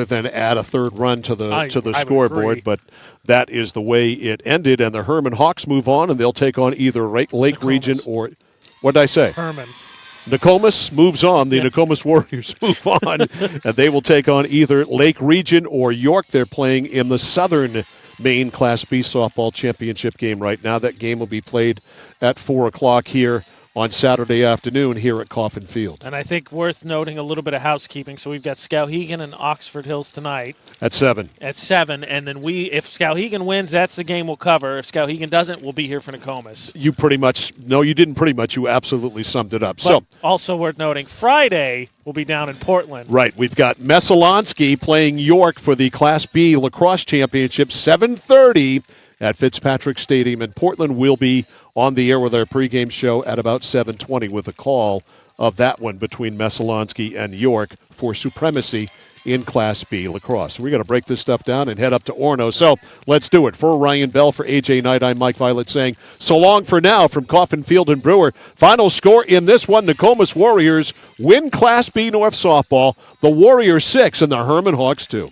than add a 3rd run to the scoreboard. But that is the way it ended, and the Hermon Hawks move on, and they'll take on either Lake Region or what did I say? Hermon. Nokomis moves on. The Nokomis Warriors move on, and they will take on either Lake Region or York. They're playing in the Southern Maine Class B softball championship game right now. That game will be played at 4 o'clock here on Saturday afternoon here at Coffin Field. And I think worth noting a little bit of housekeeping. So we've got Skowhegan and Oxford Hills tonight. At 7. At 7. And then if Skowhegan wins, that's the game we'll cover. If Skowhegan doesn't, we'll be here for Nokomis. You didn't pretty much. You absolutely summed it up. But so also worth noting, Friday we'll be down in Portland. Right. We've got Messalonsky playing York for the Class B lacrosse championship, 7:30 at Fitzpatrick Stadium in Portland. We'll be on the air with our pregame show at about 7:20 with a call of that one between Messalonsky and York for supremacy in Class B lacrosse. So we're going to break this stuff down and head up to Orono. So let's do it. For Ryan Bell, for AJ Knight, I'm Mike Violet saying so long for now from Coffin Field and Brewer. Final score in this one: Nokomis Warriors win Class B North softball. The Warriors 6 and the Hermon Hawks 2.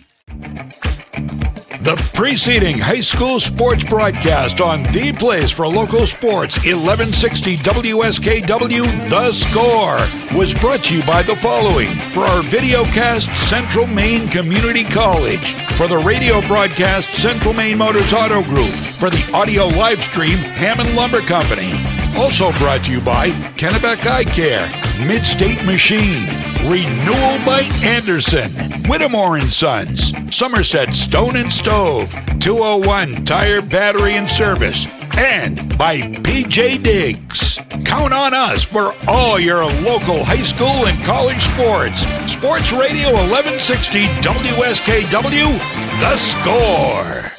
The preceding high school sports broadcast on the place for local sports, 1160 WSKW, The Score, was brought to you by the following: for our videocast, Central Maine Community College; for the radio broadcast, Central Maine Motors Auto Group; for the audio live stream, Hammond Lumber Company. Also brought to you by Kennebec Eye Care, Midstate Machine, Renewal by Anderson, Whittemore & Sons, Somerset Stone and Stove, 201 Tire, Battery and Service, and by PJ Diggs. Count on us for all your local high school and college sports. Sports Radio 1160 WSKW, The Score.